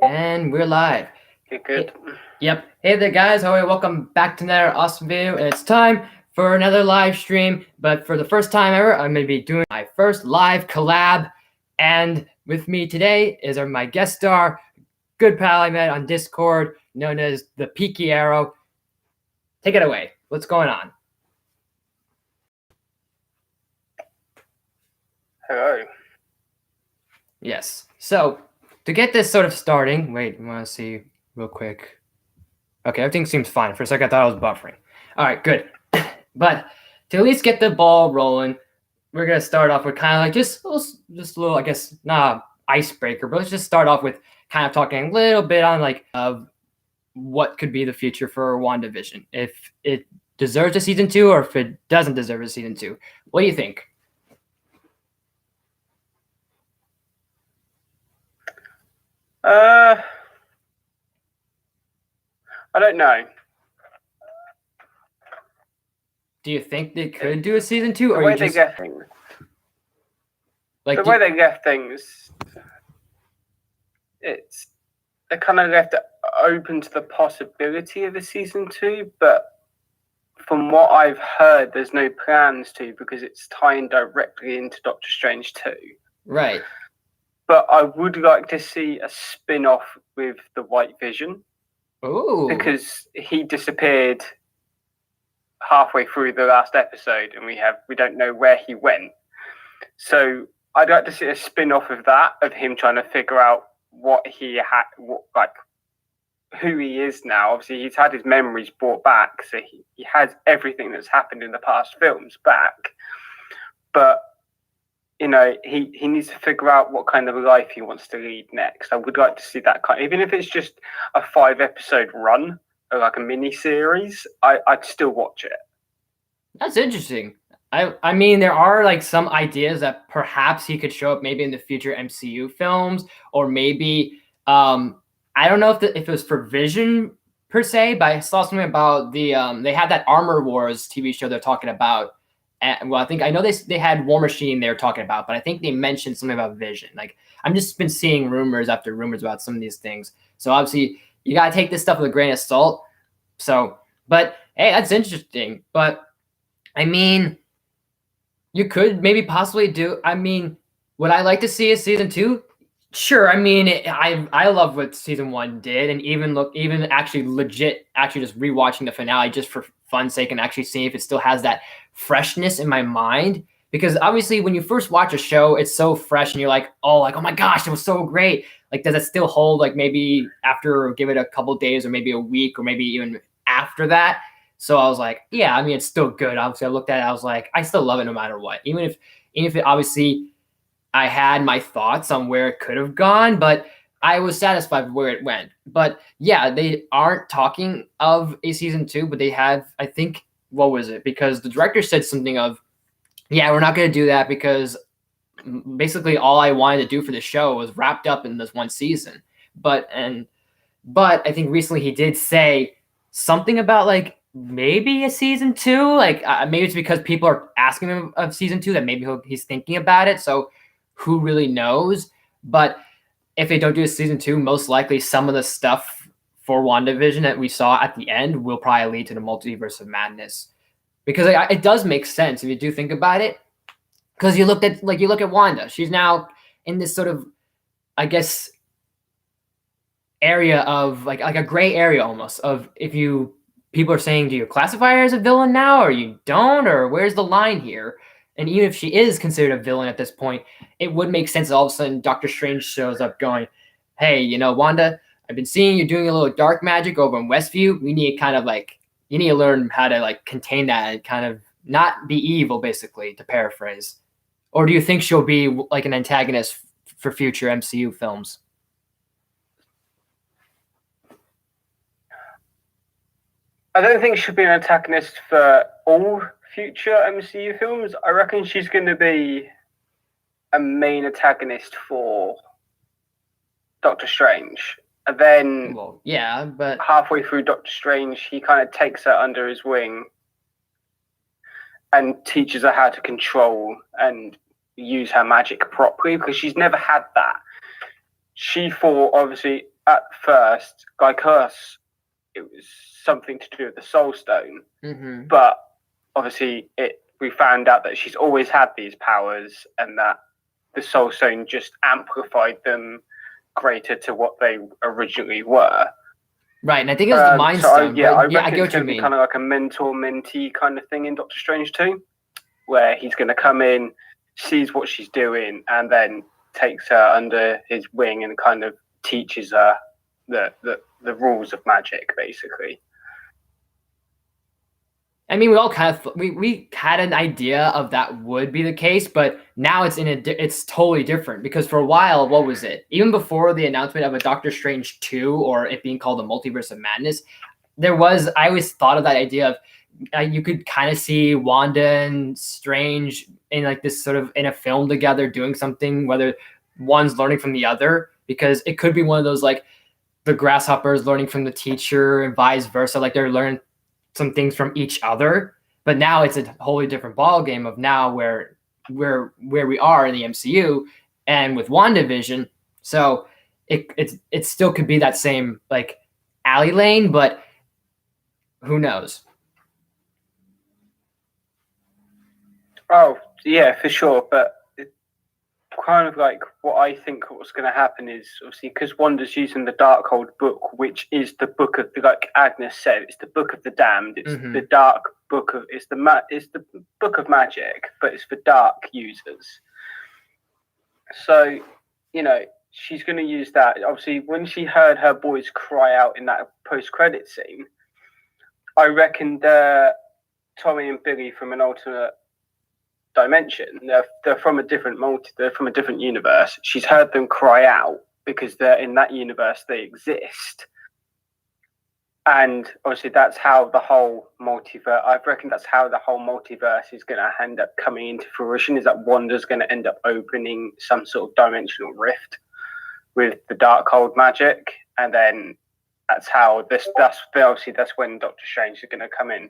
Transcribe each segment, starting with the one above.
And we're live. Good. Yep. Hey there, guys. How are you? Welcome back to another awesome video. And it's time for another live stream. But for the first time ever, I'm going to be doing my first live collab. And with me today is my guest star, good pal I met on Discord, known as the Peaky Arrow. Take it away. What's going on? Hello. Yes. So, to get this sort of starting, wait, I want to see real quick. Okay, everything seems fine. For a second, I thought I was buffering. All right, good. But to at least get the ball rolling, we're going to start off with kind of like just a little, I guess, not an icebreaker, but let's just start off with kind of talking a little bit on like what could be the future for WandaVision. If it deserves a season 2 or if it doesn't deserve a season 2. What do you think? I don't know. Do you think they could do a season 2, or the way you just they get things? like The way they get things, they kind of left it open to the possibility of a season 2, but from what I've heard, there's no plans to because it's tying directly into Doctor Strange 2. Right. But I would like to see a spin-off with the White Vision. Oh. Because he disappeared halfway through the last episode, and we don't know where he went. So I'd like to see a spin-off of that, of him trying to figure out what he had, who he is now. Obviously, he's had his memories brought back, so he has everything that's happened in the past films back. But you know, he needs to figure out what kind of life he wants to lead next. I would like to see that even if it's just a 5-episode run or like a mini series, I'd still watch it. That's interesting. I mean, there are like some ideas that perhaps he could show up maybe in the future MCU films, or maybe I don't know if it was for Vision per se, but I saw something about the they had that Armor Wars TV show they're talking about. Well, I know they had War Machine they were talking about, but I think they mentioned something about Vision. Like, I'm just been seeing rumors after rumors about some of these things. So obviously you gotta take this stuff with a grain of salt. So, but hey, that's interesting. But I mean, you could maybe possibly do. I mean, would I like to see a season 2? Sure. I mean, I love what season 1 did, and even actually just rewatching the finale just for fun's sake and actually seeing if it still has that freshness in my mind. Because obviously, when you first watch a show, it's so fresh, and you're like, oh my gosh, it was so great. Like, does it still hold? Like, maybe after give it a couple days, or maybe a week, or maybe even after that. So I was like, yeah, I mean, it's still good. Obviously, I looked at it, I was like, I still love it no matter what, even if it obviously. I had my thoughts on where it could have gone, but I was satisfied with where it went. But yeah, they aren't talking of a season 2, but they have, I think, what was it? Because the director said something of, yeah, we're not going to do that because basically all I wanted to do for the show was wrapped up in this one season. But I think recently he did say something about like maybe a season 2. Like maybe it's because people are asking him of season 2 that maybe he's thinking about it. So who really knows? But if they don't do a season 2, most likely some of the stuff for WandaVision that we saw at the end will probably lead to the Multiverse of Madness. Because it does make sense if you do think about it. Because you look at Wanda, she's now in this sort of, I guess, area of like a gray area almost of people are saying, do you classify her as a villain now, or you don't, or where's the line here? And even if she is considered a villain at this point, it would make sense that all of a sudden Doctor Strange shows up going, hey, Wanda, I've been seeing you doing a little dark magic over in Westview. We need you need to learn how to like contain that and kind of not be evil, basically, to paraphrase. Or do you think she'll be like an antagonist for future MCU films? I don't think she'll be an antagonist for all future MCU films. I reckon she's going to be a main antagonist for Doctor Strange. And then but halfway through Doctor Strange, he kind of takes her under his wing and teaches her how to control and use her magic properly, because she's never had that. She thought, obviously, at first, Gaikus, it was something to do with the Soul Stone, but obviously we found out that she's always had these powers, and that the Soul Stone just amplified them greater to what they originally were. Right, and I think it was the Mind Stone. I get what it's you going to mean. be kind of like a mentor-mentee kind of thing in Doctor Strange 2, where he's going to come in, sees what she's doing, and then takes her under his wing and kind of teaches her the rules of magic, basically. I mean, we all kind of we had an idea of that would be the case, but now it's totally different, because for a while, what was it? Even before the announcement of a Doctor Strange 2 or it being called the Multiverse of Madness, I always thought of that idea of you could kind of see Wanda and Strange in like this sort of in a film together doing something, whether one's learning from the other, because it could be one of those like the grasshoppers learning from the teacher and vice versa, like they're learning some things from each other. But now it's a wholly different ball game of now where we are in the MCU and with WandaVision. So it still could be that same like alley lane, but who knows? Oh yeah, for sure. But kind of like what I think what's going to happen is, obviously, because Wanda's using the Darkhold book, which is the book of the, like Agnes said, it's the book of the damned. It's the dark book of it's the book of magic, but it's for dark users. So, you know, she's going to use that. Obviously, when she heard her boys cry out in that post-credit scene, I reckon Tommy and Billy from an alternate dimension. They're from a different they're from a different universe. She's heard them cry out because they're in that universe, they exist. And obviously that's how the whole multiverse, I reckon that's how the whole multiverse is going to end up coming into fruition, is that Wanda's going to end up opening some sort of dimensional rift with the Darkhold magic, and then that's when Doctor Strange is going to come in.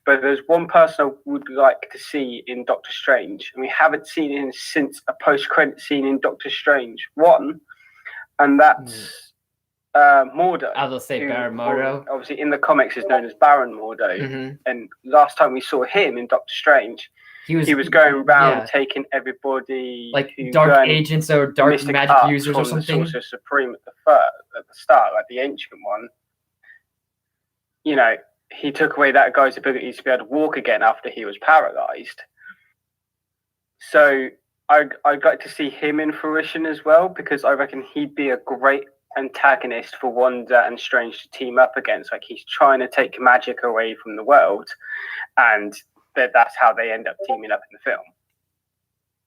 But there's one person I would like to see in Doctor Strange, and we haven't seen him since a post-credit scene in Doctor Strange 1, and that's Mordo. I'll say Baron Mordo. Obviously, in the comics, is known as Baron Mordo. And last time we saw him in Doctor Strange, he was going around taking everybody, like dark agents or dark magic users or something. The Sorcerer Supreme at the start, like the ancient one. You know, he took away that guy's ability to be able to walk again after he was paralyzed. So I'd like to see him in fruition as well, because I reckon he'd be a great antagonist for Wanda and Strange to team up against. Like, he's trying to take magic away from the world, and that's how they end up teaming up in the film.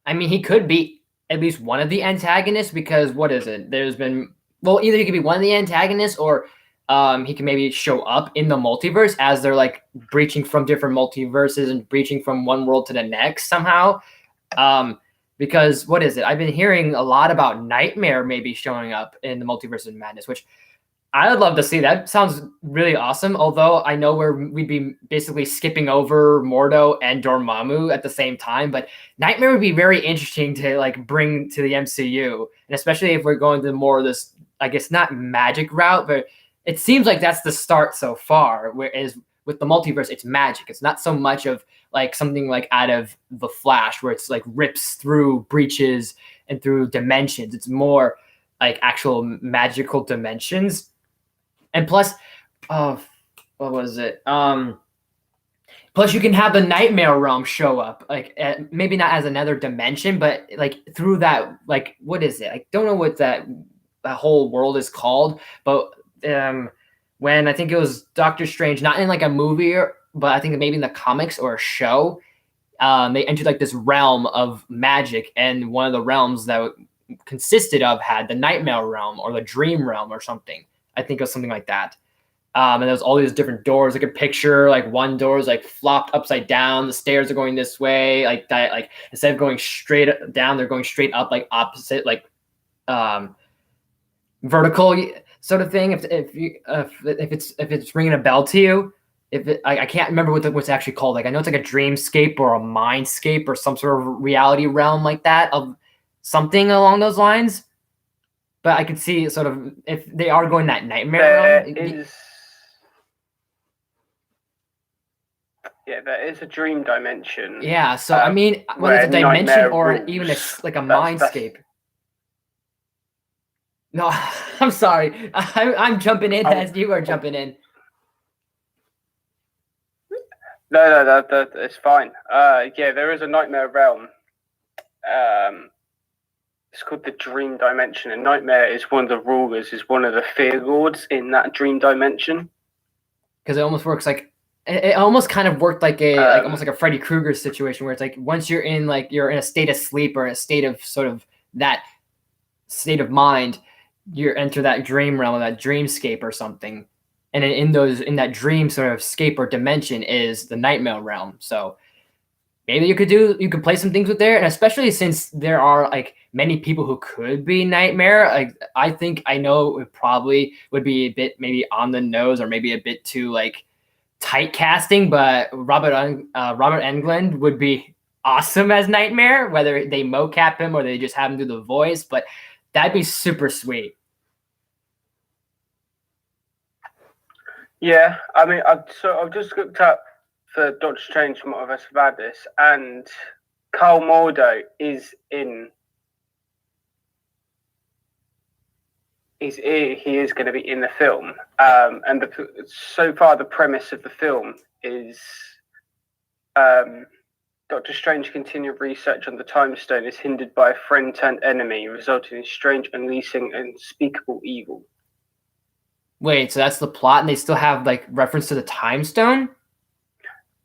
I mean, he could be at least one of the antagonists, because what is it? There's been, well, either he could be one of the antagonists, or he can maybe show up in the multiverse as they're like breaching from different multiverses and breaching from one world to the next somehow. Because what is it? I've been hearing a lot about Nightmare maybe showing up in the Multiverse of Madness, which I would love to see. That sounds really awesome. Although I know we'd be basically skipping over Mordo and Dormammu at the same time, but Nightmare would be very interesting to like bring to the MCU, and especially if we're going to more of this, I guess, not magic route, but it seems like that's the start so far. Whereas with the multiverse, it's magic. It's not so much of like something like out of The Flash, where it's like rips through breaches and through dimensions. It's more like actual magical dimensions. And plus, what was it? Plus, you can have the Nightmare Realm show up, like maybe not as another dimension, but like through that, like, what is it? I don't know what that whole world is called, but when I think it was Doctor Strange, not in like a movie, but I think maybe in the comics or a show, they entered like this realm of magic, and one of the realms that consisted of had the Nightmare Realm or the Dream Realm or something. I think it was something like that. And there was all these different doors. Like a picture, like one door is like flopped upside down. The stairs are going this way, like that. Like instead of going straight down, they're going straight up, like opposite, like vertical sort of thing. If it's ringing a bell to you, I can't remember what's actually called. Like I know it's like a dreamscape or a mindscape or some sort of reality realm like that, of something along those lines. But I could see sort of if they are going that nightmare realm. There is a dream dimension. Yeah, so I mean, whether it's a dimension or rules, even like a mindscape. No, I'm sorry. I'm jumping in as you are jumping in. No, it's fine. There is a nightmare realm. It's called the Dream Dimension, and Nightmare is one of the rulers, is one of the fear lords in that Dream Dimension. Because it almost works like it almost kind of worked like almost like a Freddy Krueger situation where it's like once you're in a state of sleep or a state of sort of that state of mind, you enter that dream realm, that dreamscape or something, and in that dream sort of scape or dimension is the nightmare realm. So maybe you could play some things with there, and especially since there are like many people who could be Nightmare. Like I think I know it probably would be a bit maybe on the nose or maybe a bit too like tight casting, but Robert Englund would be awesome as Nightmare, whether they mocap him or they just have him do the voice. But that'd be super sweet. Yeah, I mean, I've just looked up for Doctor Strange Multiverse of Madness, and Carl Mordo is in. He is going to be in the film, and so far the premise of the film is Doctor Strange continued research on the Time Stone is hindered by a friend turned enemy, resulting in Strange unleashing unspeakable evil. Wait, so that's the plot, and they still have like reference to the Time Stone?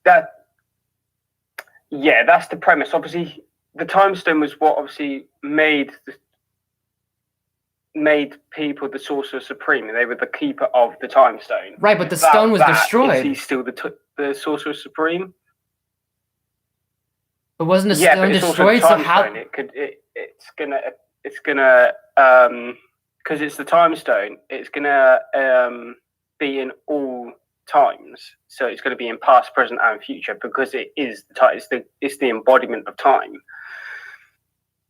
That's the premise. Obviously, the Time Stone was what obviously made people the Sorcerer Supreme, and they were the keeper of the Time Stone. Right, but the stone was destroyed. Is he still the Sorcerer Supreme? But wasn't the stone destroyed? So how? Stone. It's gonna because it's the Time Stone. It's gonna be in all times. So it's going to be in past, present, and future because it is it's the embodiment of time.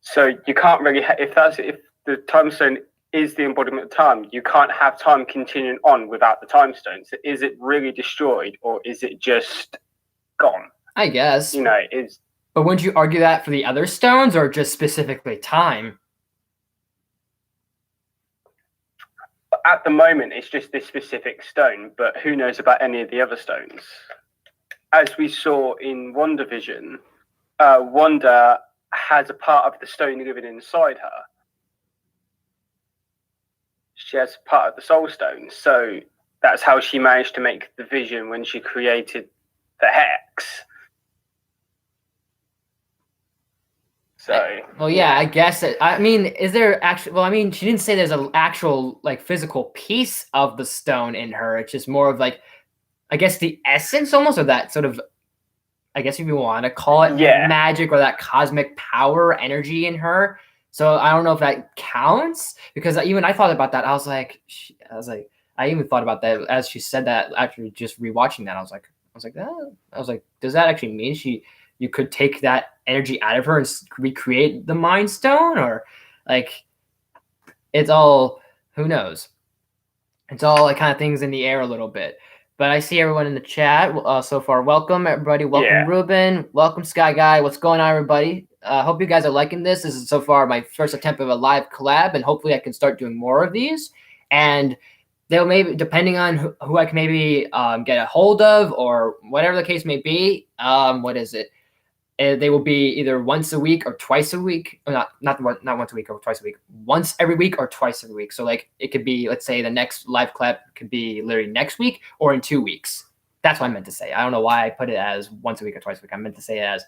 So you can't really if the Time Stone is the embodiment of time, you can't have time continuing on without the Time Stone. So is it really destroyed or is it just gone? I guess. Is. But wouldn't you argue that for the other stones or just specifically time? At the moment, it's just this specific stone, but who knows about any of the other stones? As we saw in WandaVision, Wanda has a part of the stone living inside her. She has part of the Soul Stone, so that's how she managed to make the Vision when she created the Hex. So, well, yeah, I guess I mean, is there actually? Well, I mean, she didn't say there's an actual like physical piece of the stone in her. It's just more of like, I guess the essence almost of that sort of, I guess if you want to call it magic or that cosmic power energy in her. So I don't know if that counts because even I thought about that. I was like, I even thought about that as she said that after just rewatching that. I was like, does that actually mean you could take that energy out of her and recreate the Mind Stone, or like it's all, who knows? It's all like kind of things in the air a little bit. But I see everyone in the chat so far. Welcome everybody. Welcome Ruben. Welcome Sky Guy. What's going on, everybody? Hope you guys are liking this. This is so far my first attempt of a live collab, and hopefully I can start doing more of these. And they'll maybe, depending on who I can maybe get a hold of or whatever the case may be. What is it? They will be either once a week or twice a week. Or not once a week or twice a week. Once every week or twice every week. So like it could be, let's say the next live clip could be literally next week or in 2 weeks. That's what I meant to say. I don't know why I put it as once a week or twice a week. I meant to say it as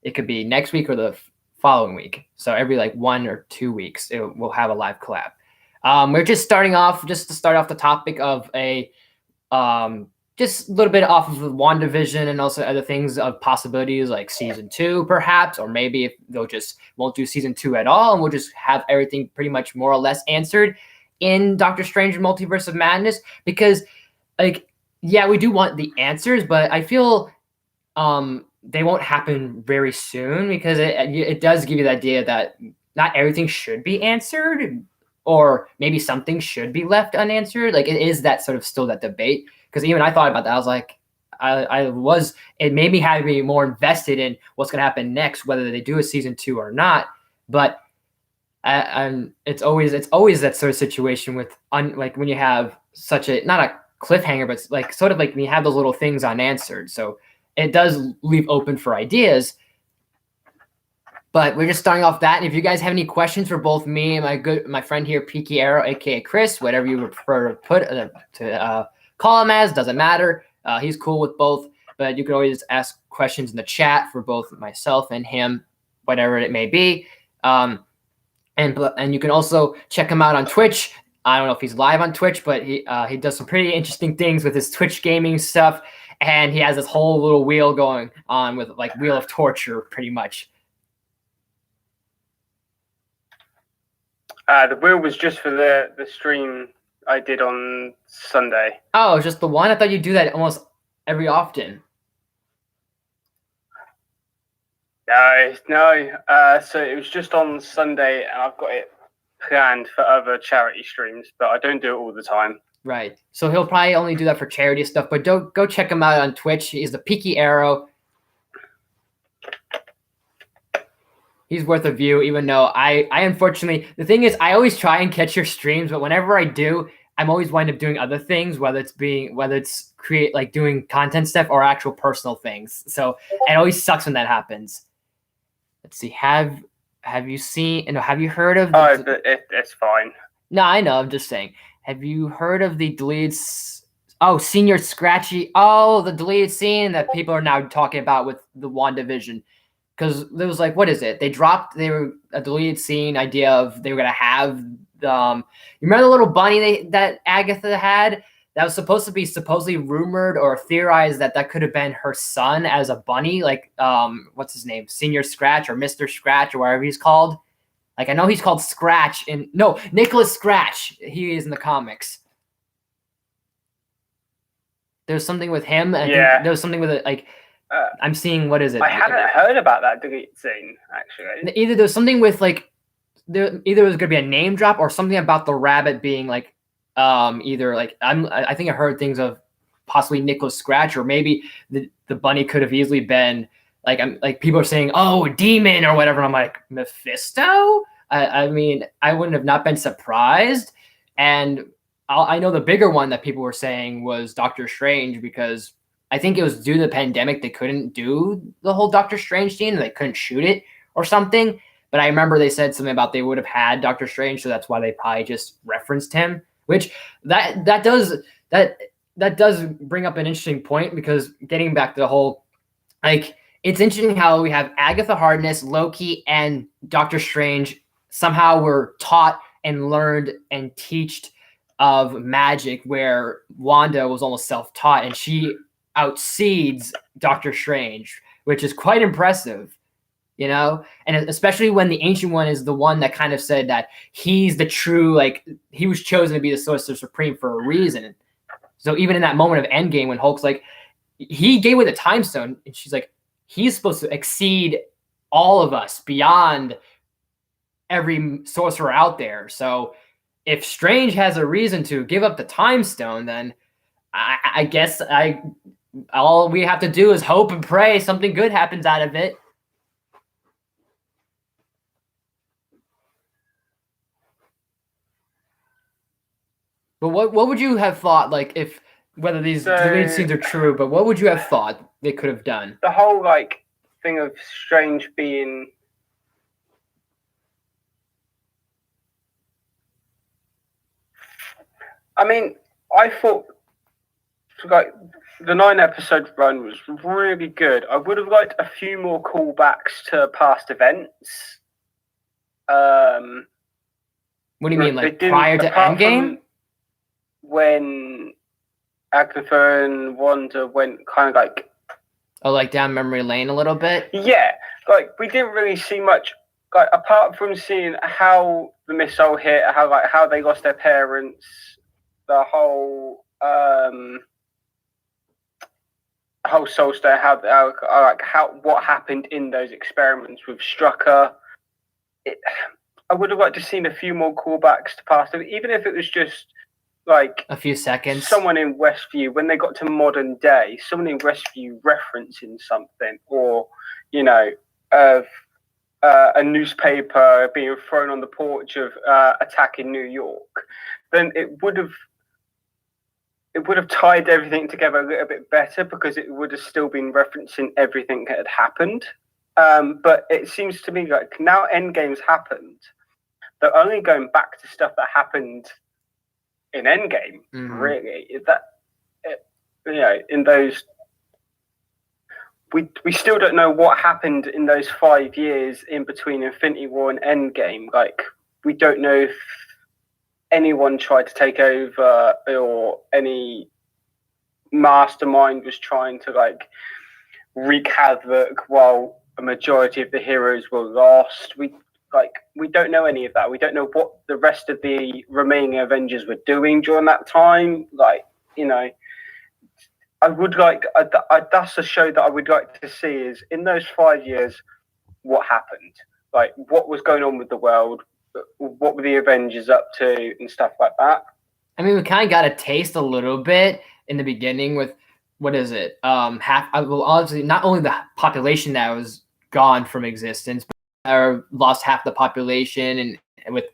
it could be next week or the following week. So every like 1 or 2 weeks, we'll have a live collab. We're just starting off, just to start off the topic of a just a little bit off of the WandaVision and also other things of possibilities like season 2 perhaps, or maybe if they'll just won't do season 2 at all and we'll just have everything pretty much more or less answered in Doctor Strange Multiverse of Madness. Because like, yeah, we do want the answers, but I feel they won't happen very soon because it does give you the idea that not everything should be answered, or maybe something should be left unanswered. Like it is that sort of still that debate. Because even I thought about that. I was like, it made me have to be more invested in what's going to happen next, whether they do a season 2 or not. But it's always that sort of situation with like when you have such a, not a cliffhanger, but like sort of like when you have those little things unanswered. So it does leave open for ideas. But we're just starting off that. And if you guys have any questions for both me and my friend here, Peaky Arrow, aka Chris, whatever you would prefer to put call him as, doesn't matter. He's cool with both, but you can always ask questions in the chat for both myself and him, whatever it may be. And you can also check him out on Twitch. I don't know if he's live on Twitch, but he does some pretty interesting things with his Twitch gaming stuff, and he has this whole little wheel going on with like Wheel of Torture, pretty much. The wheel was just for the stream I did on Sunday. Oh, just the one? I thought you do that almost every often. No. So it was just on Sunday, and I've got it planned for other charity streams, but I don't do it all the time. Right. So he'll probably only do that for charity stuff, but go check him out on Twitch. He's the Peaky Arrow. He's worth a view, even though I unfortunately, the thing is, I always try and catch your streams, but whenever I do, I'm always wind up doing other things, whether it's doing content stuff or actual personal things. So it always sucks when that happens. Let's see. Have you seen? No, have you heard of? It's fine. No, I know. I'm just saying. Have you heard of the deleted? Oh, Senior Scratchy. Oh, the deleted scene that people are now talking about with the WandaVision. Because there was like, what is it? They were a deleted scene idea of they were gonna have you remember the little bunny that Agatha had that was supposedly rumored or theorized that could have been her son as a bunny, like what's his name, Senior Scratch or Mr. Scratch or whatever he's called. Like I know he's called Scratch Nicholas Scratch. He is in the comics. There's something with him. And I think there was something with it like. I'm seeing, what is it? I hadn't heard about that delete scene, actually. Either there's something with like, either there's gonna be a name drop or something about the rabbit being like, either like I think I heard things of possibly Nicholas Scratch, or maybe the bunny could have easily been like, I'm like, people are saying, oh, a demon or whatever. I'm like, Mephisto. I mean, I wouldn't have not been surprised. And I know the bigger one that people were saying was Doctor Strange, because I think it was due to the pandemic they couldn't do the whole Doctor Strange scene, and they couldn't shoot it or something. But I remember they said something about they would have had Doctor Strange, so that's why they probably just referenced him. Which that does bring up an interesting point, because getting back to the whole, like, it's interesting how we have Agatha Harkness, Loki, and Doctor Strange somehow were taught and learned and teached of magic, where Wanda was almost self-taught, and she outseeds Doctor Strange, which is quite impressive, and especially when the Ancient One is the one that kind of said that he's the true, like, he was chosen to be the Sorcerer Supreme for a reason. So even in that moment of Endgame, when Hulk's like, he gave away the Time Stone, and she's like, he's supposed to exceed all of us beyond every sorcerer out there. So if Strange has a reason to give up the Time Stone, then I guess all we have to do is hope and pray something good happens out of it. But what would you have thought, like, if, whether these deleted scenes are true, but what would you have thought they could have done? The whole, like, thing of Strange being... I mean, I thought, like, the 9-episode run was really good. I would have liked a few more callbacks to past events. What do you mean, like prior to Endgame? When Agatha and Wanda went kind of like... Oh, like down memory lane a little bit? Yeah. Like, we didn't really see much, like, apart from seeing how the missile hit, how they lost their parents, the whole Soul Stone, what happened in those experiments with Strucker. I would have liked to seen a few more callbacks to past, even if it was just like a few seconds. Someone in Westview, when they got to modern day, someone in Westview referencing something, or of a newspaper being thrown on the porch of attacking New York, then it would have tied everything together a little bit better, because it would have still been referencing everything that had happened. But it seems to me like now Endgame's happened, they're only going back to stuff that happened in Endgame. Really, is that in those. We still don't know what happened in those 5 years in between Infinity War and Endgame. Like, we don't know if anyone tried to take over, or any mastermind was trying to like wreak havoc while a majority of the heroes were lost. We don't know any of that. We don't know what the rest of the remaining Avengers were doing during that time. I would like that's a show that I would like to see, is in those 5 years what happened, like what was going on with the world, what were the Avengers up to and stuff like that. I mean, we kind of got a taste a little bit in the beginning with, what is it? Obviously not only the population that was gone from existence, but lost half the population, and with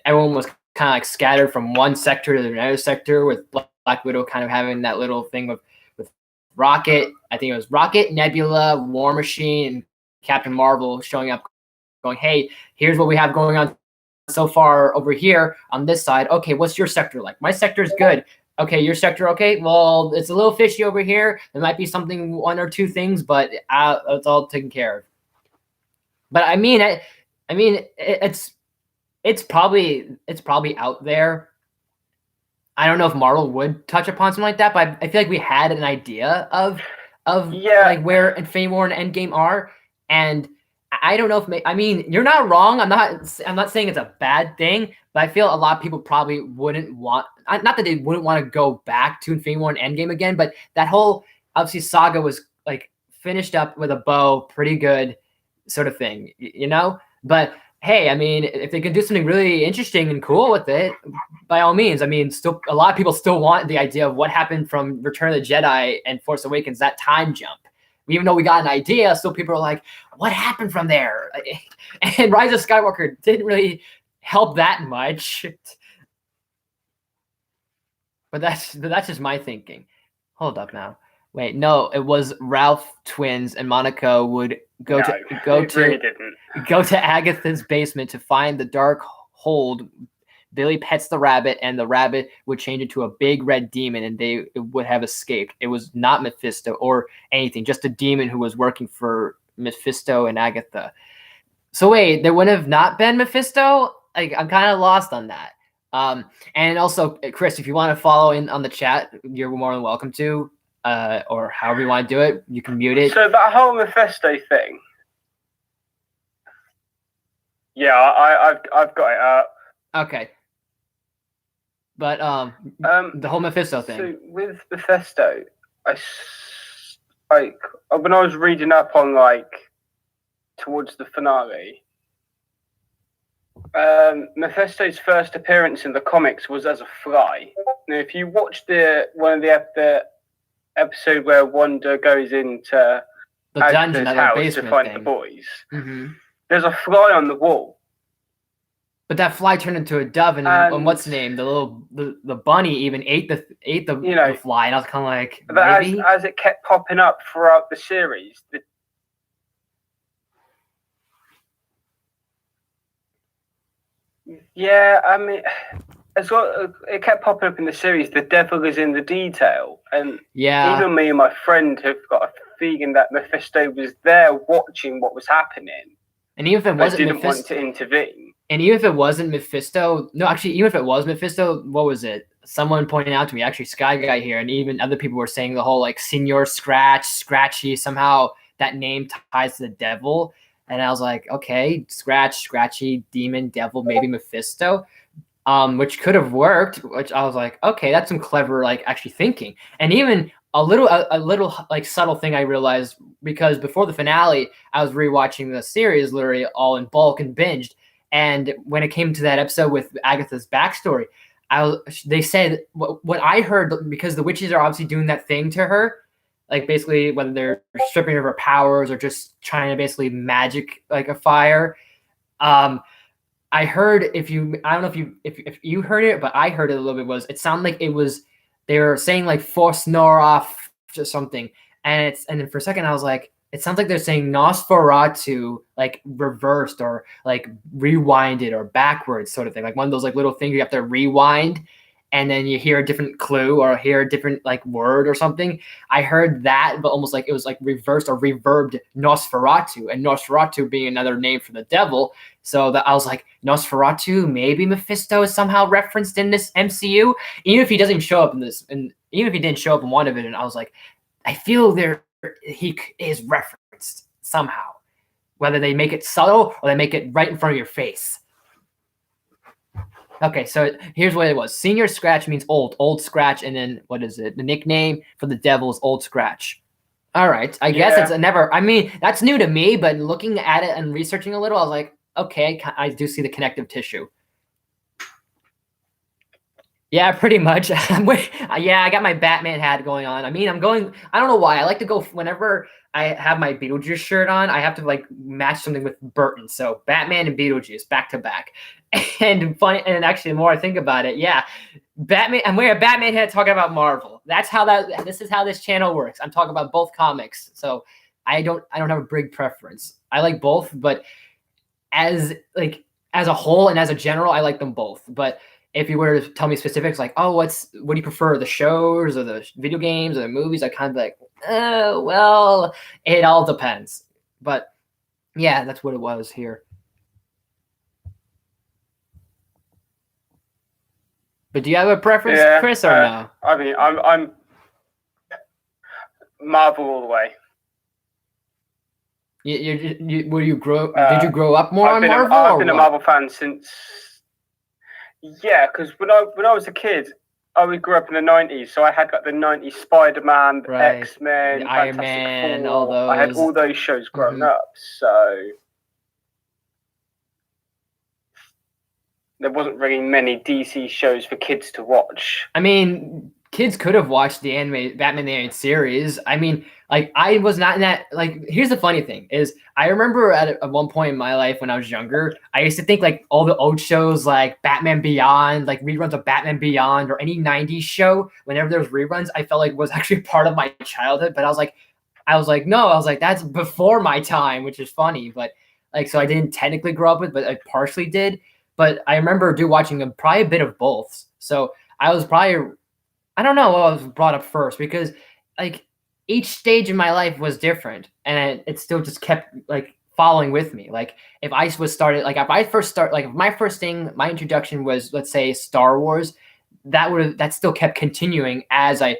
everyone was kind of like scattered from one sector to another sector, with Black Widow kind of having that little thing with Rocket. I think it was Rocket, Nebula, War Machine, and Captain Marvel showing up, going, "Hey, here's what we have going on so far over here on this side. Okay, what's your sector like? My sector's good. Okay, your sector, okay? Well, it's a little fishy over here. There might be something, one or two things, but it's all taken care of." But I mean, it's probably out there. I don't know if Marvel would touch upon something like that, but I feel like we had an idea of like where Infinity War and Endgame are, and I don't know if you're not wrong. I'm not saying it's a bad thing, but I feel a lot of people probably wouldn't want, not that they wouldn't want to go back to Infinity War and Endgame again, but that whole obviously saga was like finished up with a bow, pretty good sort of thing, But hey, I mean, if they can do something really interesting and cool with it, by all means. I mean, still a lot of people still want the idea of what happened from Return of the Jedi and Force Awakens, that time jump. Even though we got an idea, still people are like, what happened from there? And Rise of Skywalker didn't really help that much. But that's just my thinking. Hold up now. Wait, no, it was Ralph twins and Monica would go to Agatha's basement to find the dark hold. Billy pets the rabbit, and the rabbit would change into a big red demon, and they would have escaped. It was not Mephisto or anything, just a demon who was working for Mephisto and Agatha. So wait, there would have not been Mephisto? Like, I'm kind of lost on that. And also, Chris, if you want to follow in on the chat, you're more than welcome to, or however you want to do it. You can mute it. So that whole Mephisto thing. Yeah, I've got it up. Okay. But the whole Mephisto thing. So with Mephisto, when I was reading up on towards the finale, Mephisto's first appearance in the comics was as a fly. Now, if you watch the episode where Wanda goes into the dungeon, house to find the boys, there's a fly on the wall. But that fly turned into a dove, and what's the name? The bunny even ate the fly, and I was kind of like, maybe? As it kept popping up throughout the series. Yeah, I mean, as well, it kept popping up in the series. The devil is in the detail, and even me and my friend have got a feeling that Mephisto was there watching what was happening, and even if it wasn't didn't want to intervene. And even if it wasn't Mephisto, even if it was Mephisto, what was it? Someone pointed out to me, actually, Sky Guy here, and even other people were saying the whole Senor Scratchy, somehow that name ties to the devil. And I was like, okay, Scratchy, demon, devil, maybe Mephisto, which could have worked. Which I was like, okay, that's some clever actually thinking. And even a little subtle thing I realized, because before the finale, I was rewatching the series literally all in bulk and binged. And when it came to that episode with Agatha's backstory, they said what I heard, because the witches are obviously doing that thing to her, like basically whether they're stripping her of her powers or just trying to basically magic like a fire. I heard I don't know if you heard it, but I heard it a little bit. It sounded like they were saying like force Noroff or something, and then for a second I was like, it sounds like they're saying Nosferatu like reversed or like rewinded or backwards sort of thing, like one of those like little things you have to rewind, and then you hear a different clue or hear a different like word or something. I heard that, but almost like it was like reversed or reverbed Nosferatu, and Nosferatu being another name for the devil. So that I was like, Nosferatu, maybe Mephisto is somehow referenced in this MCU, even if he doesn't show up in this, and even if he didn't show up in one of it. And I was like, I feel he is referenced somehow, whether they make it subtle or they make it right in front of your face. Okay, so here's what it was. Senior Scratch means old Scratch, and then what is it? The nickname for the devil is Old Scratch. All right, I guess it's I mean, that's new to me, but looking at it and researching a little, I was like, okay, I do see the connective tissue. Yeah, pretty much. Yeah, I got my Batman hat going on. I mean, I don't know why. I like to go whenever I have my Beetlejuice shirt on, I have to like match something with Burton. So Batman and Beetlejuice back to back. And funny, and actually the more I think about it, yeah, Batman, I'm wearing a Batman hat talking about Marvel. This is how this channel works. I'm talking about both comics. So I don't have a big preference. I like both, but as a whole and as a general, I like them both. But if you were to tell me specifics, like, oh, what do you prefer, the shows or the video games or the movies? I kind of like, oh, well, it all depends. But yeah, that's what it was here. But do you have a preference, Chris, or no? I mean, I'm Marvel all the way. Did you grow up more on Marvel? I've been a Marvel fan since. Yeah, because when I was a kid, I grew up in the 90s, so I had like the 90s Spider-Man, X-Men, Iron Man, Four. all those. I had all those shows growing up, so there wasn't really many DC shows for kids to watch. I mean, kids could have watched the animated Batman the Animated Series. I mean, like, I was not in that. Like, here's the funny thing is, I remember at one point in my life when I was younger, I used to think like all the old shows like Batman Beyond, like reruns of Batman Beyond or any 90s show, whenever there was reruns, I felt like was actually part of my childhood. But I was like, no, that's before my time, which is funny. But like, so I didn't technically grow up with, but I partially did. But I remember watching probably a bit of both. So I was probably, I don't know what I was brought up first, because like each stage in my life was different, and it still just kept like following with me. Like if my first thing, my introduction was, let's say, Star Wars, that still kept continuing as I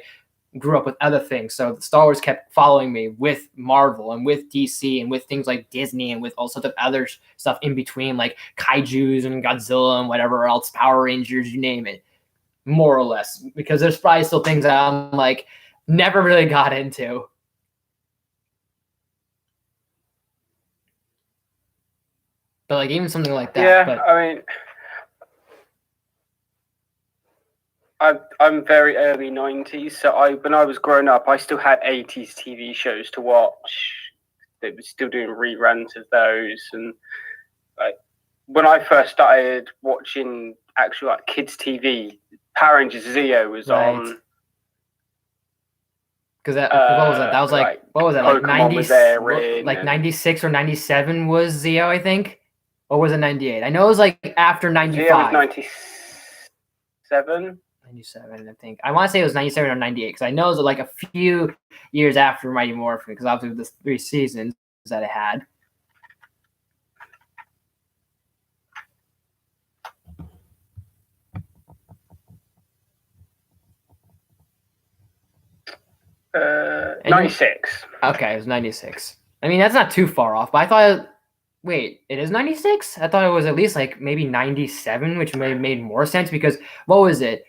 grew up with other things. So Star Wars kept following me with Marvel and with DC and with things like Disney and with all sorts of other stuff in between, like Kaijus and Godzilla and whatever else, Power Rangers, you name it, more or less, because there's probably still things that I'm like never really got into. But like even something like that. Yeah, I mean, I'm very early 90s, so when I was growing up, I still had 80s TV shows to watch. They were still doing reruns of those, and when I first started watching actual like kids TV, Power Rangers Zeo was on. Because what was that? That was like what was that? Like 90s, like 96 or 97 was Zeo, I think, or was it 98? I know it was like after 95. Zeo was 97. 97, I think. I want to say it was 97 or 98, because I know it was like a few years after Mighty Morphin, because obviously the 3 seasons that it had. Uh, 96. Okay, it was 96. I mean, that's not too far off, but I thought, wait, it is 96? I thought it was at least like maybe 97, which may have made more sense, because what was it?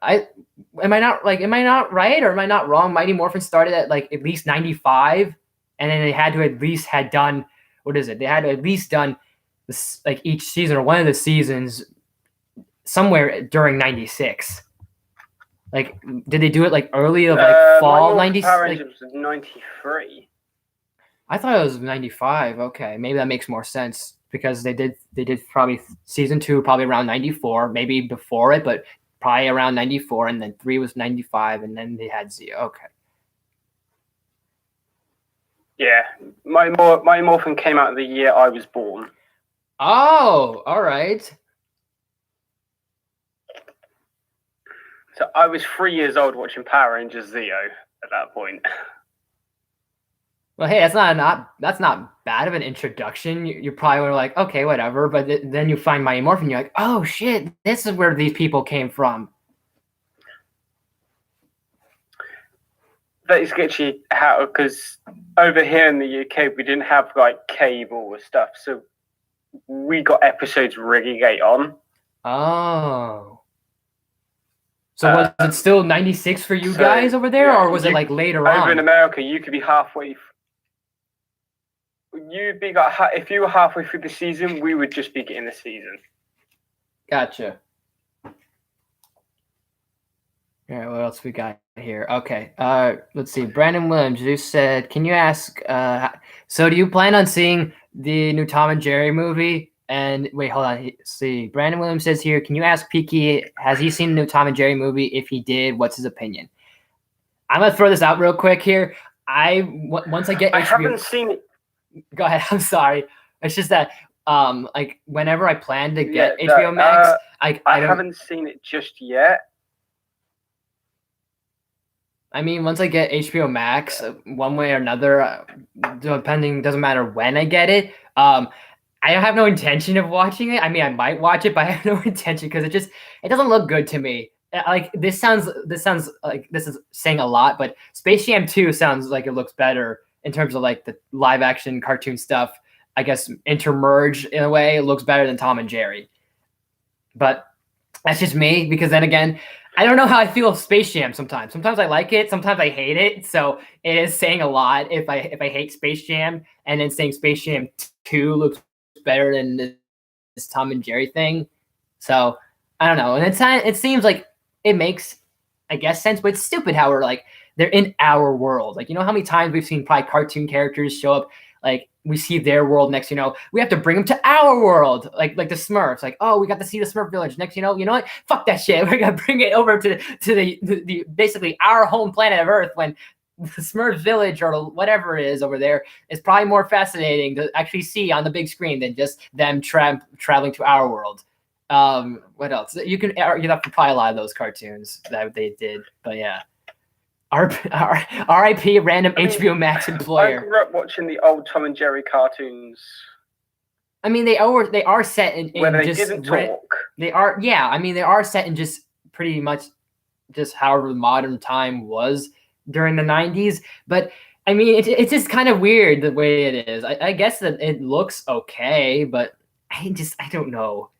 Am I not right, or am I not wrong? Mighty Morphin started at like at least 95, and then they had to at least had done, what is it? They had to at least done like each season or one of the seasons somewhere during '96. Like, did they do it like early of like fall '96? Power Rangers was '93. I thought it was '95. Okay, maybe that makes more sense because they did probably season 2 probably around '94, maybe before it, but probably around '94, and then 3 was '95, and then they had Zeo. Okay. Yeah, Mighty Morphin came out the year I was born. Oh, all right. So I was 3 years old watching Power Rangers Zeo at that point. Well, hey, that's not bad of an introduction. You probably were like, okay, whatever. But then you find Mighty Morphin, you're like, oh shit, this is where these people came from. That is sketchy how, because over here in the UK we didn't have like cable or stuff, so we got episodes really late on. Oh. So was it still '96 for you guys over there, or was it like later on? Over in America, you could be halfway. You'd be like, if you were halfway through the season, we would just be getting the season. Gotcha. All right, what else we got here? Okay, let's see. Brandon Williams, you said, can you ask? So, do you plan on seeing the new Tom and Jerry movie? And wait, hold on. See, Brandon Williams says here, can you ask Peaky, has he seen the new Tom and Jerry movie? If he did, what's his opinion? I'm gonna throw this out real quick here. Once I get, I haven't seen it. Go ahead. I'm sorry. It's just that, like whenever I plan to get HBO Max, I haven't seen it just yet. I mean, once I get HBO Max, one way or another, depending, doesn't matter when I get it. I have no intention of watching it. I mean, I might watch it, but I have no intention because it doesn't look good to me. Like this sounds like this is saying a lot, but Space Jam 2 sounds like it looks better in terms of like the live action cartoon stuff. I guess intermerged in a way, it looks better than Tom and Jerry. But that's just me, because then again, I don't know how I feel of Space Jam sometimes. Sometimes I like it, sometimes I hate it. So it is saying a lot if I hate Space Jam, and then saying Space Jam 2 looks better than this Tom and Jerry thing. So I don't know. And it seems like it makes, I guess, sense, but it's stupid how we're like, they're in our world. Like, you know how many times we've seen probably cartoon characters show up, like we see their world, next, we have to bring them to our world, like the Smurfs. Like, oh, we got to see the Smurf village. Next, you know what? Fuck that shit. We're gonna bring it over to the basically our home planet of Earth, when the Smurf village or whatever it is over there is probably more fascinating to actually see on the big screen than just them traveling to our world. What else? You have to probably a lot of those cartoons that they did, but yeah. R.I.P. random HBO Max employer. I grew up watching the old Tom and Jerry cartoons. I mean, they are set in where they didn't talk. They are, yeah. I mean, they are set in just pretty much just however the modern time was during the '90s. But I mean, it's just kind of weird the way it is. I guess that it looks okay, but I don't know,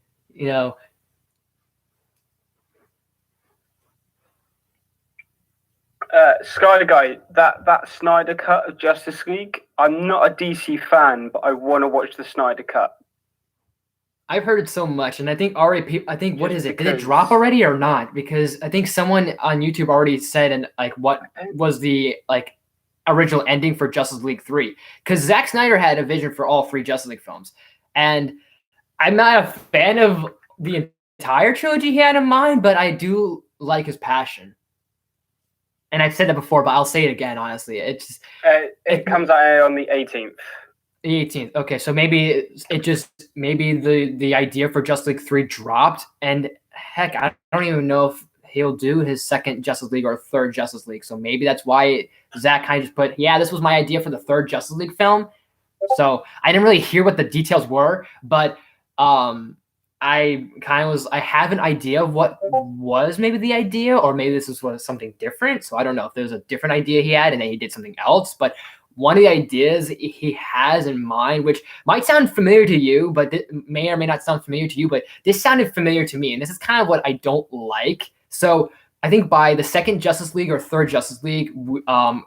Sky Guy, that Snyder cut of Justice League. I'm not a DC fan, but I want to watch the Snyder cut. I've heard it so much, and I think already. I think what is it? Did it drop already or not? Because I think someone on YouTube already said, and like, what was the like original ending for Justice League 3? Because Zack Snyder had a vision for all 3 Justice League films, and I'm not a fan of the entire trilogy he had in mind, but I do like his passion. And I've said that before, but I'll say it again. Honestly, it comes out on the 18th. The 18th. Okay, so maybe the idea for Justice League 3 dropped, and heck, I don't even know if he'll do his second Justice League or third Justice League. So maybe that's why Zack kind of just put, yeah, this was my idea for the third Justice League film. So I didn't really hear what the details were, but I have an idea of what was maybe the idea, or maybe this was something different. So I don't know if there's a different idea he had and then he did something else. But one of the ideas he has in mind, which might sound familiar to you, but may or may not sound familiar to you, but this sounded familiar to me. And this is kind of what I don't like. So I think by the second Justice League or third Justice League,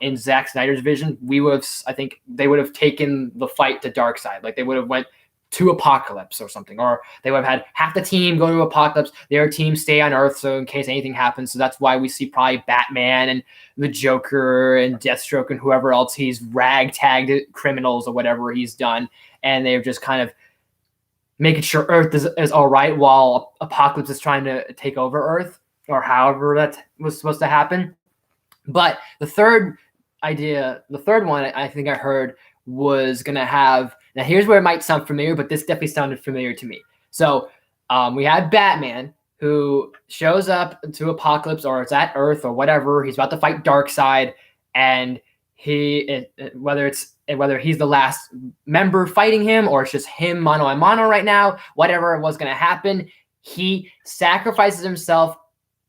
in Zack Snyder's vision, I think they would have taken the fight to Darkseid. Like they would have went to Apocalypse or something, or they would have had half the team go to Apocalypse, their team stay on Earth, so in case anything happens. So that's why we see probably Batman and the Joker and Deathstroke and whoever else he's ragtagged criminals or whatever he's done, and they're just kind of making sure Earth is all right while Apocalypse is trying to take over Earth, or however that was supposed to happen. But the third one I think I heard was going to have, now here's where it might sound familiar, but this definitely sounded familiar to me. So we had Batman who shows up to Apocalypse, or it's at Earth or whatever. He's about to fight Darkseid, and whether he's the last member fighting him or it's just him mano a mano right now, whatever was going to happen, he sacrifices himself.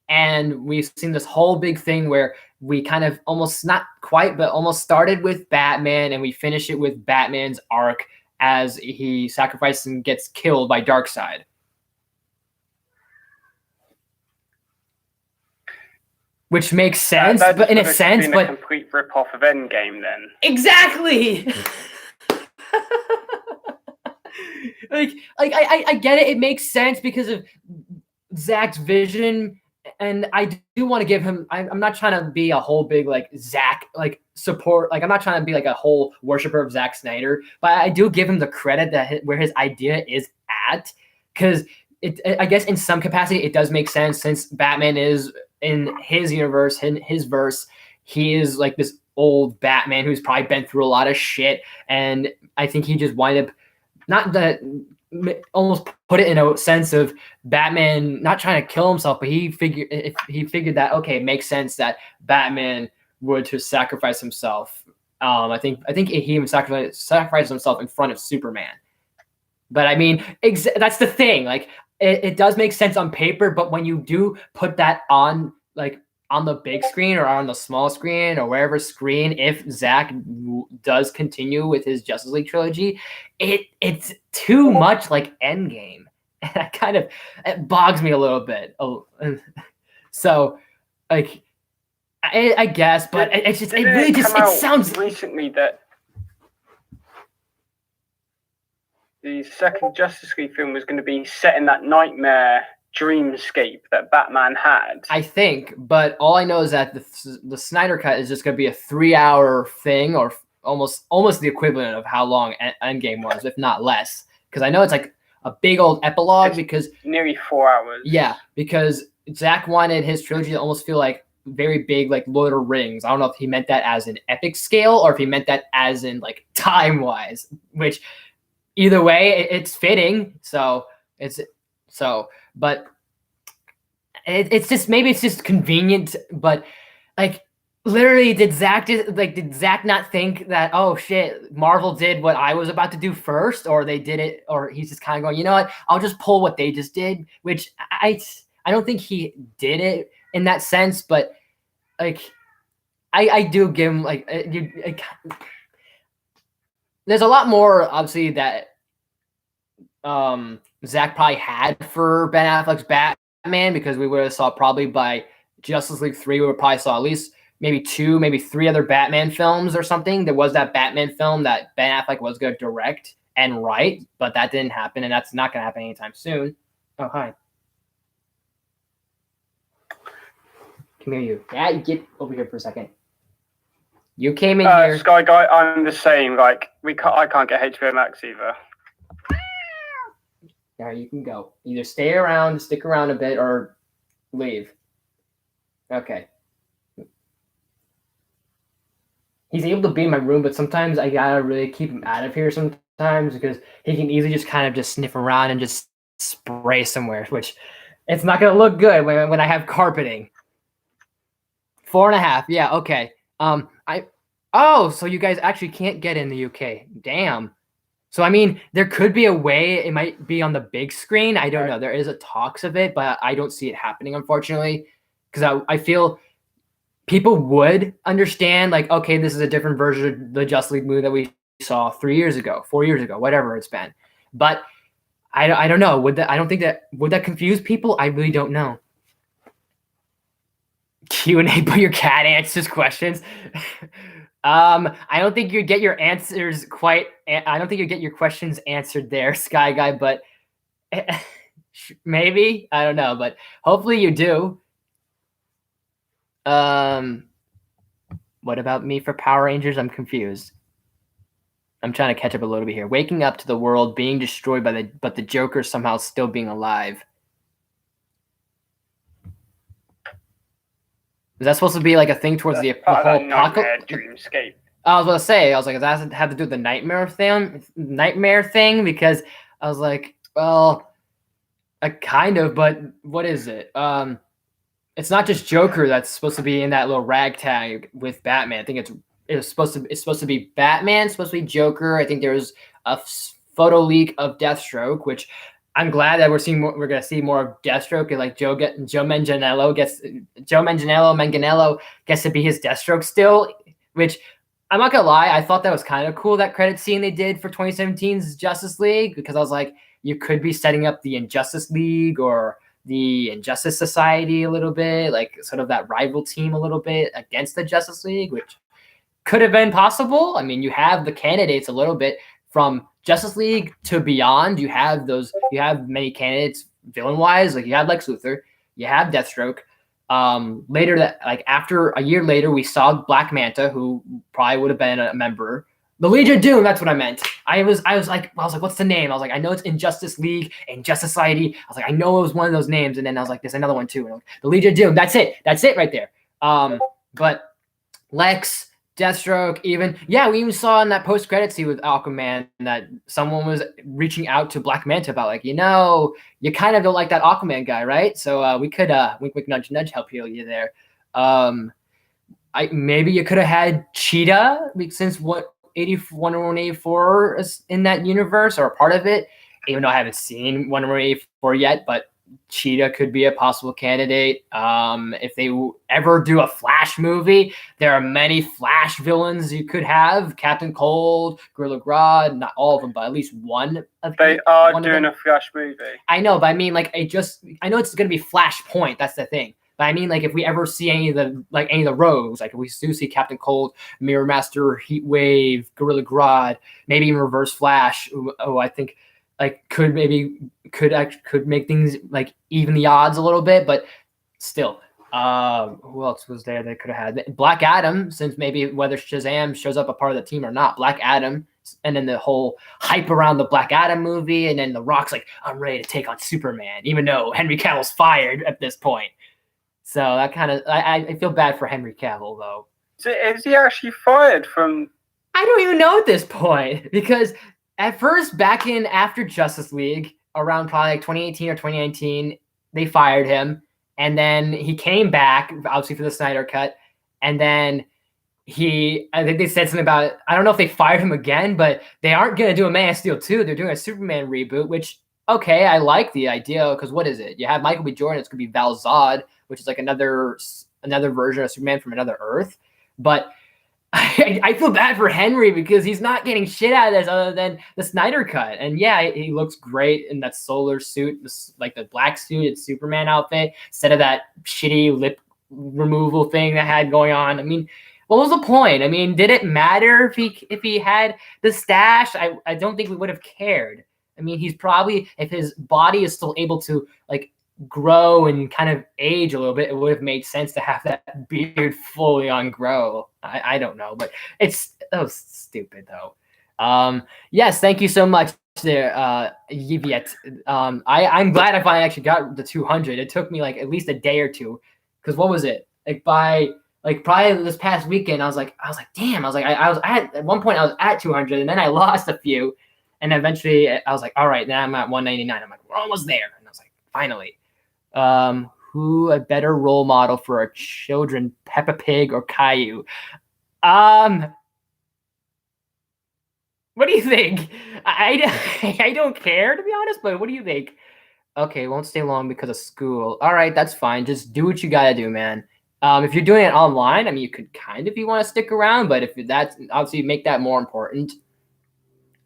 And we've seen this whole big thing where we kind of almost, not quite, but almost started with Batman, and we finish it with Batman's arc as he sacrifices and gets killed by Darkseid. Which makes sense, but in a sense, but a complete rip-off of Endgame then. Exactly. I get it. It makes sense because of Zach's vision. And I do want to give him, I'm not trying to be a whole big like Zack like support, like I'm not trying to be like a whole worshiper of Zack Snyder, but I do give him the credit that where his idea is at, because I guess in some capacity it does make sense, since Batman is in his universe, in his verse, he is like this old Batman who's probably been through a lot of shit, and I think he just wind up, not that, almost put it in a sense of Batman not trying to kill himself, but he figured that, okay, it makes sense that Batman would just sacrifice himself. I think he even sacrificed himself in front of Superman. But I mean, that's the thing. Like, it does make sense on paper, but when you do put that on, like, on the big screen or on the small screen or wherever screen, if Zach does continue with his Justice League trilogy, it's too much like Endgame. And that kind of, it bogs me a little bit. So, like, I guess, but it's just, it really just, it sounds recently that the second Justice League film was going to be set in that nightmare dreamscape that Batman had. I think, but all I know is that the Snyder Cut is just going to be a 3-hour thing, or almost the equivalent of how long Endgame was, if not less. Because I know it's like a big old epilogue, it's because nearly 4 hours. Yeah, because Zach wanted his trilogy to almost feel like very big, like Lord of the Rings. I don't know if he meant that as an epic scale or if he meant that as in like time wise, which either way it's fitting. But it's just, maybe it's just convenient, but like literally did Zach not think that, oh shit, Marvel did what I was about to do first, or they did it, or he's just kind of going, you know what, I'll just pull what they just did, which I don't think he did it in that sense, but like I do give him there's a lot more obviously that Zach probably had for Ben Affleck's Batman, because we would have saw probably by Justice League 3, we would probably saw at least maybe 2, maybe 3 other Batman films or something. There was that Batman film that Ben Affleck was going to direct and write, but that didn't happen, and that's not going to happen anytime soon. Oh, hi. Come here, you. Yeah, you get over here for a second. You came in here. Sky Guy, I'm the same. Like, I can't get HBO Max either. All right, you can go. Either stay around, stick around a bit, or leave. Okay. He's able to be in my room, but sometimes I gotta really keep him out of here sometimes, because he can easily just kind of just sniff around and just spray somewhere, which it's not gonna look good when I have carpeting. 4.5. Yeah, okay. So you guys actually can't get in the UK. Damn. So, I mean, there could be a way it might be on the big screen. I don't know. There is a talks of it, but I don't see it happening, unfortunately, because I feel people would understand, like, okay, this is a different version of the Justice League movie that we saw 3 years ago, 4 years ago, whatever it's been. But I don't know. Would that confuse people? I really don't know. Q&A, but your cat answers questions. I don't think you get your answers quite. I don't think you get your questions answered there, Sky Guy. But maybe, I don't know. But hopefully you do. What about me for Power Rangers? I'm confused. I'm trying to catch up a little bit here. Waking up to the world being destroyed but the Joker somehow still being alive. Is that supposed to be like a thing towards the whole nightmare dreamscape? I was gonna say, I was like, does that have to do with the nightmare thing? Because I was like, well, kind of, but what is it? It's not just Joker that's supposed to be in that little ragtag with Batman. I think it's supposed to be Batman, supposed to be Joker. I think there was a photo leak of Deathstroke, which I'm glad that we're gonna see more of Deathstroke. And like Joe Manganiello gets to be his Deathstroke still, which I'm not gonna lie, I thought that was kind of cool, that credit scene they did for 2017's Justice League, because I was like, you could be setting up the Injustice League or the Injustice Society a little bit, like sort of that rival team a little bit against the Justice League, which could have been possible. I mean, you have the candidates a little bit from Justice League to beyond. You have many candidates villain wise, like you have Lex Luthor, you have Deathstroke. After a year later, we saw Black Manta, who probably would have been a member. The Legion of Doom, that's what I meant. I was like, what's the name? I was like, I know it's Injustice League and Justice Society. I was like, I know it was one of those names. And then I was like, there's another one too. And I was like, the Legion of Doom. That's it right there. But Lex, Deathstroke, we even saw in that post-credit scene with Aquaman that someone was reaching out to Black Manta about, like, you kind of don't like that Aquaman guy, right? So we could wink, nudge, nudge, help heal you there. Maybe you could have had Cheetah, since Wonder Woman 84 is in that universe or a part of it, even though I haven't seen Wonder Woman 84 yet, but Cheetah could be a possible candidate. If they ever do a Flash movie, there are many Flash villains you could have. Captain Cold, Gorilla Grodd, not all of them, but at least one of them. They are doing a Flash movie. I know, but I mean, like, I know it's going to be Flashpoint. That's the thing. But I mean, like, if we ever see any of the rogues, like if we do see Captain Cold, Mirror Master, Heatwave, Gorilla Grodd, maybe even Reverse Flash, I think could make things like even the odds a little bit, but still, who else was there they could have had? Black Adam, since maybe whether Shazam shows up a part of the team or not, Black Adam, and then the whole hype around the Black Adam movie, and then The Rock's like, I'm ready to take on Superman, even though Henry Cavill's fired at this point. So that kind of, I feel bad for Henry Cavill though. So is he actually fired from? I don't even know at this point, because at first, after Justice League, around probably like 2018 or 2019, they fired him. And then he came back, obviously for the Snyder Cut. And then I think they said something about, I don't know if they fired him again, but they aren't going to do a Man of Steel 2. They're doing a Superman reboot, which, okay, I like the idea, because what is it? You have Michael B. Jordan, it's going to be Val Zod, which is like another version of Superman from another Earth. But I feel bad for Henry, because he's not getting shit out of this other than the Snyder Cut. And yeah, he looks great in that solar suit, like the black suit and Superman outfit, instead of that shitty lip removal thing that had going on. I mean, what was the point? I mean, did it matter if he had the stash? I don't think we would have cared. I mean, he's probably, if his body is still able to like grow and kind of age a little bit, it would have made sense to have that beard fully on grow. I don't know, but that was stupid though. Yes, thank you so much there, Yviette. I'm glad I finally actually got the 200. It took me like at least a day or two, because what was it, like by like probably this past weekend, I was like damn, I was at one point I was at 200, and then I lost a few, and eventually I was like, all right, now I'm at 199. I'm like, we're almost there, and I was like, finally. Who a better role model for our children, Peppa Pig or Caillou? What do you think? I don't care, to be honest, but what do you think? Okay, won't stay long because of school. All right, that's fine. Just do what you gotta do, man. If you're doing it online, I mean, you could kind of, if you want to stick around, but if that's obviously make that more important.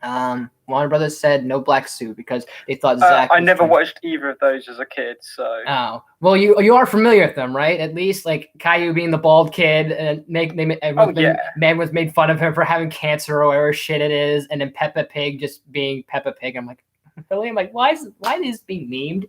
Warner Brothers said no black suit because they thought I never watched either of those as a kid, so. Oh well, you are familiar with them, right? At least like Caillou being the bald kid, and man was made fun of him for having cancer or whatever shit it is, and then Peppa Pig just being Peppa Pig. I'm like, really? I'm like, why is this being memed?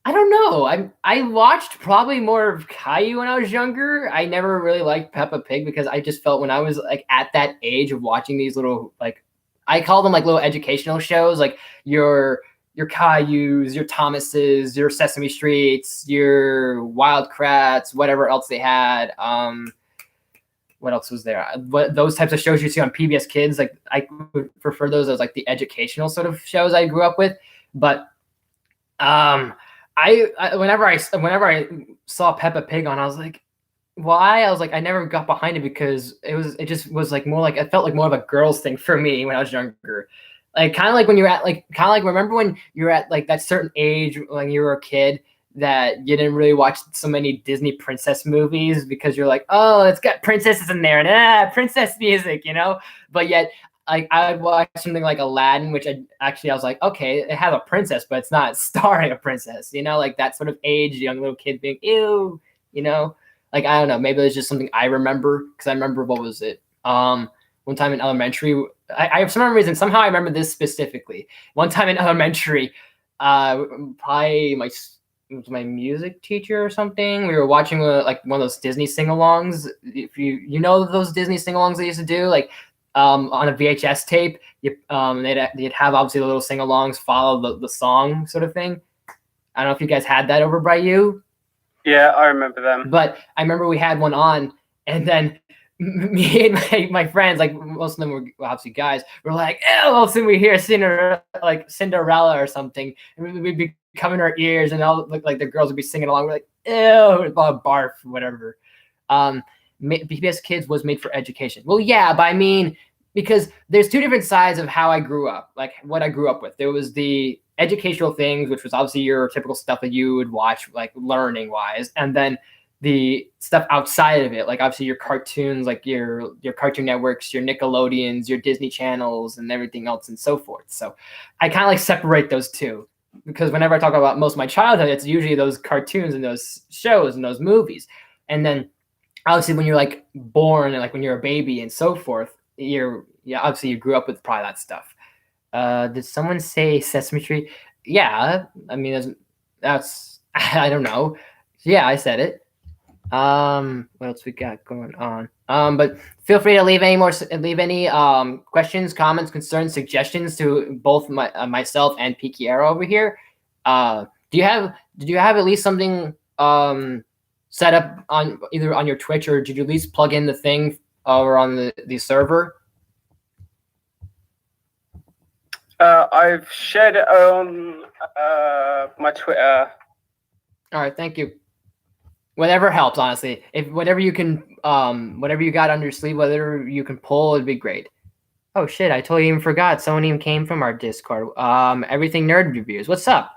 I don't know. I watched probably more of Caillou when I was younger. I never really liked Peppa Pig because I just felt when I was like at that age of watching these little like I call them like little educational shows, like your Cailloux, your Thomases, your Sesame Streets, your Wild Kratts, whatever else they had. What else was there? Those types of shows you see on PBS Kids, like I would prefer those as like the educational sort of shows I grew up with. But whenever I saw Peppa Pig on, I was like, why? I was like, I never got behind it because it just was like more like it felt like more of a girls thing for me when I was younger. Like kind of like when you're at like kind of like remember when you're at like that certain age when you were a kid that you didn't really watch so many Disney princess movies because you're like, oh, it's got princesses in there and princess music, you know? But yet like I would watch something like Aladdin, which I was like, okay, it has a princess, but it's not starring a princess, you know, like that sort of age, young little kid being, ew, you know, like I don't know, maybe it's just something I remember because I remember what was it? One time in elementary, I for some reason somehow I remember this specifically. One time in elementary, probably it was my music teacher or something. We were watching like one of those Disney sing-alongs. If you know those Disney sing-alongs they used to do, like on a VHS tape, they'd have obviously the little sing-alongs follow the song sort of thing. I don't know if you guys had that over by you. Yeah, I remember them. But I remember we had one on, and then me and my friends, like most of them were obviously guys, were like, "Oh, all of a sudden we hear Cinderella or something," and we'd be covering our ears, and all like the girls would be singing along. We're like, "Ew," barf, whatever. PBS Kids was made for education. Well, yeah, but I mean, because there's two different sides of how I grew up, like what I grew up with. There was the educational things, which was obviously your typical stuff that you would watch, like learning wise, and then the stuff outside of it, like obviously your cartoons, like your Cartoon Networks, your Nickelodeons, your Disney channels, and everything else and so forth. So I kind of like separate those two because whenever I talk about most of my childhood, it's usually those cartoons and those shows and those movies. And then obviously when you're like born and like when you're a baby and so forth, obviously you grew up with probably that stuff. Did someone say Sesame Street? Yeah, I mean that's I don't know. Yeah, I said it. What else we got going on? But feel free to leave any questions, comments, concerns, suggestions to both myself and Peaky over here. Did you have at least something set up on either on your Twitch, or did you at least plug in the thing over on the server? I've shared it on my Twitter. All right, thank you. Whatever helps, honestly. If whatever you can, whatever you got under your sleeve, whatever you can pull, it'd be great. Oh shit! I totally even forgot. Someone even came from our Discord. Everything Nerd Reviews. What's up?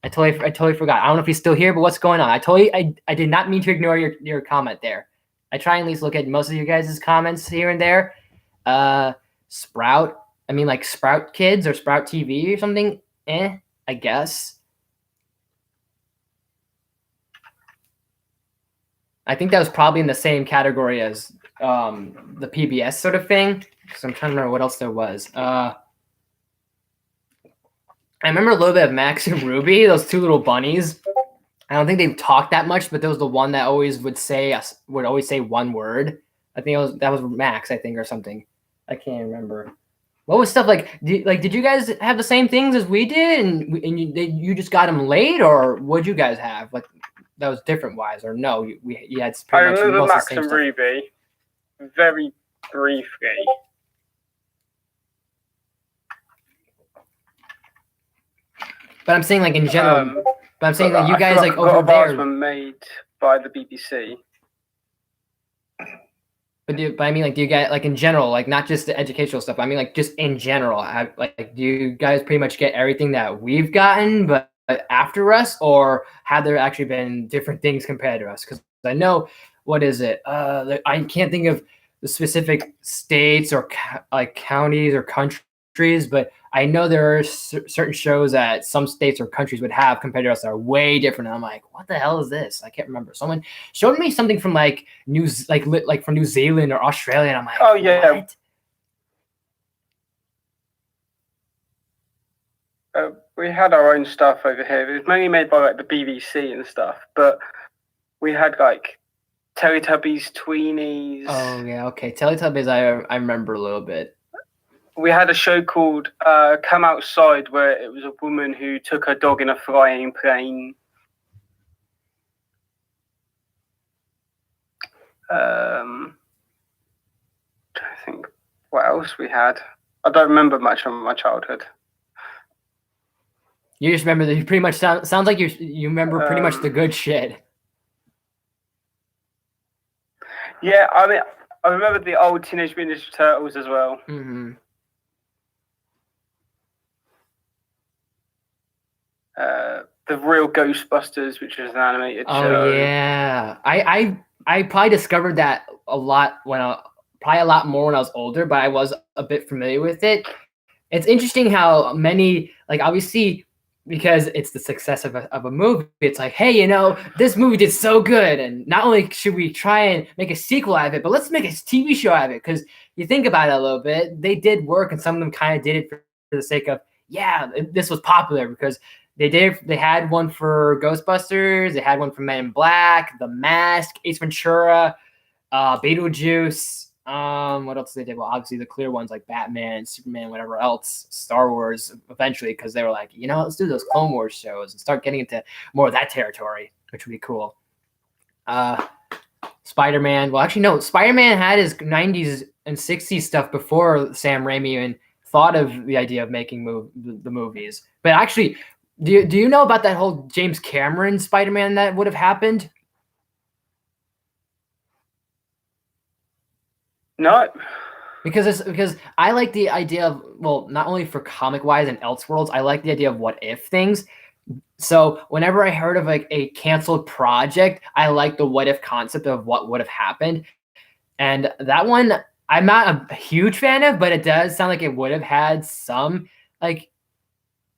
I totally forgot. I don't know if he's still here, but what's going on? I did not mean to ignore your comment there. I try and at least look at most of you guys' comments here and there. Sprout. I mean, like Sprout Kids or Sprout TV or something. I guess. I think that was probably in the same category as the PBS sort of thing. So I'm trying to remember what else there was. I remember a little bit of Max and Ruby, those two little bunnies. I don't think they've talked that much, but there was the one that always would always say one word. I think that was Max, I think, or something. I can't remember. What was stuff like? Did you guys have the same things as we did, and you just got them late, or what'd you guys have? Like that was different wise, or no? You had pretty much remember most Max of the same and stuff. Ruby very briefly. But I'm saying like in general. But I'm saying that you guys like over there were made by the BBC. But I mean, like, do you guys like in general, like not just the educational stuff? I mean, like just in general, do you guys pretty much get everything that we've gotten, but after us, or have there actually been different things compared to us? Because I know, what is it? I can't think of. the specific states or like counties or countries, but I know there are certain shows that some states or countries would have compared to us that are way different. And I'm like, what the hell is this? I can't remember. Someone showed me something from like from New Zealand or Australia, and I'm like, oh yeah. what? We had our own stuff over here. It was mainly made by like the BBC and stuff, but we had like Teletubbies, Tweenies. Oh yeah, okay. Teletubbies, I remember a little bit. We had a show called Come Outside, where it was a woman who took her dog in a flying plane. I think what else we had. I don't remember much from my childhood. You just remember that you pretty much sounds like you remember pretty much the good shit. Yeah, I mean, I remember the old Teenage Mutant Ninja Turtles as well. Mm-hmm. The real Ghostbusters, which was an animated show. Oh yeah, I probably discovered that a lot probably a lot more when I was older, but I was a bit familiar with it. It's interesting how many, like, obviously because it's the success of a movie, it's like, hey, you know, this movie did so good, and not only should we try and make a sequel out of it, but let's make a TV show out of it. Because you think about it a little bit, they did work, and some of them kind of did it for the sake of, yeah, this was popular because they had one for Ghostbusters, they had one for Men in Black, The Mask, Ace Ventura, Beetlejuice. What else did they do? Well, obviously the clear ones like Batman, Superman, whatever else, Star Wars eventually, because they were like, you know, let's do those Clone Wars shows and start getting into more of that territory, which would be cool. Spider-Man. Well, actually, no, Spider-Man had his 90s and 60s stuff before Sam Raimi even thought of the idea of making the movies. But actually, do you know about that whole James Cameron Spider-Man that would have happened? No. Because I like the idea of, well, not only for comic-wise and Elseworlds, I like the idea of what if things. So whenever I heard of like a canceled project, I like the what if concept of what would have happened. And that one I'm not a huge fan of, but it does sound like it would have had some like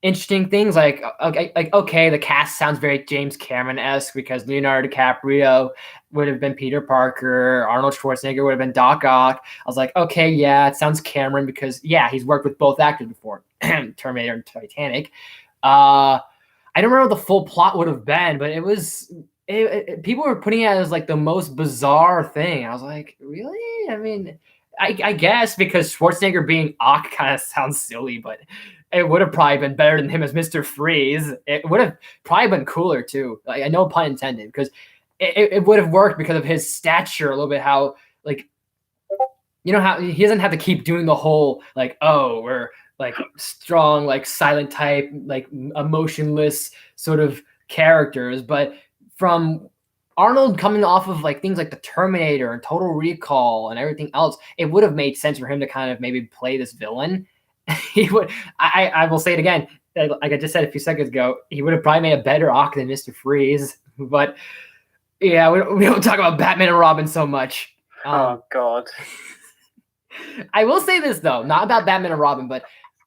interesting things. Like okay, the cast sounds very James Cameron-esque because Leonardo DiCaprio would have been Peter Parker, Arnold Schwarzenegger would have been Doc Ock. I was like, okay, yeah, it sounds Cameron because yeah, he's worked with both actors before, Terminator and Titanic. I don't remember what the full plot would have been, but it was people were putting it as like the most bizarre thing. I was like, really? I mean, I guess because Schwarzenegger being Ock kind of sounds silly, but it would have probably been better than him as Mr. Freeze. It would have probably been cooler too. Like, I know pun intended, because it would have worked because of his stature a little bit. How, like, you know, how he doesn't have to keep doing the whole like, oh, we're like strong, like silent type, like emotionless sort of characters. But from Arnold coming off of like things like the Terminator and Total Recall and everything else, it would have made sense for him to kind of maybe play this villain. He would. I will say it again, like I just said a few seconds ago, he would have probably made a better Ock than Mr. Freeze. But yeah, we don't talk about Batman and Robin so much. Oh God. I will say this though, not about Batman and Robin, but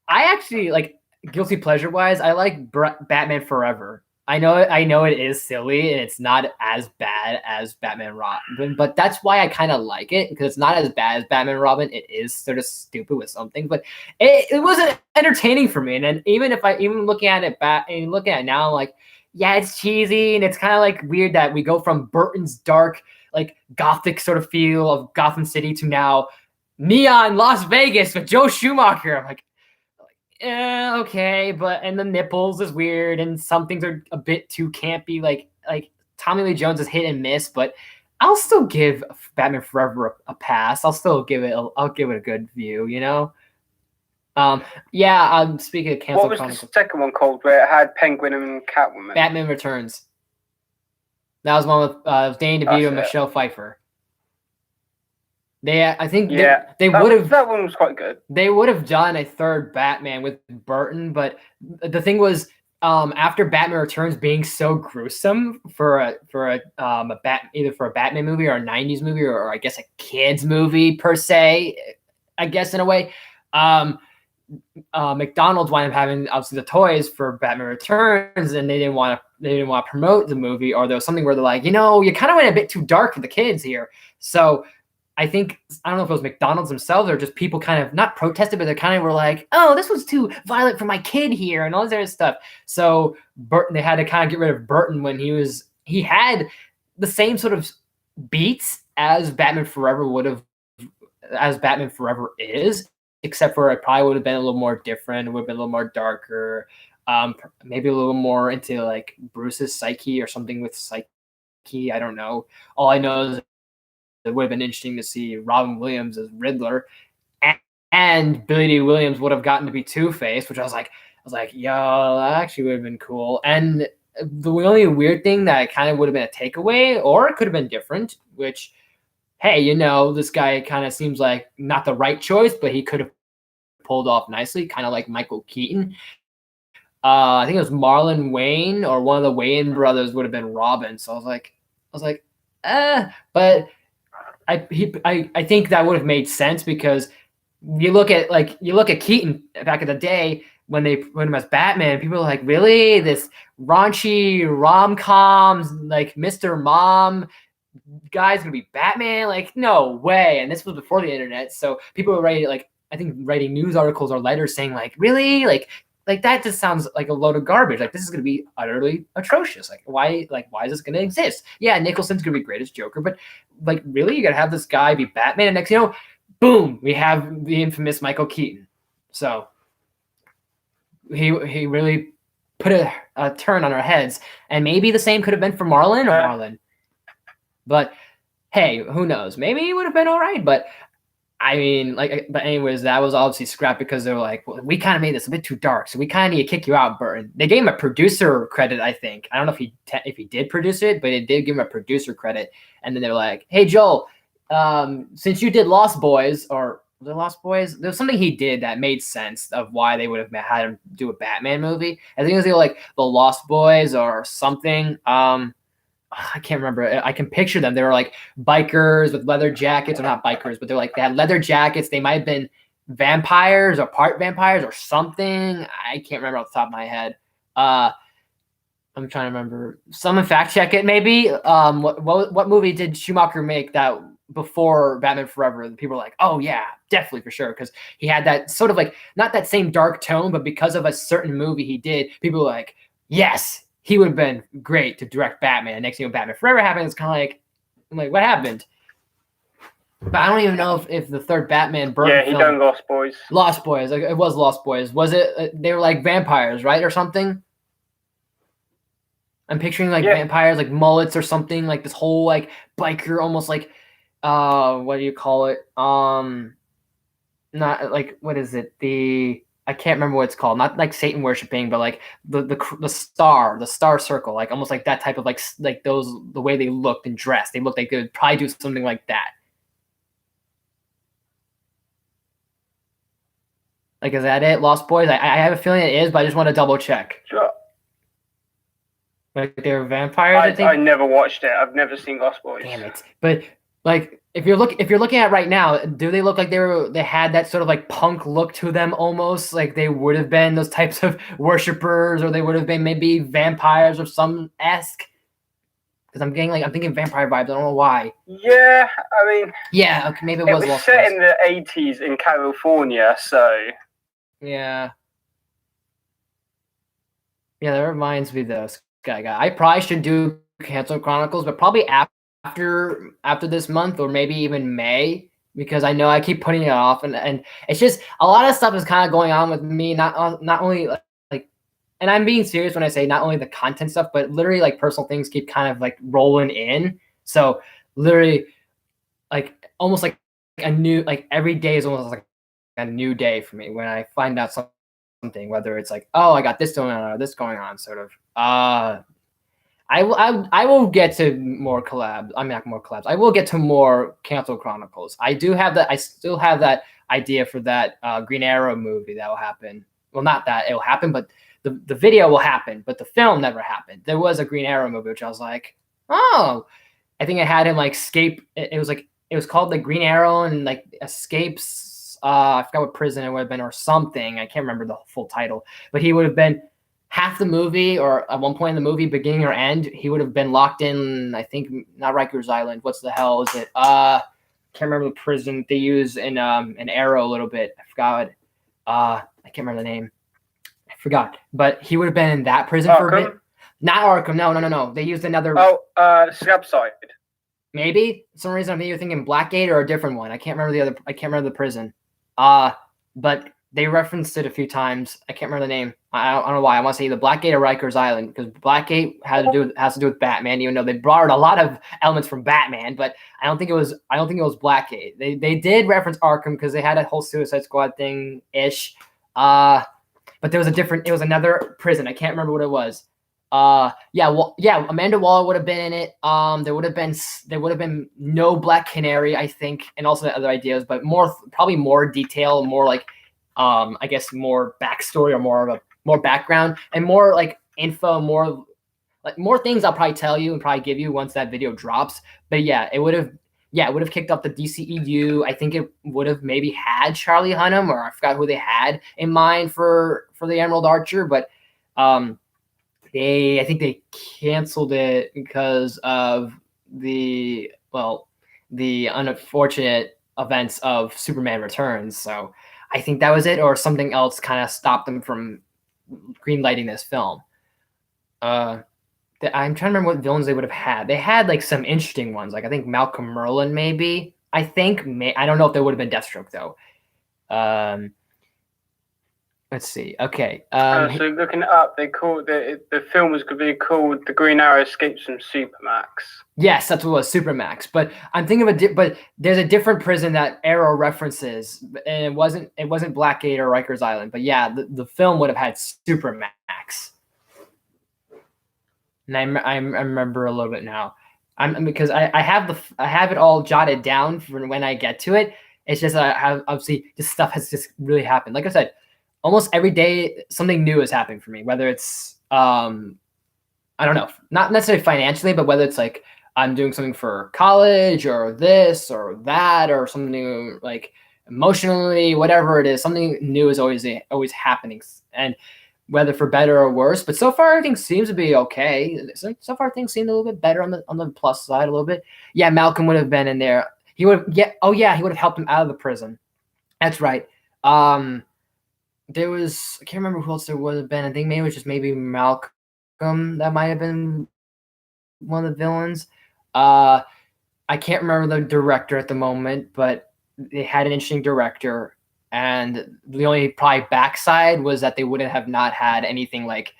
I actually like, guilty pleasure wise, I like Batman Forever. I know it is silly and it's not as bad as Batman and Robin, but that's why I kind of like it, because it's not as bad as Batman and Robin. It is sort of stupid with some things, but it wasn't entertaining for me. And then even looking at it now, I'm like, yeah, it's cheesy and it's kind of like weird that we go from Burton's dark, like gothic sort of feel of Gotham City to now neon Las Vegas with Joe Schumacher. I'm like, okay, but and the nipples is weird, and some things are a bit too campy. Like Tommy Lee Jones is hit and miss, but I'll still give Batman Forever a pass. I'll give it a good view, you know. Yeah. Speaking of cancel, what was the second one called where it had Penguin and Catwoman? Batman Returns. That was one with Danny DeVito and Michelle Pfeiffer. I think they would have. That one was quite good. They would have done a third Batman with Burton, but the thing was, after Batman Returns being so gruesome for either for a Batman movie or a '90s movie or I guess a kids movie per se, I guess in a way, McDonald's wound up having obviously the toys for Batman Returns, and they didn't want to promote the movie, or there was something where they're like, you kind of went a bit too dark for the kids here. So I don't know if it was McDonald's themselves or just people kind of not protested, but they kind of were like, oh, this was too violent for my kid here and all this other stuff. So they had to kind of get rid of Burton when he had the same sort of beats as Batman Forever is, except for it probably would have been a little more different. It would have been a little more darker, maybe a little more into like Bruce's psyche or something with psyche. I don't know. All I know is it would have been interesting to see Robin Williams as Riddler, and Billy D. Williams would have gotten to be Two-Face, which I was like, yo, that actually would have been cool. And the only weird thing that kind of would have been a takeaway, or it could have been different, which, hey, this guy kind of seems like not the right choice, but he could have pulled off nicely, kind of like Michael Keaton. I think it was Marlon Wayne or one of the Wayne brothers would have been Robin. So I was like, but I think that would have made sense, because you look at Keaton back in the day when they put him as Batman, people are like, really, this raunchy rom-coms like Mr. Mom guy's gonna be Batman? Like, no way. And this was before the internet, so people were writing writing news articles or letters saying like, really, like that just sounds like a load of garbage. Like, this is gonna be utterly atrocious. Like, why is this gonna exist? Yeah, Nicholson's gonna be great as Joker, but like, really, you gotta have this guy be Batman, and next, boom, we have the infamous Michael Keaton. So he really put a turn on our heads, and maybe the same could have been for Marlon. But hey, who knows? Maybe it would have been all right. But I mean, but anyways, that was obviously scrapped because they were like, well, we kind of made this a bit too dark, so we kind of need to kick you out, Burton. They gave him a producer credit, I think. I don't know if he did produce it, but it did give him a producer credit. And then they were like, hey, Joel, since you did Lost Boys, or was it Lost Boys? There was something he did that made sense of why they would have had him do a Batman movie. I think it was either like the Lost Boys or something. I can't remember. I can picture them. They were like bikers with leather jackets, or not bikers, but they had leather jackets. They might have been vampires or part vampires or something. I can't remember off the top of my head. I'm trying to remember. Someone fact check it, maybe. What movie did Schumacher make that before Batman Forever? People were like, oh yeah, definitely for sure, because he had that sort of like not that same dark tone, but because of a certain movie he did, people were like, yes, he would have been great to direct Batman. Next thing Batman Forever happened, it's kind of like, I'm like, what happened? But I don't even know if the third Batman Burton film, done Lost Boys. Lost Boys. Like, it was Lost Boys. Was it? They were like vampires, right, or something? I'm picturing like vampires, like mullets or something, like this whole like biker, almost like, what do you call it? Not like, what is it? I can't remember what it's called. Not like Satan worshiping, but like the star circle, like almost like that type of like those, the way they looked and dressed. They looked like they would probably do something like that. Like, is that it? Lost Boys? I have a feeling it is, but I just want to double check. Sure. Like, they're vampires, I think. I never watched it. I've never seen Lost Boys. Damn it. But like, if you're looking at right now, do they look like they had that sort of like punk look to them, almost like they would have been those types of worshipers, or they would have been maybe vampires or some esque? Because I'm thinking vampire vibes. I don't know why. Yeah, I mean, yeah, okay, maybe it was Lost set Boys in the 80s in California, so yeah. Yeah, that reminds me though, Sky Guy. I probably should do Cancel Chronicles, but probably after this month, or maybe even May, because I know I keep putting it off, and it's just a lot of stuff is kind of going on with me. Not only like, and I'm being serious when I say not only the content stuff, but literally like personal things keep kind of like rolling in. So literally, like almost like a new, like every day is almost like a new day for me when I find out something, whether it's like, oh, I got this going on or this going on, sort of. I will get to more collabs. I mean, not more collabs. I will get to more Cancel Chronicles. I still have that idea for that Green Arrow movie that will happen. Well, not that it'll happen, but the video will happen, but the film never happened. There was a Green Arrow movie, which I was like, oh, I think I had him like escape. It was called the Green Arrow and like escapes. I forgot what prison it would have been or something. I can't remember the full title, but he would have been half the movie, or at one point in the movie, beginning or end, he would have been locked in. I think not Rikers Island. What's the hell is it? Can't remember the prison they use in an Arrow a little bit. I forgot. I can't remember the name. I forgot. But he would have been in that prison for a bit. Not Arkham. No. They used another. Scab Side. Maybe for some reason I'm either thinking Blackgate or a different one. I can't remember the other. I can't remember the prison. But they referenced it a few times. I can't remember the name. I don't know why. I want to say either Blackgate or Rikers Island, because Blackgate has to do with Batman, even though they borrowed a lot of elements from Batman. But I don't think it was Blackgate. They did reference Arkham because they had a whole Suicide Squad thing ish. But there was it was another prison. I can't remember what it was. Amanda Waller would have been in it. There would have been no Black Canary, I think, and also the other ideas, but probably more detail, more like I guess more backstory or more background and more like info, more things I'll probably tell you and probably give you once that video drops. But it would have kicked off the DCEU. I think it would have maybe had Charlie Hunnam, or I forgot who they had in mind for the Emerald Archer, but I think they canceled it because of the unfortunate events of Superman Returns. So I think that was it, or something else kind of stopped them from greenlighting this film. I'm trying to remember what villains they would have had. They had like some interesting ones, like I think Malcolm Merlyn, maybe. I don't know if they would have been Deathstroke though. Let's see. Okay. So looking it up, they called the film was going to be called The Green Arrow Escapes from Supermax. Yes, that's what it was, Supermax. But I'm thinking of but there's a different prison that Arrow references, and it wasn't Blackgate or Rikers Island. But yeah, the film would have had Supermax. And I remember a little bit now. Because I have it all jotted down for when I get to it. It's just obviously this stuff has just really happened. Like I said, almost every day something new is happening for me, whether it's I don't know, not necessarily financially, but whether it's like I'm doing something for college or this or that or something like emotionally, whatever it is, something new is always happening, and whether for better or worse. But so far everything seems to be okay. So far things seem a little bit better on the plus side a little bit. Yeah, Malcolm would have been in there. He would have helped him out of the prison. That's right. There was, I can't remember who else there would have been. I think maybe it was just Malcolm that might have been one of the villains. I can't remember the director at the moment, but they had an interesting director. And the only probably backside was that they would have not had anything like,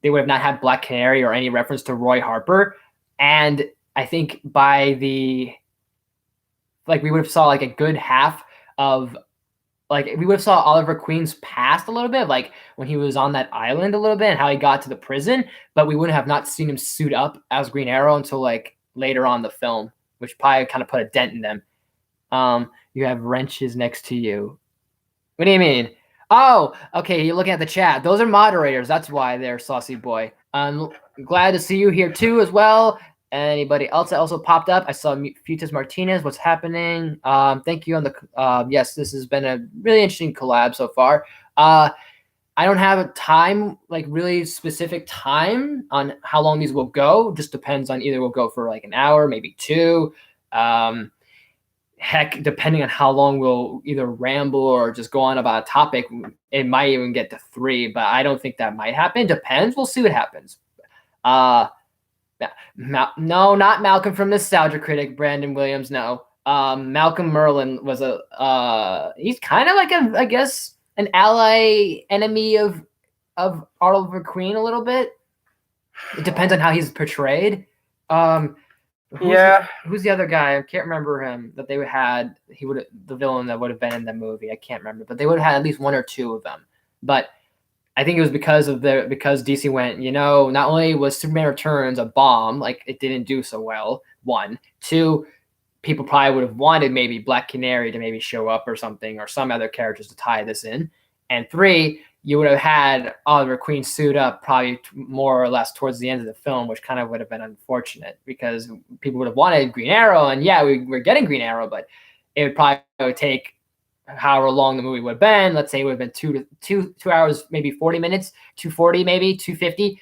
they would have not had Black Canary or any reference to Roy Harper. And I think we would have saw like a good half of, like we would have saw Oliver Queen's past a little bit, like when he was on that island a little bit and how he got to the prison, but we would have not seen him suit up as Green Arrow until like later on the film, which probably kind of put a dent in them. You have wrenches next to you. What do you mean? Oh, okay. You're looking at the chat. Those are moderators. That's why they're Saucy Boy. I'm glad to see you here too as well. Anybody else that also popped up? I saw Futas Martinez. What's happening? Thank you on the yes, this has been a really interesting collab so far. I don't have a time, like really specific time on how long these will go. Just depends on either we'll go for like an hour, maybe 2. Heck, depending on how long we'll either ramble or just go on about a topic, it might even get to 3, but I don't think that might happen. Depends. We'll see what happens. No, not Malcolm from Nostalgia Critic, Brandon Williams. No, Malcolm Merlyn was he's kind of like I guess an ally enemy of Oliver Queen a little bit. It depends on how he's portrayed. Who's the other guy? I can't remember him that they had. The villain that would have been in the movie. I can't remember, but they would have had at least 1 or 2 of them. But I think it was because DC went, not only was Superman Returns a bomb, like it didn't do so well, 1. 2, people probably would have wanted maybe Black Canary to maybe show up or something, or some other characters to tie this in. And 3, you would have had Oliver Queen suit up probably more or less towards the end of the film, which kind of would have been unfortunate because people would have wanted Green Arrow, and yeah, we're getting Green Arrow, but it would probably take however long the movie would have been. Let's say it would have been 2 hours, maybe 40 minutes, 240, maybe 250,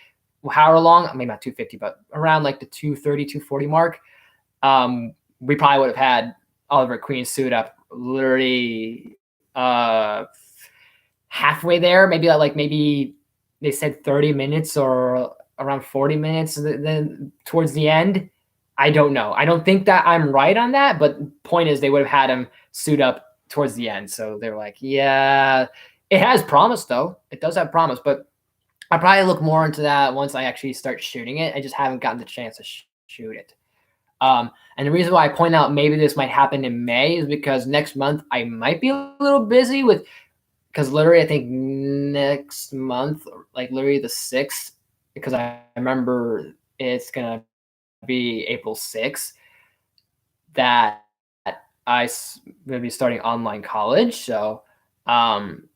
however long, maybe not 250, but around like the 230, 240 mark. We probably would have had Oliver Queen suit up literally halfway there, maybe they said 30 minutes or around 40 minutes then towards the end. I don't know. I don't think that I'm right on that, but point is they would have had him suit up towards the end. So they're like, yeah, it has promise though. It does have promise, but I'll probably look more into that once I actually start shooting it. I just haven't gotten the chance to shoot it. And the reason why I point out maybe this might happen in May is because next month I might be a little busy because literally I think next month, like literally the 6th, because I remember it's going to be April 6th, that I'm going to be starting online college. So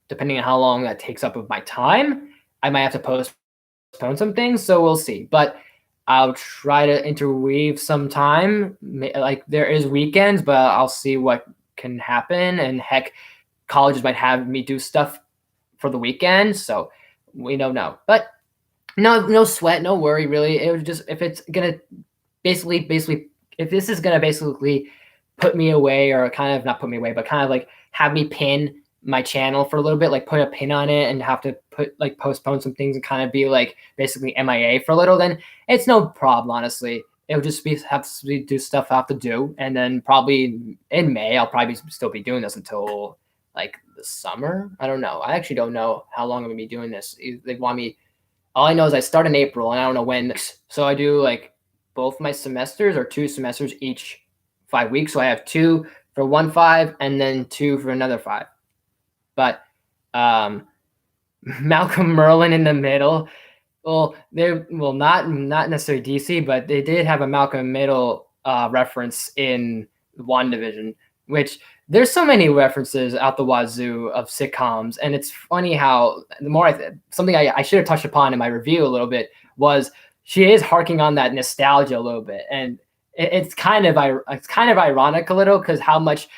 depending on how long that takes up of my time, I might have to postpone some things. So we'll see. But I'll try to interweave some time. Like there is weekends, but I'll see what can happen. And heck, colleges might have me do stuff for the weekend. So we don't know. But no sweat, no worry, really. It was just if it's going to basically, if this is going to basically put me away, or kind of not put me away, but kind of like have me pin my channel for a little bit, like put a pin on it and have to postpone some things and kind of be like basically MIA for a little, then it's no problem, honestly. It'll just have to do stuff I have to do. And then probably in May, I'll probably still be doing this until like the summer. I don't know. I actually don't know how long I'm going to be doing this. They want me, all I know is I start in April and I don't know when. So I do like both my semesters or 2 semesters each 5 weeks. So I have 2 for 1 5 and then 2 for another 5. But Malcolm Merlin in the middle. Well, not necessarily DC, but they did have a Malcolm Middle reference in WandaVision, which there's so many references out the wazoo of sitcoms, and it's funny how the more something I should have touched upon in my review a little bit was she is harking on that nostalgia a little bit, and it's kind of ironic a little because how much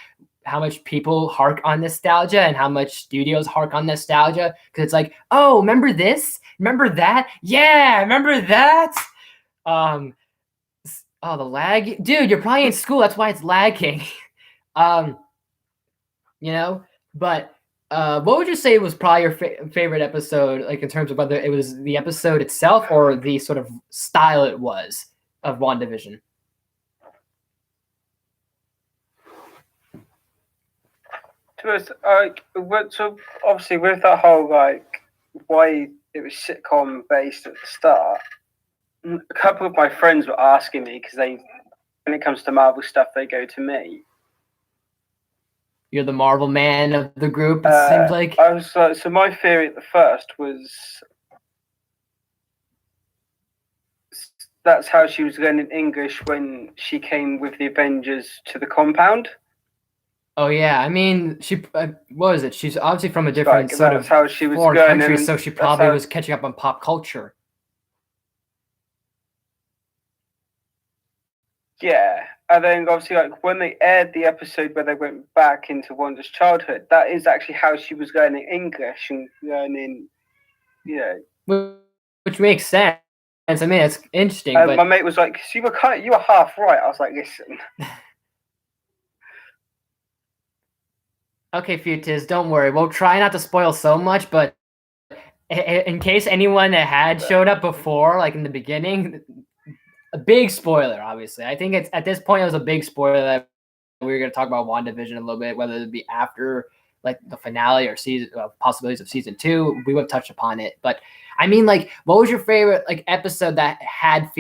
people hark on nostalgia and how much studios hark on nostalgia, because it's like, oh, remember this? Remember that? Yeah, remember that? Oh, the lag. Dude, you're probably in school. That's why it's lagging. But what would you say was probably your favorite episode, like in terms of whether it was the episode itself or the sort of style it was of WandaVision? So obviously with that whole like why it was sitcom based at the start, a couple of my friends were asking me because when it comes to Marvel stuff, they go to me. You're the Marvel man of the group, it seems like. I was so my theory at the first was that's how she was learning English when she came with the Avengers to the compound. Oh yeah, I mean, she what was it? She's obviously from a different sort of how she was foreign country, so she probably was catching up on pop culture. Yeah, and then obviously, like when they aired the episode where they went back into Wanda's childhood, that is actually how she was learning English and learning, which makes sense. I mean, it's interesting. And but my mate was like, "So you were half right." I was like, "Listen." Okay, Futis, don't worry. We'll try not to spoil so much, but in case anyone that had showed up before, like in the beginning, a big spoiler, obviously. I think it's at this point it was a big spoiler that we were going to talk about WandaVision a little bit, whether it be after like the finale or season possibilities of season 2. We would touch upon it, but I mean, like, what was your favorite like episode that had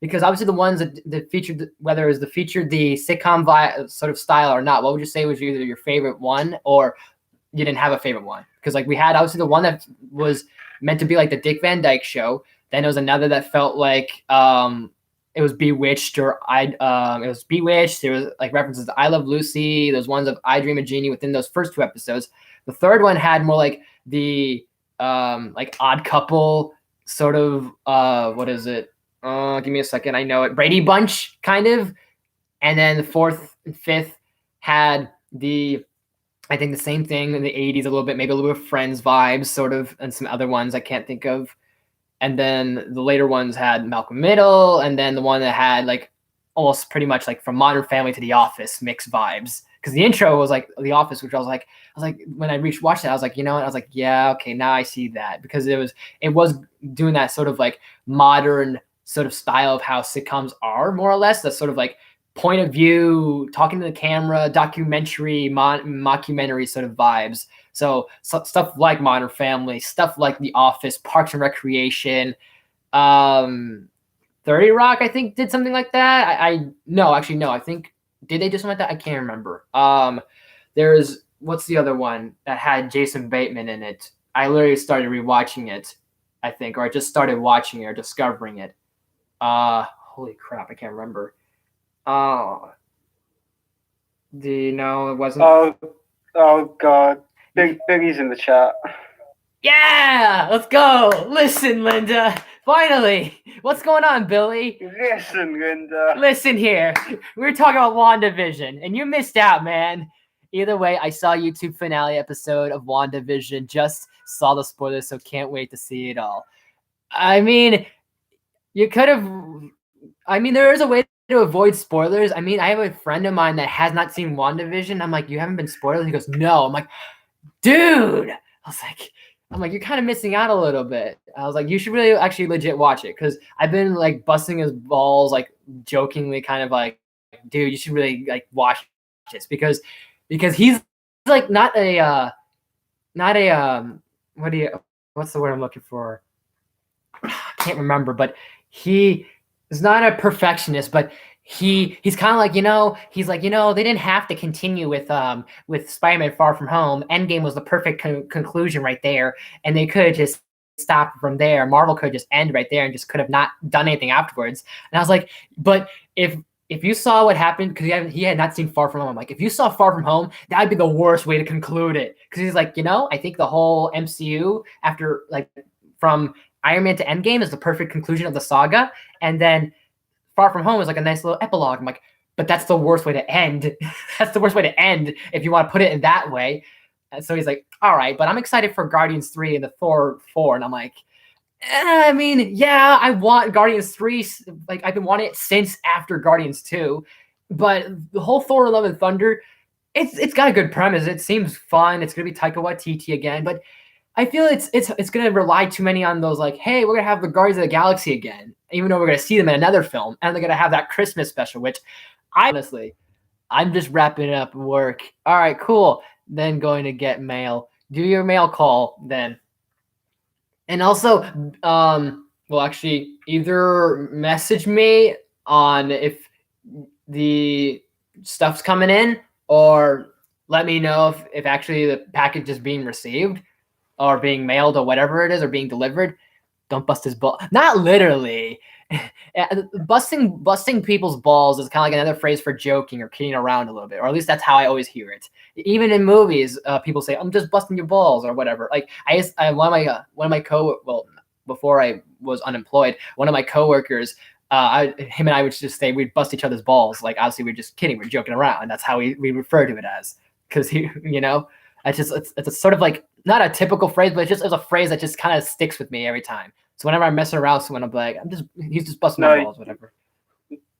because obviously the ones that featured, whether it was the sitcom sort of style or not, what would you say was either your favorite one or you didn't have a favorite one? Because like we had obviously the one that was meant to be like the Dick Van Dyke Show. Then there was another that felt like it was Bewitched or it was Bewitched. There was like references to I Love Lucy. There's ones of I Dream of Jeannie within those first 2 episodes. The third one had more like the like Odd Couple sort of what is it? Give me a second. I know it. Brady Bunch kind of. And then the fourth and fifth had I think the same thing in the 80s a little bit, maybe a little bit of Friends vibes sort of, and some other ones I can't think of. And then the later ones had Malcolm Middle, and then the one that had like almost pretty much like from Modern Family to The Office mixed vibes. Because the intro was like The Office, which I was like when I watched it, I was like, you know what? I was like, yeah, okay, now I see that, because it was doing that sort of like modern sort of style of how sitcoms are, more or less. That sort of like point of view, talking to the camera, documentary, mockumentary sort of vibes. So stuff like Modern Family, stuff like The Office, Parks and Recreation, 30 Rock, I think did something like that. No, actually no. I think did they do something like that? I can't remember. There's what's the other one that had Jason Bateman in it? I literally started rewatching it, I think, or I just started watching it or discovering it. Holy crap, I can't remember. Oh, do you know it wasn't? Oh God, Billy's in the chat. Yeah, let's go. Listen, Linda. Finally, what's going on, Billy? Listen, Linda. Listen here. We were talking about WandaVision, and you missed out, man. Either way, I saw YouTube finale episode of WandaVision. Just saw the spoilers, so can't wait to see it all. I mean, you could have. I mean, there is a way to avoid spoilers. I mean, I have a friend of mine that has not seen WandaVision. I'm like, you haven't been spoiled? He goes, no. I'm like, dude. I'm like, you're kind of missing out a little bit. I was like, you should really actually legit watch it, because I've been like busting his balls, like jokingly, kind of like, dude, you should really like watch this, because he's like not a what's the word I'm looking for? I can't remember, but he is not a perfectionist, but he's kind of like, he's like, they didn't have to continue with Spider-Man Far From Home. Endgame was the perfect conclusion right there, and they could have just stopped from there. Marvel could just end right there and just could have not done anything afterwards. And I was like, but if you saw what happened, because he had not seen Far From Home, I'm like, if you saw Far From Home, that'd be the worst way to conclude it. Because he's like, I think the whole MCU after like from Iron Man to Endgame is the perfect conclusion of the saga, and then Far From Home is like a nice little epilogue. I'm like, but that's the worst way to end. That's the worst way to end if you want to put it in that way. And so he's like, all right, but I'm excited for Guardians 3 and the Thor 4. And I'm like, I mean, yeah, I want Guardians 3. Like, I've been wanting it since after Guardians 2. But the whole Thor Love and Thunder, it's got a good premise. It seems fun. It's going to be Taika Waititi again. But I feel it's going to rely too many on those, like, hey, we're going to have the Guardians of the Galaxy again, even though we're going to see them in another film, and they're going to have that Christmas special, which honestly, I'm just wrapping up work. All right, cool. Then going to get mail. Do your mail call then. And also, well, actually, either message me on if the stuff's coming in, or let me know if actually the package is being received, or being mailed, or whatever it is, or being delivered. Don't bust his ball. Not literally. Busting people's balls is kind of like another phrase for joking or kidding around a little bit, or at least that's how I always hear it. Even in movies, people say, "I'm just busting your balls" or whatever. Like one of my before I was unemployed, one of my coworkers, him and I would just say we'd bust each other's balls. Like, obviously we're just kidding, we're joking around, and that's how we refer to it as, because it's a sort of like, not a typical phrase, but it's a phrase that just kind of sticks with me every time. So whenever I'm messing around with someone, I'm like, he's just busting my balls, whatever.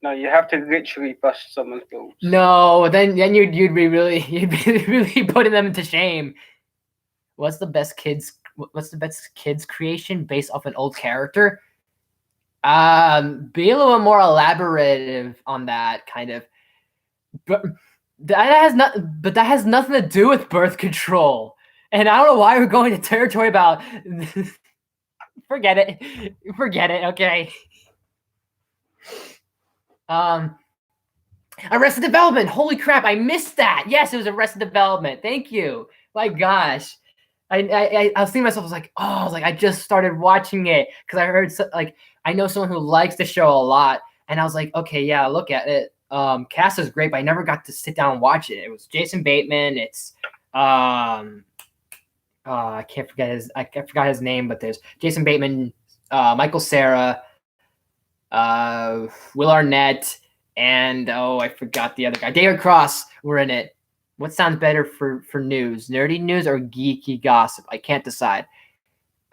No, you have to literally bust someone's balls. No, then you'd be really putting them to shame. What's the best kids creation based off an old character? Be a little more elaborative on that, kind of. But that has nothing to do with birth control. And I don't know why we're going to territory about. Forget it. Okay. Arrested Development. Holy crap! I missed that. Yes, it was Arrested Development. Thank you. My gosh, I was thinking to myself, I just started watching it because I heard I know someone who likes the show a lot, and I was like, okay, yeah, look at it. Cast is great, but I never got to sit down and watch it. It was Jason Bateman. It's I forgot his name, but there's Jason Bateman, Michael Cera, Will Arnett, and I forgot the other guy. David Cross were in it. What sounds better for news? Nerdy news or geeky gossip? I can't decide.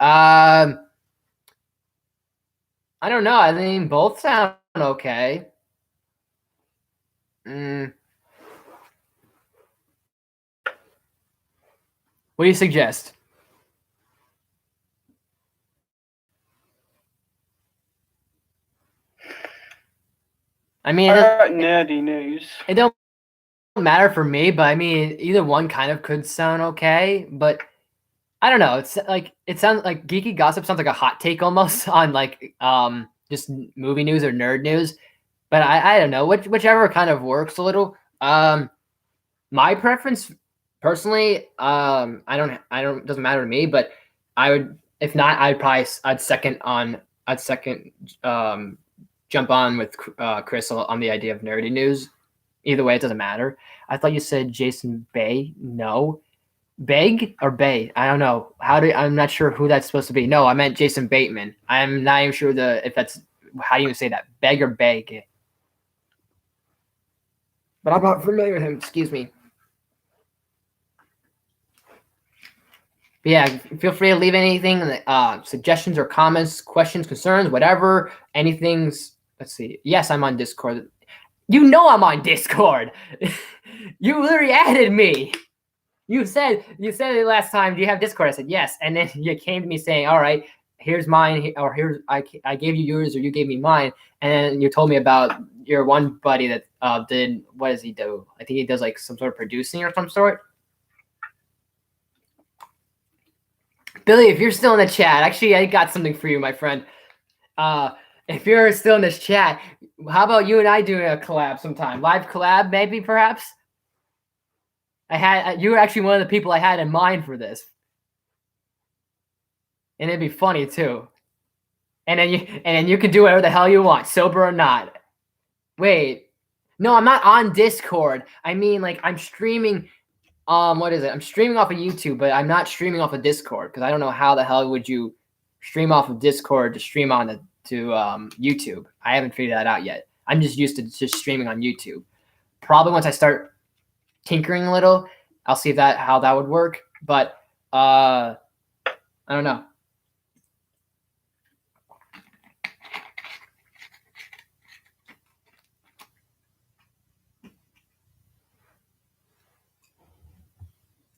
I don't know. I mean, both sound okay. What do you suggest? I mean, nerdy news. It don't matter for me, but I mean, either one kind of could sound okay. But I don't know. It's like it sounds like geeky gossip sounds like a hot take almost on like just movie news or nerd news. But I don't know, whichever kind of works a little. My preference personally, I don't doesn't matter to me, but I would, if not, I'd second jump on with Chris on the idea of nerdy news. Either way, it doesn't matter. I thought you said Jason Bay. No, Beg or Bay? I don't know. I'm not sure who that's supposed to be. No, I meant Jason Bateman. I'm not even sure if that's how do you say that? Beg or Beg? But I'm not familiar with him. Excuse me. But yeah, feel free to leave anything, suggestions or comments, questions, concerns, whatever. Anything's. Let's see. Yes, I'm on Discord. You know I'm on Discord. You literally added me. You said it last time. Do you have Discord? I said yes, and then you came to me saying, "All right, here's mine," or "Here's I gave you yours, or you gave me mine," and then you told me about your one buddy that did. What does he do? I think he does like some sort of producing or some sort. Billy, if you're still in the chat, actually, I got something for you, my friend. If you're still in this chat, how about you and I doing a collab sometime? Live collab, maybe, perhaps? You were actually one of the people I had in mind for this. And it'd be funny, too. And then you can do whatever the hell you want, sober or not. Wait. No, I'm not on Discord. I mean, like, I'm streaming... what is it? I'm streaming off of YouTube, but I'm not streaming off of Discord because I don't know how the hell would you stream off of Discord to stream on to YouTube. I haven't figured that out yet. I'm just used to just streaming on YouTube. Probably once I start tinkering a little, I'll see how that would work. But I don't know.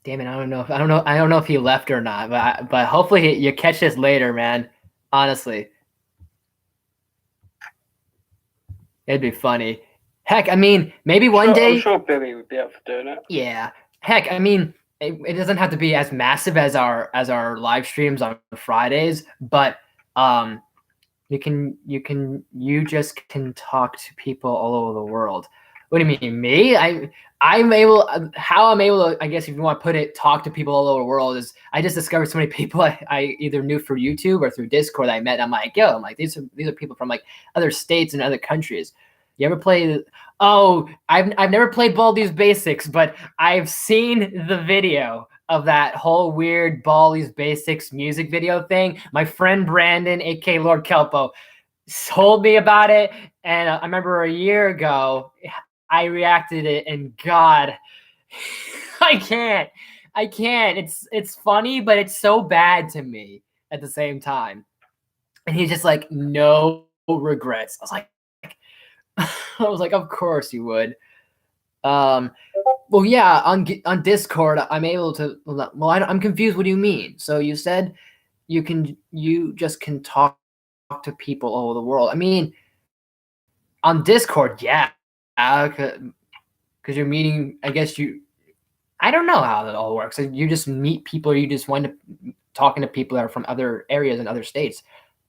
Damn it! I don't know if he left or not, but hopefully you catch this later, man. Honestly, it'd be funny. Heck, I mean, maybe one day. I'm sure Billy would be up for doing it. Yeah. Heck, I mean, it doesn't have to be as massive as our live streams on Fridays, but you just can talk to people all over the world. What do you mean, me? I'm able to, I guess if you want to put it, talk to people all over the world is I just discovered so many people I either knew through YouTube or through Discord that I met. And I'm like, these are people from like other states and other countries. You ever play? Oh, I've never played Baldi's Basics, but I've seen the video of that whole weird Baldi's Basics music video thing. My friend Brandon, aka Lord Kelpo, told me about it, and I remember a year ago I reacted it, and God, I can't. It's funny, but it's so bad to me at the same time. And he's just like, no regrets. I was like, of course you would. Well, yeah, on Discord, I'm able to. Well, I'm confused. What do you mean? So you said you just can talk to people all over the world. I mean, on Discord, yeah, because you're meeting. I guess I don't know how that all works. You just meet people. Or you just wind up talking to people that are from other areas and other states.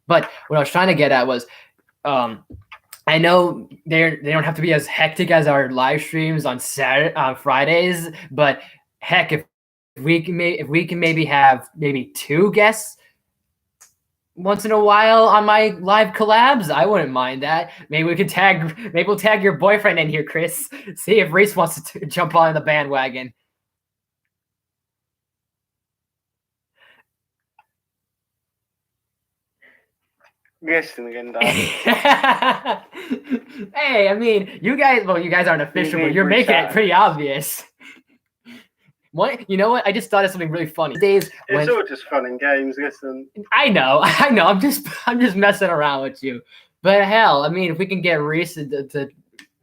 But what I was trying to get at was, I know they don't have to be as hectic as our live streams on Fridays, but heck, if we can maybe have two guests once in a while on my live collabs, I wouldn't mind that. Maybe we'll tag your boyfriend in here, Chris. See if Reese wants to jump on the bandwagon. Listen, Linda. Hey, I mean, you guys aren't official, but you're making it pretty obvious. What? You know what? I just thought of something really funny. Days It's all just fun and games. Listen. I know. I'm just messing around with you. But hell, I mean, if we can get Reese to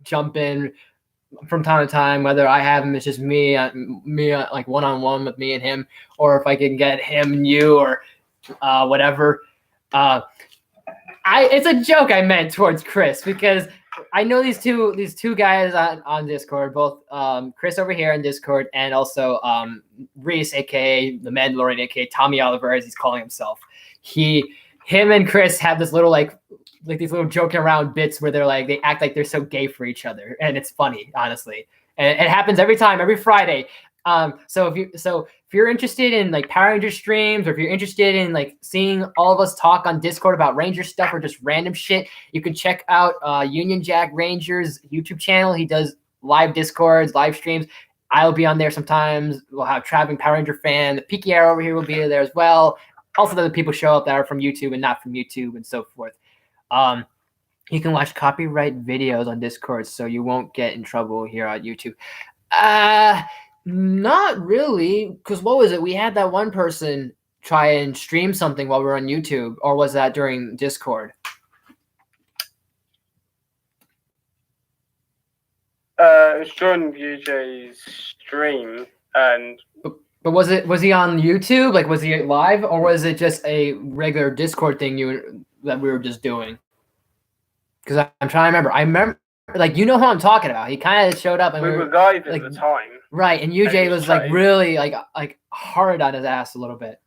jump in from time to time, whether I have him, it's just me like one-on-one with me and him, or if I can get him and you or whatever. It's a joke I meant towards Chris because I know these two guys on Discord, both Chris over here on Discord and also Reese, aka the Mandalorian, aka Tommy Oliver, as he's calling himself. Him and Chris have this little like these little joking around bits where they act like they're so gay for each other, and it's funny, honestly. And it happens every time, every Friday. So if you're interested in like Power Ranger streams, or if you're interested in like seeing all of us talk on Discord about Ranger stuff or just random shit, you can check out Union Jack Ranger's YouTube channel. He does live Discords, live streams. I'll be on there sometimes. We'll have Traveling Power Ranger fan. The Peaky Arrow over here will be there as well. Also, the other people show up that are from YouTube and not from YouTube and so forth. You can watch copyright videos on Discord, so you won't get in trouble here on YouTube. Not really, because what was it? We had that one person try and stream something while we were on YouTube, or was that during Discord? It was during UJ's stream, and but was he on YouTube? Like, was he live, or was it just a regular Discord thing that we were just doing? Because I'm trying to remember. I remember, like, you know who I'm talking about. He kind of showed up, and we were live at the time. Right, and UJ was like really like hard on his ass a little bit.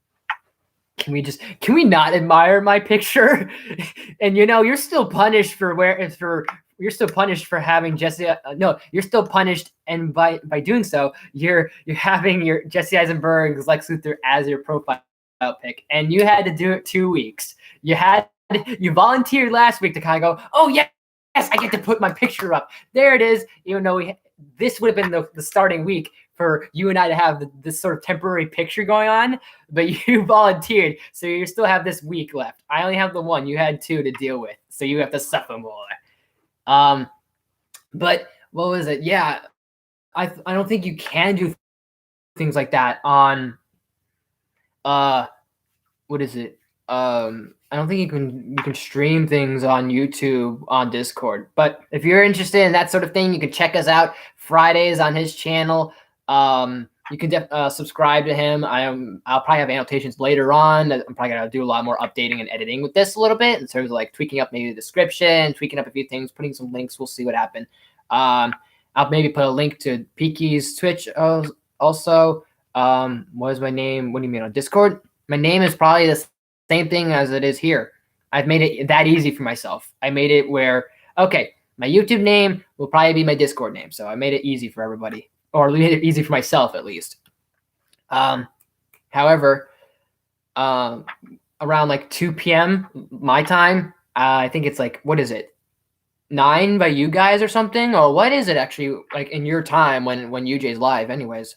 Can we not admire my picture? And you're still punished for having Jesse. No, you're still punished, and by doing so, you're having your Jesse Eisenberg's Lex Luthor as your profile pic, and you had to do it 2 weeks. You volunteered last week to kind of go, oh yes, I get to put my picture up. There it is. Even though this would have been the starting week for you and I to have this sort of temporary picture going on, but you volunteered, so you still have this week left. I only have the one. You had 2 to deal with, so you have to suffer more. But what was it? Yeah, I don't think you can do things like that on what is it? I don't think you can stream things on YouTube on Discord. But if you're interested in that sort of thing, you can check us out Fridays on his channel. You can subscribe to him. I'll probably have annotations later on. I'm probably gonna do a lot more updating and editing with this a little bit in terms of like tweaking up maybe the description, tweaking up a few things, putting some links. We'll see what happens. I'll maybe put a link to Peaky's Twitch also. What is my name? What do you mean on Discord? My name is probably the same thing as it is here. I've made it that easy for myself. I made it where, okay, my YouTube name will probably be my Discord name. So I made it easy for everybody, or made it easy for myself at least. However, around like 2 p.m. my time, I think it's like, what is it? 9 by you guys or something? Or what is it actually like in your time when UJ's live anyways?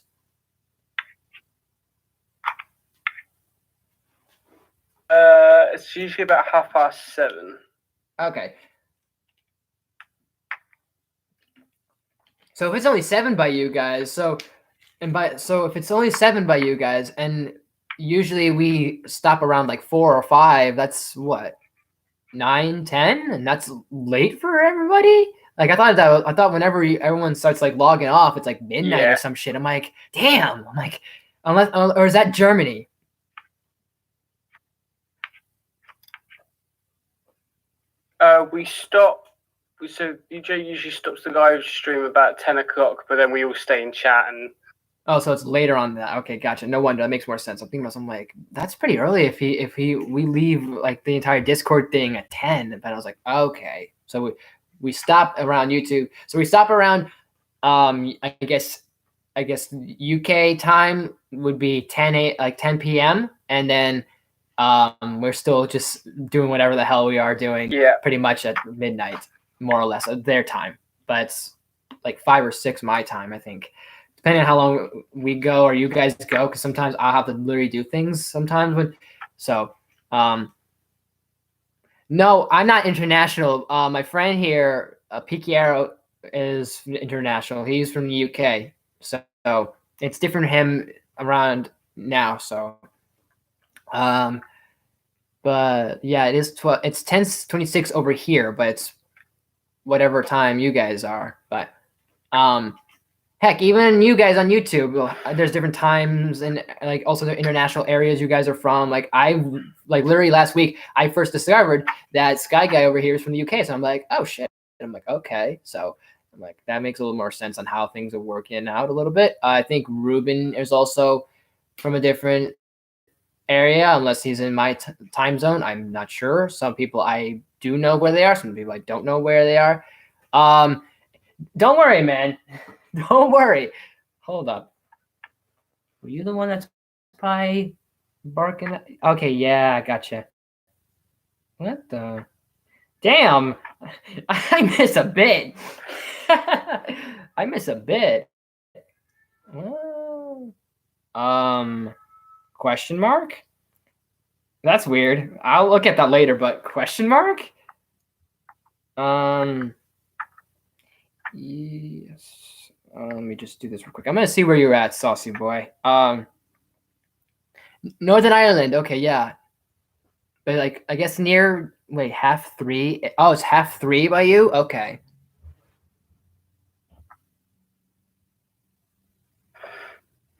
It's usually about 7:30. Okay. So if it's only 7 by you guys, so if it's only 7 by you guys, and usually we stop around like 4 or 5, that's what, 9, 10, and that's late for everybody. Like I thought whenever everyone starts like logging off, it's like midnight or some shit. I'm like, damn. I'm like, or is that Germany? We stop. So UJ usually stops the live stream about 10 o'clock, but then we all stay in chat and. Oh, so it's later on that. Okay, gotcha. No wonder. That makes more sense. I'm thinking about something like that's pretty early if we leave like the entire Discord thing at 10. But I was like, okay. So we stop around YouTube. So we stop around I guess UK time would be 10 p.m. and then we're still just doing whatever the hell we are doing pretty much at midnight, more or less, at their time. But it's like 5 or 6 my time, I think. Depending on how long we go or you guys go, because sometimes I'll have to literally do things sometimes. No, No, I'm not international. My friend here, Peaky is international. He's from the UK, so it's different him around now. So, um, but yeah, it is 12. It's 10:26 over here, but it's whatever time you guys are. But um, heck, even you guys on YouTube, there's different times and like also the international areas you guys are from. Like literally last week, I first discovered that Sky Guy over here is from the UK. So I'm like, oh shit. And I'm like, okay. So I'm like, that makes a little more sense on how things are working out a little bit. I think Ruben is also from a different area, unless he's in my time zone. I'm not sure. Some people I do know where they are. Some people I don't know where they are. Don't worry, man. Don't worry. Hold up. Were you the one that's probably barking? Okay, yeah, I gotcha. What the? Damn. I miss a bit. I miss a bit. Question mark? That's weird. I'll look at that later, but question mark? Yes. Let me just do this real quick. I'm gonna see where you're at, saucy boy. Northern Ireland. Okay, yeah. But like, I guess near. Wait, 3:30. Oh, it's 3:30 by you. Okay.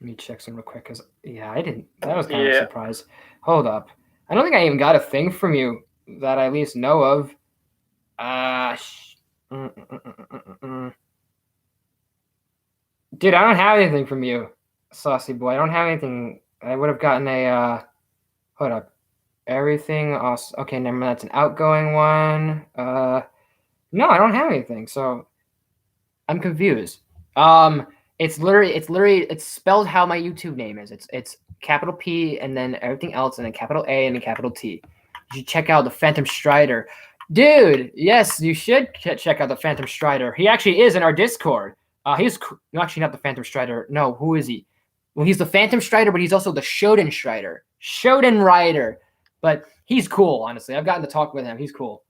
Let me check some real quick, cause yeah, I didn't. That was kind of a surprise. Hold up. I don't think I even got a thing from you that I at least know of. Dude, I don't have anything from you, saucy boy. I don't have anything. I would have gotten a. Hold up. Everything else. Okay, never mind. That's an outgoing one. No, I don't have anything. So I'm confused. It's spelled how my YouTube name is. It's capital P and then everything else and then capital A and then capital T. You should check out the Phantom Strider. Dude, yes, you should check out the Phantom Strider. He actually is in our Discord. He's actually not the Phantom Strider. No, who is he? Well, he's the Phantom Strider, but he's also the Shoden Strider. Shoden Rider. But he's cool, honestly. I've gotten to talk with him. He's cool.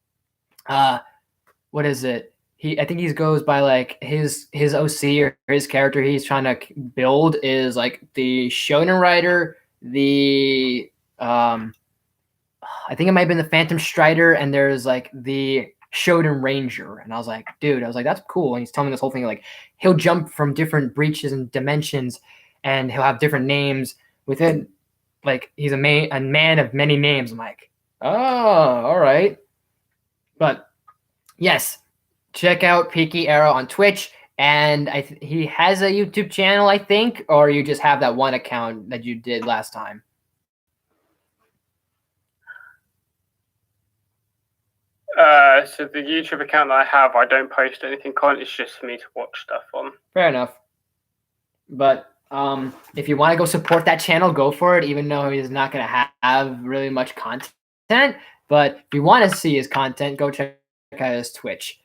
What is it? I think he goes by like his OC or his character he's trying to build is like the Shonen Rider, the I think it might have been the Phantom Strider, and there's like the Shoden Ranger. And I was like, dude, that's cool. And he's telling me this whole thing, like he'll jump from different breaches and dimensions and he'll have different names within, like he's a man of many names. I'm like, oh, all right. But yes, check out Peaky Arrow on Twitch. And he has a YouTube channel, I think, or you just have that one account that you did last time? So the YouTube account that I have, I don't post anything on. It's just for me to watch stuff on. Fair enough. But if you want to go support that channel, go for it, even though he's not going to have really much content. But if you want to see his content, go check out his Twitch.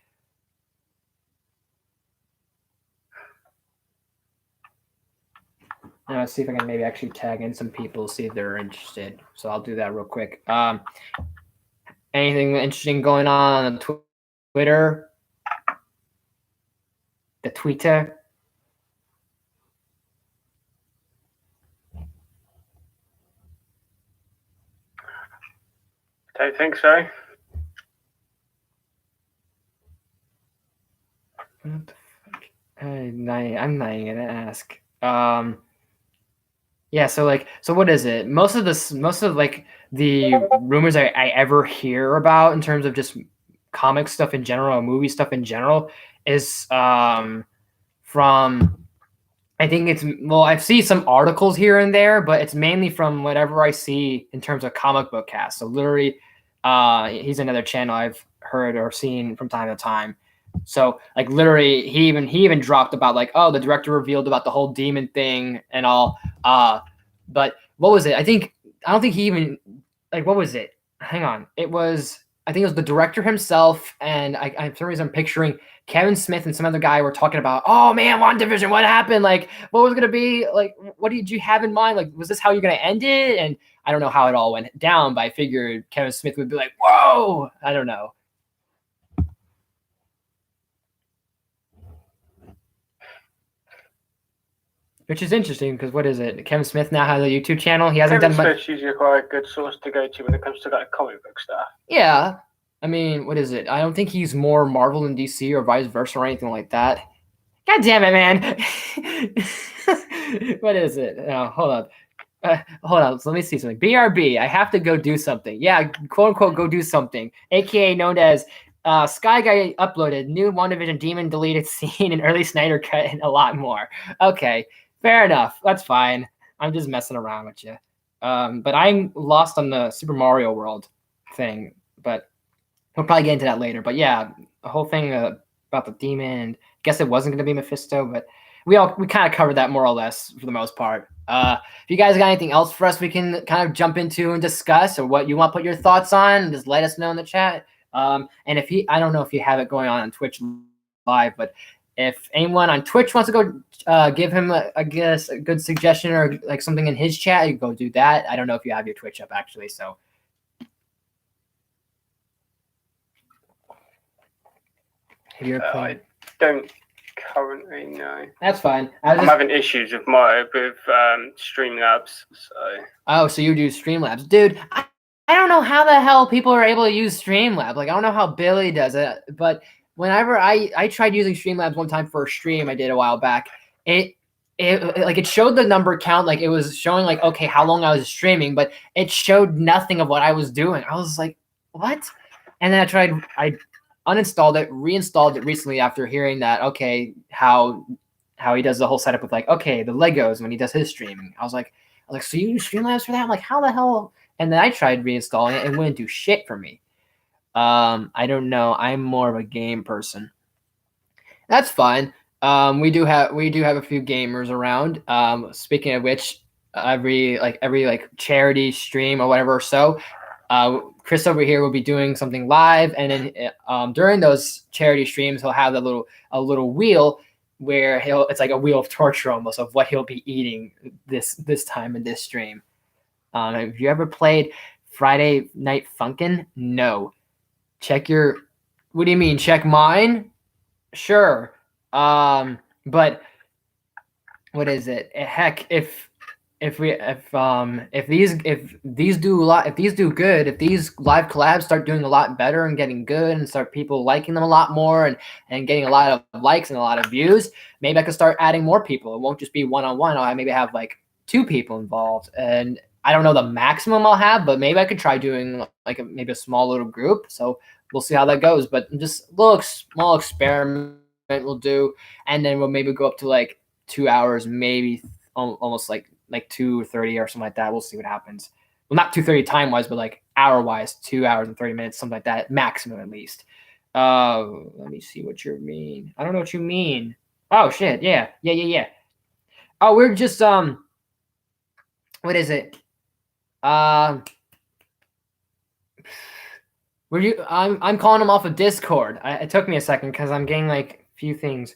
Now let's see if I can maybe actually tag in some people, see if they're interested. So I'll do that real quick. Anything interesting going on Twitter? The Twitter? Don't think so. What the fuck? I'm not even gonna ask. Yeah, so what is it? Most of the rumors I ever hear about in terms of just comic stuff in general, or movie stuff in general, is from, I think I've seen some articles here and there, but it's mainly from whatever I see in terms of comic book cast. So literally, he's another channel I've heard or seen from time to time. So like literally he even dropped about like, oh, the director revealed about the whole demon thing and all. But what was it? I don't think he even, like, what was it? Hang on. I think it was the director himself, and I for some reason I'm picturing Kevin Smith and some other guy were talking about, oh man, WandaVision, what happened? Like, what was gonna be? Like, what did you have in mind? Like, was this how you're gonna end it? And I don't know how it all went down, but I figured Kevin Smith would be like, whoa, I don't know. Which is interesting because what is it? Kevin Smith now has a YouTube channel. He hasn't Kevin done much. Smith's usually quite a good source to go to when it comes to like comic book stuff. Yeah. I mean, what is it? I don't think he's more Marvel than DC or vice versa or anything like that. God damn it, man. What is it? Oh, hold on. Hold on. So let me see something. BRB. I have to go do something. Yeah, quote unquote, go do something. AKA known as Sky Guy uploaded new WandaVision demon deleted scene and early Snyder cut and a lot more. Okay. Fair enough. That's fine. I'm just messing around with you. But I'm lost on the Super Mario World thing. But we'll probably get into that later. But yeah, the whole thing about the demon. And I guess it wasn't going to be Mephisto, but we kind of covered that more or less for the most part. If you guys got anything else for us, we can kind of jump into and discuss, or what you want to put your thoughts on, just let us know in the chat. And if I don't know if you have it going on Twitch live, but if anyone on Twitch wants to go give him, I guess, a good suggestion or like something in his chat, you go do that. I don't know if you have your Twitch up actually, so. I don't currently know. That's fine. I'm having issues with Streamlabs. So you do Streamlabs, dude. I don't know how the hell people are able to use Streamlabs. Like I don't know how Billy does it, but whenever I tried using Streamlabs one time for a stream I did a while back, it like it showed the number count, like it was showing like, okay, how long I was streaming, but it showed nothing of what I was doing. I was like, what? And then I uninstalled it, reinstalled it recently after hearing that, okay, how he does the whole setup with like, okay, the Legos when he does his streaming. I was like, so you use Streamlabs for that? I'm like, how the hell? And then I tried reinstalling it and it wouldn't do shit for me. I don't know. I'm more of a game person. That's fine. We do have a few gamers around. Speaking of which, every charity stream or whatever. So, Chris over here will be doing something live, and then during those charity streams, he'll have a little wheel where it's like a wheel of torture almost of what he'll be eating this time in this stream. Have you ever played Friday Night Funkin'? No. Check your. What do you mean? Check mine? Sure. But what is it? Heck, if these do good, if these live collabs start doing a lot better and getting good and start people liking them a lot more and getting a lot of likes and a lot of views, maybe I could start adding more people. It won't just be one-on-one. I maybe have like 2 people involved, and I don't know the maximum I'll have, but maybe I could try doing like maybe a small little group. So we'll see how that goes, but just a little small experiment we'll do, and then we'll maybe go up to like 2 hours, maybe almost like 2:30 or something like that. We'll see what happens. Well, not 2:30 time wise, but like hour wise, 2 hours and 30 minutes, something like that, maximum at least. Let me see what you mean. I don't know what you mean. Oh shit, yeah. Oh, we're just what is it? I'm calling them off of Discord. It took me a second because I'm getting like a few things.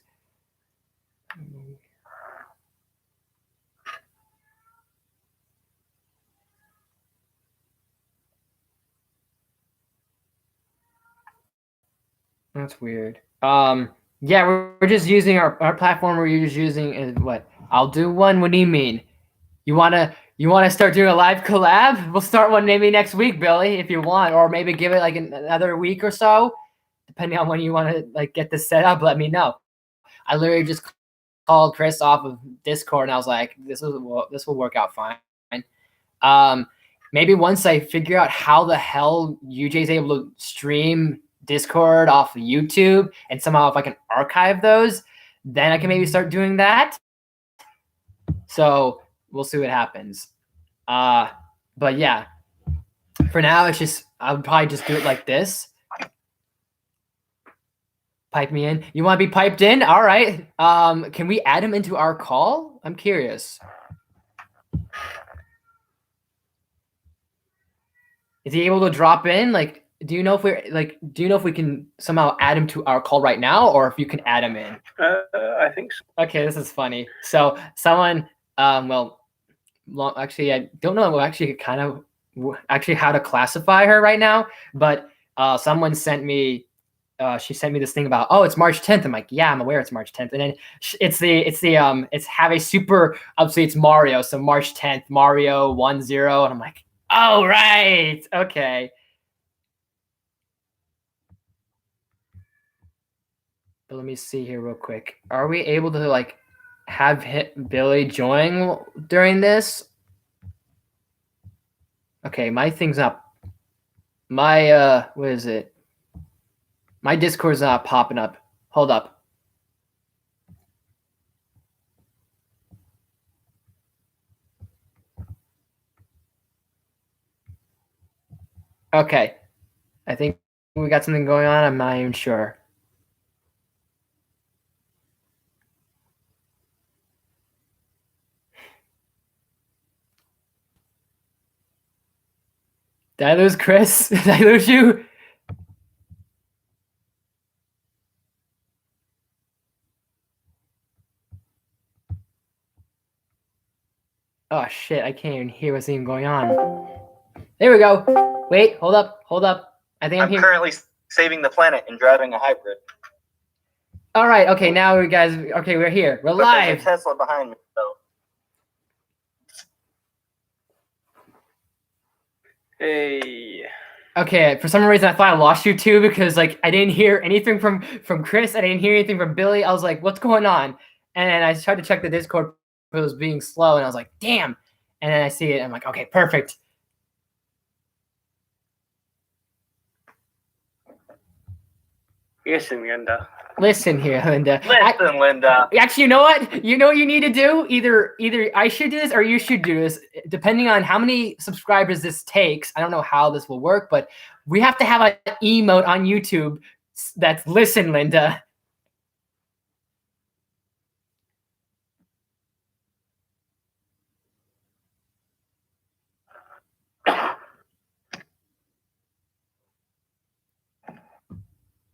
That's weird. Yeah, we're just using our platform. We're just using is what? I'll do one. What do you mean? You wanna start doing a live collab? We'll start one maybe next week, Billy, if you want, or maybe give it like another week or so, depending on when you want to like get this set up. Let me know. I literally just called Chris off of Discord, and I was like, this will work out fine. Maybe once I figure out how the hell UJ's able to stream Discord off of YouTube, and somehow if I can archive those, then I can maybe start doing that. So we'll see what happens. But yeah, for now it's just I would probably just do it like this. Pipe me in. You want to be piped in? All right. Can we add him into our call? I'm curious. Is he able to drop in? Like, Do you know if we can somehow add him to our call right now, or if you can add him in? I think so. Okay, this is funny. So someone, well, actually, I don't know actually kind of actually how to classify her right now, but someone sent me. She sent me this thing about, oh, it's March 10th. I'm like, yeah, I'm aware it's March 10th. And then it's have a super, obviously it's Mario. So March 10th, Mario 10. And I'm like, oh, right. Okay. But let me see here real quick. Are we able to like have Billy join during this? Okay, my thing's not, my, what is it? My Discord's not popping up. Hold up. Okay. I think we got something going on. I'm not even sure. Did I lose Chris? Did I lose you? Oh shit, I can't even hear what's even going on. There we go. Wait, hold up. I think I'm here. Currently saving the planet and driving a hybrid. All right, okay, now we guys, okay, we're here. We're live. There's a Tesla behind me, though. Hey. Okay, for some reason I thought I lost you too, because like I didn't hear anything from Chris. I didn't hear anything from Billy. I was like, what's going on? And I tried to check the Discord, but it was being slow, and I was like, damn. And then I see it, I'm like, okay, perfect. Listen, Linda. Listen here, Linda. Linda. Actually, you know what? You know what you need to do? Either I should do this or you should do this, depending on how many subscribers this takes. I don't know how this will work, but we have to have an emote on YouTube that's listen, Linda.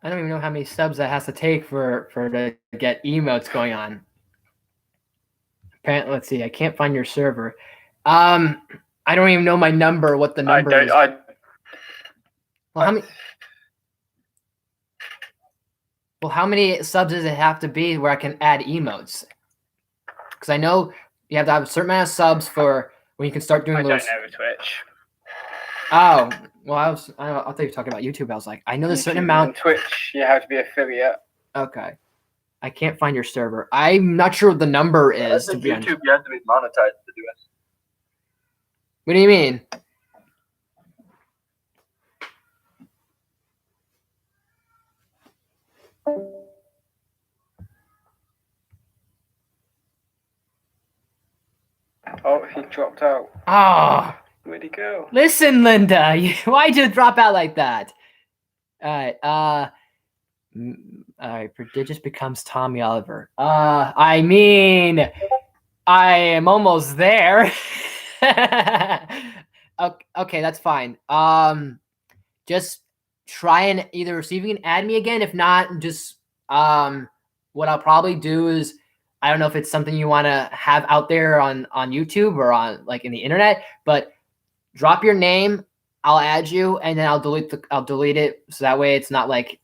I don't even know how many subs that has to take for to get emotes going on. Apparently, let's see. I can't find your server. I don't even know my number. What the number is? Well, how many subs does it have to be where I can add emotes? Because I know you have to have a certain amount of subs for when you can start doing. I don't know Twitch. Oh, well, I thought you were talking about YouTube. I was like, I know there's a certain amount. On Twitch, you have to be affiliate. Okay. I can't find your server. I'm not sure what the number is. To be YouTube, you have to be monetized to do it. What do you mean? Oh, he dropped out. Oh. Where'd he go? Listen, Linda, why'd you drop out like that? All right, Prodigious becomes Tommy Oliver. I mean, I am almost there. Okay, that's fine. Just try and either see if you can add me again. If not, just what I'll probably do is, I don't know if it's something you want to have out there on YouTube or on like in the internet, but drop your name, I'll add you, and then I'll delete it, so that way it's not like,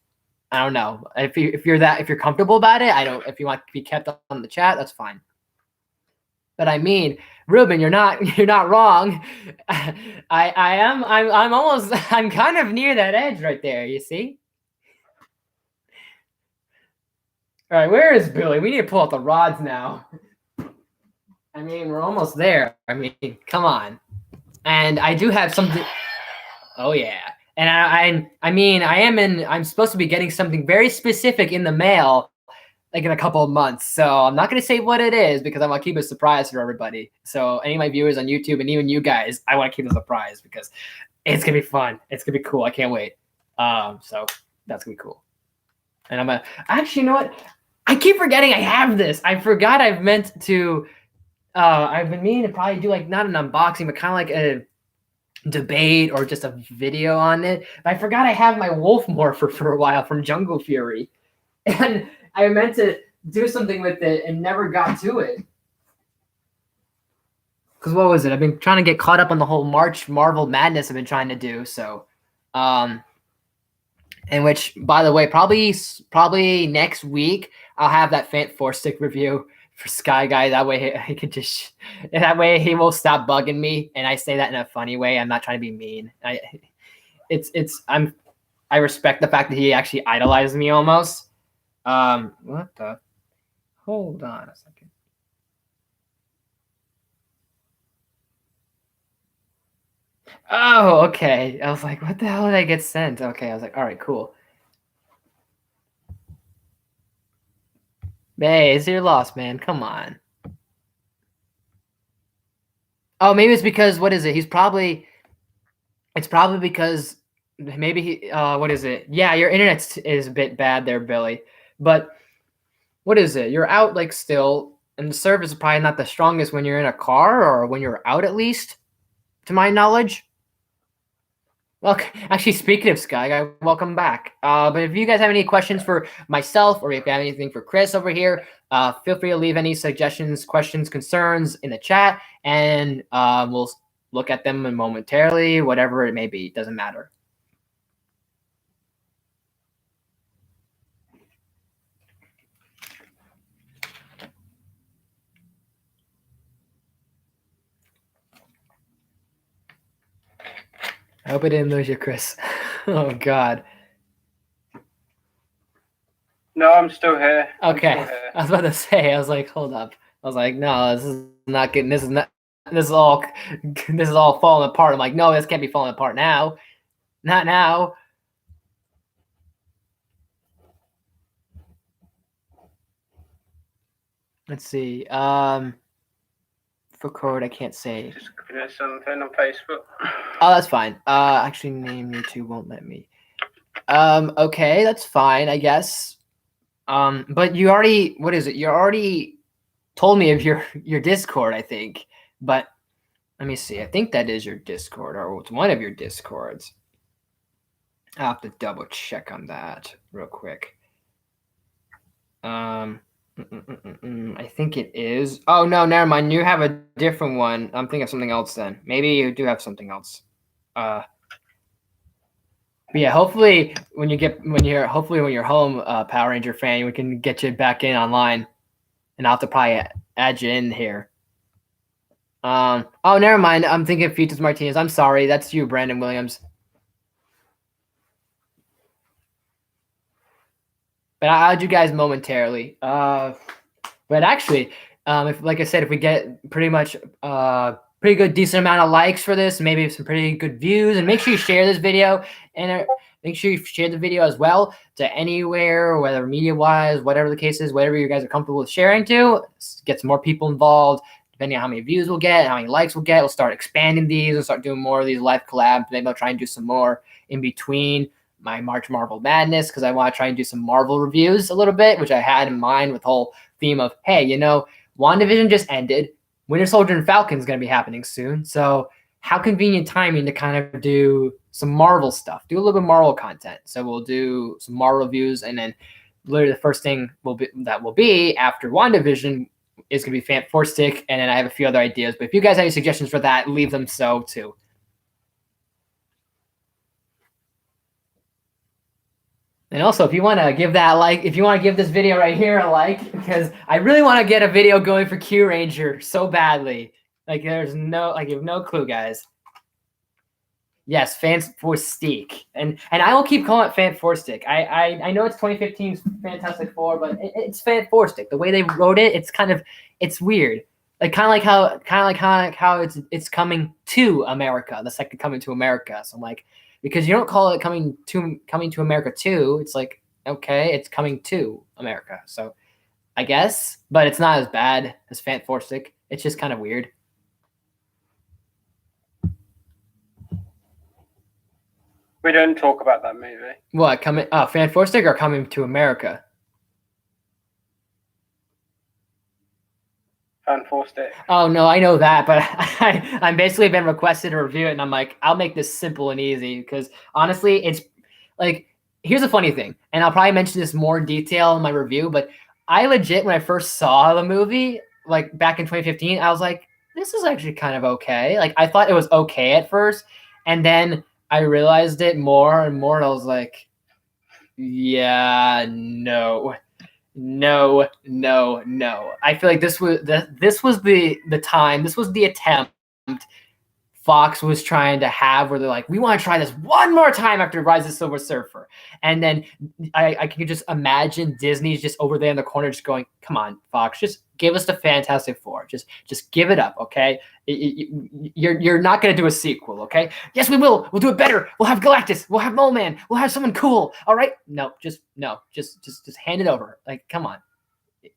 I don't know. If you're comfortable about it, if you want to be kept on the chat, that's fine. But I mean, Ruben, you're not wrong. I'm kind of near that edge right there, you see? All right, where is Billy? We need to pull out the rods now. I mean, we're almost there. I mean, come on. And I do have something. Oh yeah, and I'm supposed to be getting something very specific in the mail, like in a couple of months. So I'm not gonna say what it is because I want to keep it a surprise for everybody. So any of my viewers on YouTube and even you guys, I want to keep it a surprise because it's gonna be fun. It's gonna be cool. I can't wait. So that's gonna be cool. And actually, you know what? I keep forgetting I have this. I forgot I've meant to. I've been meaning to probably do like not an unboxing, but kind of like debate or just a video on it. But I forgot I have my wolf morpher for a while from Jungle Fury, and I meant to do something with it and never got to it. Because what was it? I've been trying to get caught up on the whole March Marvel Madness I've been trying to do. So, in which, by the way, probably next week I'll have that Fant Four Stick review for Sky Guy. That way he could just, that way he will stop bugging me. And I say that in a funny way. I'm not trying to be mean. I respect the fact that he actually idolized me almost. What the? Hold on a second. Oh, okay. I was like, what the hell did I get sent? Okay, I was like, all right, cool. Hey, it's your loss, man. Come on. Oh, maybe it's because, what is it? It's probably because maybe he, what is it? Yeah, your internet is a bit bad there, Billy. But what is it? You're out like still, and the service is probably not the strongest when you're in a car or when you're out at least, to my knowledge. Well, actually, speaking of Sky Guy, welcome back. But if you guys have any questions for myself or if you have anything for Chris over here, feel free to leave any suggestions, questions, concerns in the chat, and we'll look at them momentarily, whatever it may be. Doesn't matter. I hope I didn't lose you, Chris. Oh, God. No, I'm still here. Okay. I was about to say, I was like, hold up. I was like, no, this is not getting, this is all falling apart. I'm like, no, this can't be falling apart now. Not now. Let's see. For code, I can't say. Just put something on Facebook. Oh, that's fine. Actually, name YouTube won't let me. Okay, that's fine, I guess. But you already, what is it? You already told me of your Discord, I think. But let me see. I think that is your Discord, or it's one of your Discords. I'll have to double check on that real quick. I think it is. Oh, no, never mind. You have a different one. I'm thinking of something else then. Maybe you do have something else. But yeah, hopefully when you're home, Power Ranger fan, we can get you back in online, and I'll have to probably add you in here. Oh, never mind. I'm thinking of Fetus Martinez. I'm sorry. That's you, Brandon Williams. But I'll add you guys momentarily. But actually, if, like I said, if we get pretty good, decent amount of likes for this, maybe some pretty good views, and make sure you share this video, and make sure you share the video as well to anywhere, whether media-wise, whatever the case is, whatever you guys are comfortable with sharing to, get some more people involved. Depending on how many views we'll get, how many likes we'll get, we'll start expanding these and start doing more of these live collabs. Maybe I'll try and do some more in between my March Marvel Madness, because I want to try and do some Marvel reviews a little bit, which I had in mind with the whole theme of, hey, WandaVision just ended. Winter Soldier and Falcon is going to be happening soon. So how convenient timing to kind of do some Marvel stuff, do a little bit of Marvel content. So we'll do some Marvel reviews, and then literally the first thing will be after WandaVision is going to be Fant Four Stick, and then I have a few other ideas. But if you guys have any suggestions for that, leave them so too. And also, if you want to give this video right here a like, because I really want to get a video going for Q Ranger so badly. Like, you have no clue, guys. Yes, Fant Four Stick, and I will keep calling it Fant Four Stick. I know it's 2015's Fantastic Four, but it's Fant Four Stick. The way they wrote it, it's weird. Like kind of like how it's coming to America, the second coming to America. So I'm like, because you don't call it coming to America 2, it's like, okay, it's coming to America. So I guess, but it's not as bad as Fant Four Stick. It's just kind of weird. We don't talk about that movie. What, Fant Four Stick or Coming to America? enforced it. Oh no, I know that, but I'm basically been requested to review it, and I'm like, I'll make this simple and easy because honestly, it's like here's a funny thing, and I'll probably mention this more in detail in my review, but I legit when I first saw the movie, like back in 2015, I was like, this is actually kind of okay. Like I thought it was okay at first, and then I realized it more and more, and I was like, yeah, no. No. I feel like this was the time. This was the attempt Fox was trying to have, where they're like, we want to try this one more time after Rise of the Silver Surfer, and then I can just imagine Disney's just over there in the corner, just going, "Come on, Fox, just give us the Fantastic Four. Just give it up, okay? You're not gonna do a sequel, okay? Yes, we will. We'll do it better. We'll have Galactus. We'll have Mole Man. We'll have someone cool. All right? No, just hand it over. Like, come on.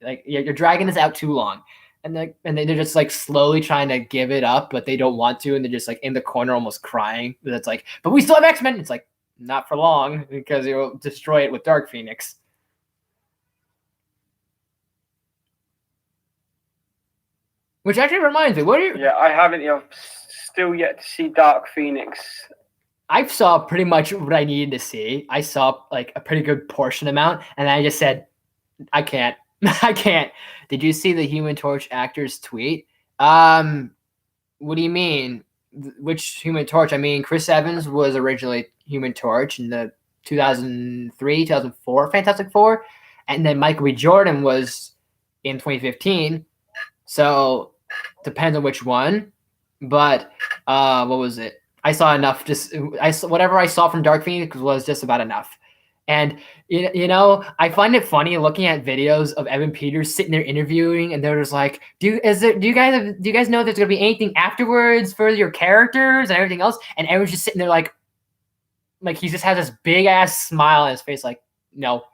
Like, you're dragging this out too long." And they're just like slowly trying to give it up, but they don't want to, and they're just like in the corner almost crying. But it's like, but we still have X-Men. It's like, not for long, because you'll destroy it with Dark Phoenix. Which actually reminds me, what are you? Yeah, I haven't still yet to see Dark Phoenix. I saw pretty much what I needed to see. I saw like a pretty good portion amount, and I just said, I can't. I can't. Did you see the Human Torch actor's tweet? What do you mean? Which Human Torch? I mean, Chris Evans was originally Human Torch in the 2003, 2004 Fantastic Four, and then Michael B. Jordan was in 2015. So depends on which one. But what was it? I saw enough. Whatever I saw from Dark Phoenix was just about enough. And you know, I find it funny looking at videos of Evan Peters sitting there interviewing, and they're just like, "Do you guys know there's gonna be anything afterwards for your characters and everything else?" And everyone's just sitting there like he just has this big ass smile on his face, like, no,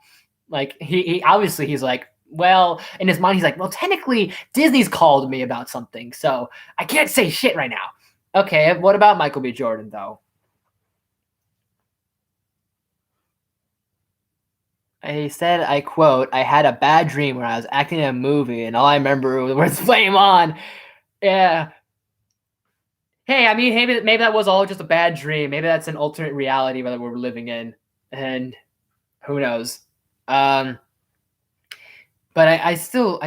like he obviously he's like, well, in his mind he's like, well, technically Disney's called me about something, so I can't say shit right now. Okay, what about Michael B. Jordan though? He said, I quote, I had a bad dream where I was acting in a movie and all I remember was the words flame on. Yeah. Hey, I mean, maybe that was all just a bad dream. Maybe that's an alternate reality that we're living in. And who knows? But I still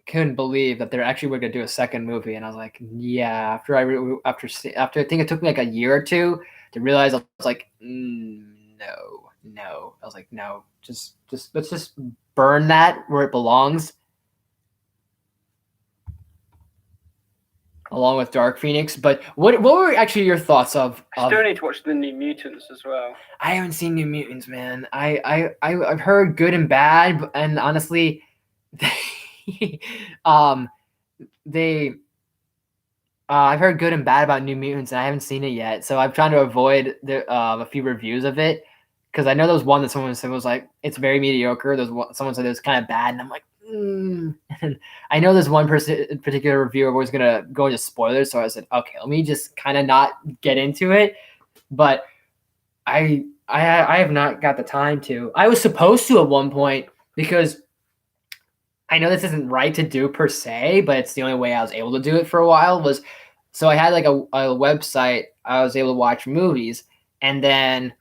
couldn't believe that they're actually going to do a second movie. And I was like, yeah, after I think it took me like a year or two to realize, I was like, no. I was like, no, just let's just burn that where it belongs, along with Dark Phoenix. But what were actually your thoughts of? I still need to watch the New Mutants as well. I haven't seen New Mutants, man. I've heard good and bad, and honestly, I've heard good and bad about New Mutants, and I haven't seen it yet. So I'm trying to avoid a few reviews of it. Because I know there was one that someone said was like, it's very mediocre. Someone said it was kind of bad. And I'm like, And I know there's one particular reviewer was going to go into spoilers. So I said, okay, let me just kind of not get into it. But I have not got the time to. I was supposed to at one point, because I know this isn't right to do per se, but it's the only way I was able to do it for a while. So I had like a website. I was able to watch movies. And then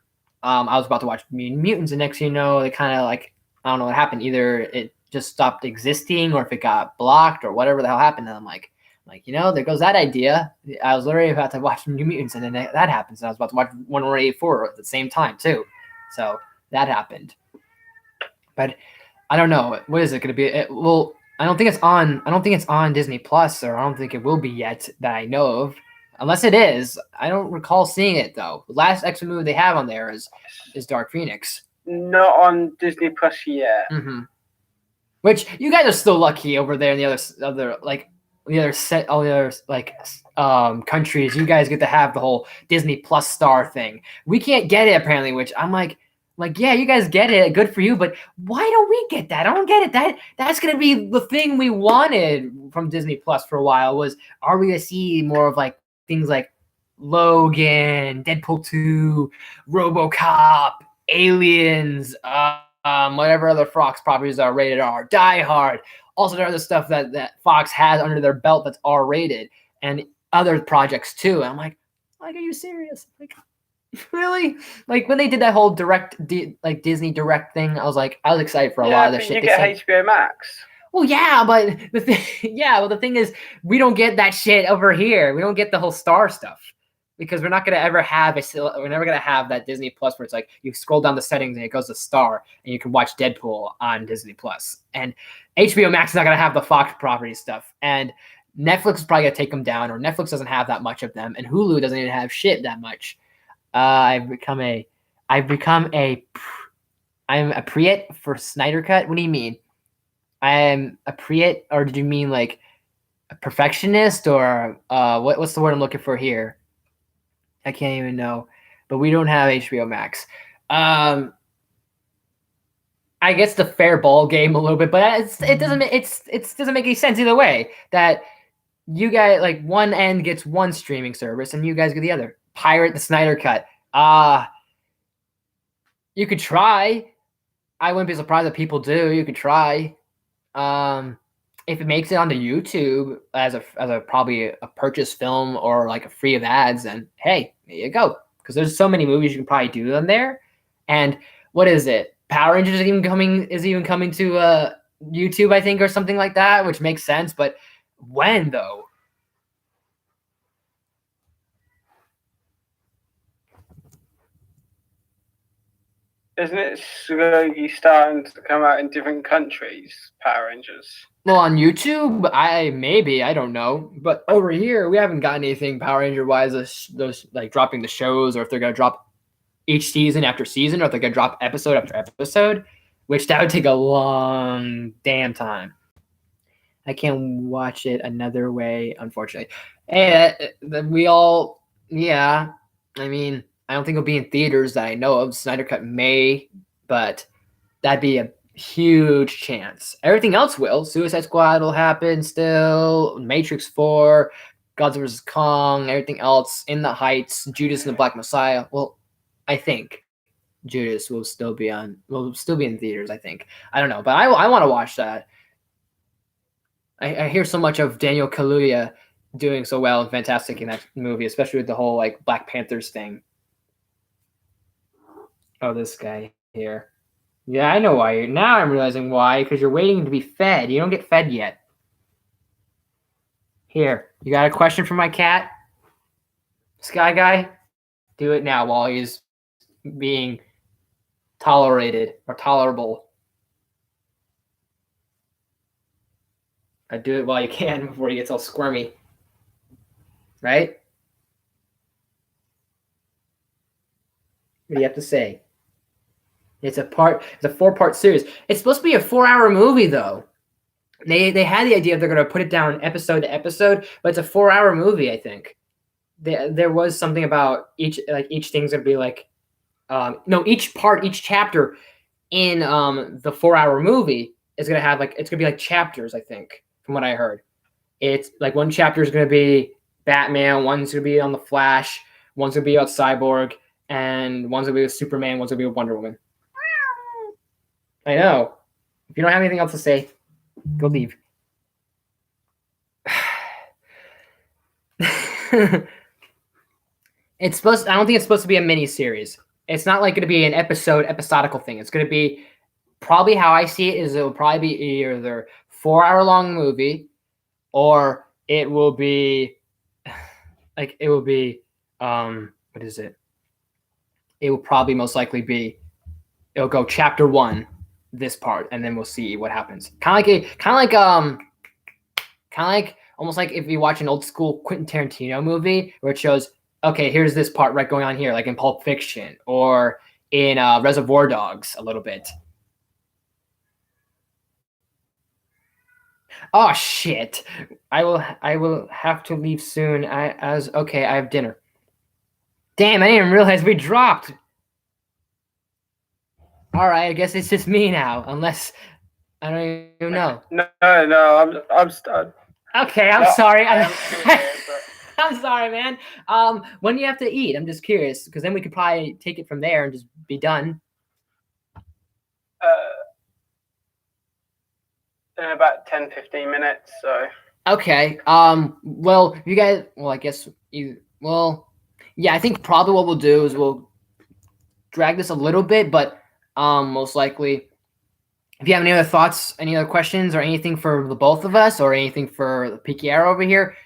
I was about to watch Mutants, and next thing you know, they kind of like, I don't know what happened. Either it just stopped existing, or if it got blocked, or whatever the hell happened. And I'm like, there goes that idea. I was literally about to watch New Mutants, and then that happens. And I was about to watch 1184 at the same time too. So that happened. But I don't know. What is it going to be? I don't think it's on. I don't think it's on Disney Plus, or I don't think it will be yet that I know of. Unless it is. I don't recall seeing it though. The last X-Men movie they have on there is Dark Phoenix. Not on Disney Plus yet. Mm-hmm. Which you guys are still lucky over there in the other countries. You guys get to have the whole Disney Plus Star thing. We can't get it apparently, which I'm like, yeah, you guys get it. Good for you, but why don't we get that? I don't get it. That's gonna be the thing we wanted from Disney Plus for a while. Are we gonna see more of like things like Logan, Deadpool 2, RoboCop, Aliens, whatever other Fox properties are rated R, Die Hard, Also, there are other stuff that Fox has under their belt that's R-rated, and other projects too. And I'm like, are you serious? Like, really? Like when they did that whole Disney Direct thing, I was excited for a lot of the shit. You get HBO Max. Well, yeah, but the thing is, we don't get that shit over here. We don't get the whole Star stuff because we're not gonna ever have we're never gonna have that Disney Plus where it's like you scroll down the settings and it goes to Star and you can watch Deadpool on Disney Plus. And HBO Max is not gonna have the Fox property stuff. And Netflix is probably gonna take them down, or Netflix doesn't have that much of them, and Hulu doesn't even have shit that much. I'm a Priet for Snyder Cut. What do you mean? I'm a Priet, or did you mean like a perfectionist, or what's the word I'm looking for here? I can't even know. But we don't have HBO Max. I guess the fair ball game a little bit, but it doesn't make any sense either way. That you guys like one end gets one streaming service and you guys get the other. Pirate the Snyder Cut. You could try. I wouldn't be surprised if people do. You could try. If it makes it onto YouTube as a probably a purchase film or like a free of ads, then hey, there you go. Because there's so many movies you can probably do on there. And what is it? Power Rangers is even coming to YouTube, I think, or something like that, which makes sense. But when though? Isn't it slowly starting to come out in different countries, Power Rangers? Well, on YouTube, I don't know. But over here, we haven't gotten anything Power Ranger wise, those like dropping the shows, or if they're gonna drop each season after season, or if they're gonna drop episode after episode, which that would take a long damn time. I can't watch it another way, unfortunately. Hey, yeah. I mean, I don't think it'll be in theaters that I know of. Snyder Cut may, but that'd be a huge chance. Everything else will. Suicide Squad will happen still. Matrix 4, Godzilla vs. Kong, everything else. In the Heights, Judas and the Black Messiah. Well, I think Judas will still be in theaters, I think. I don't know, but I want to watch that. I hear so much of Daniel Kaluuya doing so well and fantastic in that movie, especially with the whole like Black Panthers thing. Oh, this guy here. Yeah, I know why. Now I'm realizing why, because you're waiting to be fed. You don't get fed yet. Here, you got a question for my cat? Sky Guy? Do it now while he's being tolerated or tolerable. Do it while you can before he gets all squirmy. Right? What do you have to say? It's a 4-part series. It's supposed to be a 4-hour movie, though. They had the idea they're going to put it down episode to episode, but it's a 4-hour movie, I think. There was something about each thing's going to be like, each chapter in the 4-hour movie is going to have it's going to be like chapters, I think, from what I heard. It's like one chapter is going to be Batman, one's going to be on the Flash, one's going to be about Cyborg, and one's going to be with Superman, one's going to be with Wonder Woman. I know. If you don't have anything else to say, go leave. I don't think it's supposed to be a mini series. It's not like going to be an episodical thing. It's going to be probably how I see it is it'll probably be either 4-hour long movie, or it will be what is it? It will probably most likely be it'll go chapter 1, this part, and then we'll see what happens. Kind of like almost like if you watch an old school Quentin Tarantino movie where it shows, okay, here's this part right going on here, like in Pulp Fiction or in Reservoir Dogs a little bit. Oh shit! I will have to leave soon. I have dinner. Damn, I didn't even realize we dropped. All right, I guess it's just me now, unless I don't even know. No, I'm Okay, I'm sorry. I'm sorry, man. When do you have to eat? I'm just curious, because then we could probably take it from there and just be done. in about 10-15 minutes. So Okay. Well, you guys. Well, I guess you. Well, yeah. I think probably what we'll do is we'll drag this a little bit, but most likely, if you have any other thoughts, any other questions, or anything for the both of us, or anything for the Peaky Arrow over here,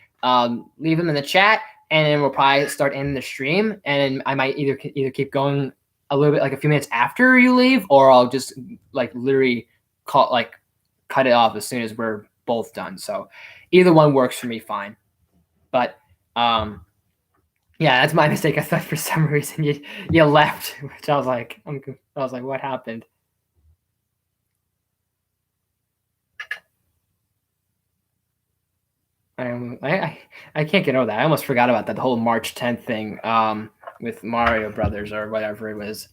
leave them in the chat, and then we'll probably start ending the stream. And I might either keep going a little bit, like a few minutes after you leave, or I'll just like literally cut it off as soon as we're both done. So either one works for me fine. But yeah, that's my mistake. I thought for some reason you left, which I was like, what happened? I can't get over that. I almost forgot about that, the whole March 10th thing with Mario Brothers or whatever it was.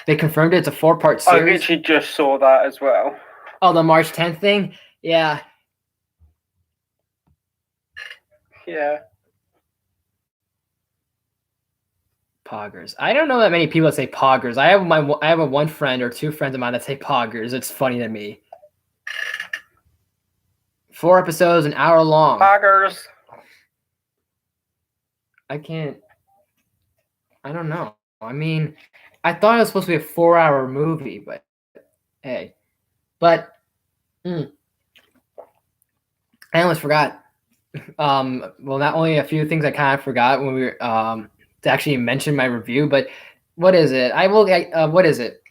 They confirmed it's a 4-part series. I literally just saw that as well. Oh, the March 10th thing? Yeah. Yeah. Poggers. I don't know that many people that say poggers. I have a one friend or two friends of mine that say poggers. It's funny to me. 4 episodes, an hour long. Poggers. I don't know. I mean, I thought it was supposed to be a 4-hour movie, but hey. But I almost forgot. Well, not only a few things I kind of forgot when we were to actually mention my review, but what is it? What is it?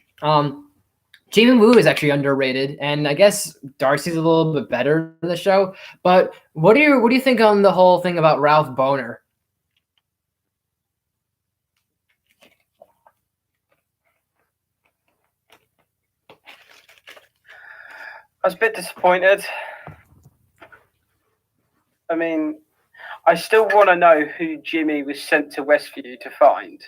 Jamie Woo is actually underrated, and I guess Darcy's a little bit better in the show. But what do you think on the whole thing about Ralph Boner? I was a bit disappointed. I mean, I still want to know who Jimmy was sent to Westview to find.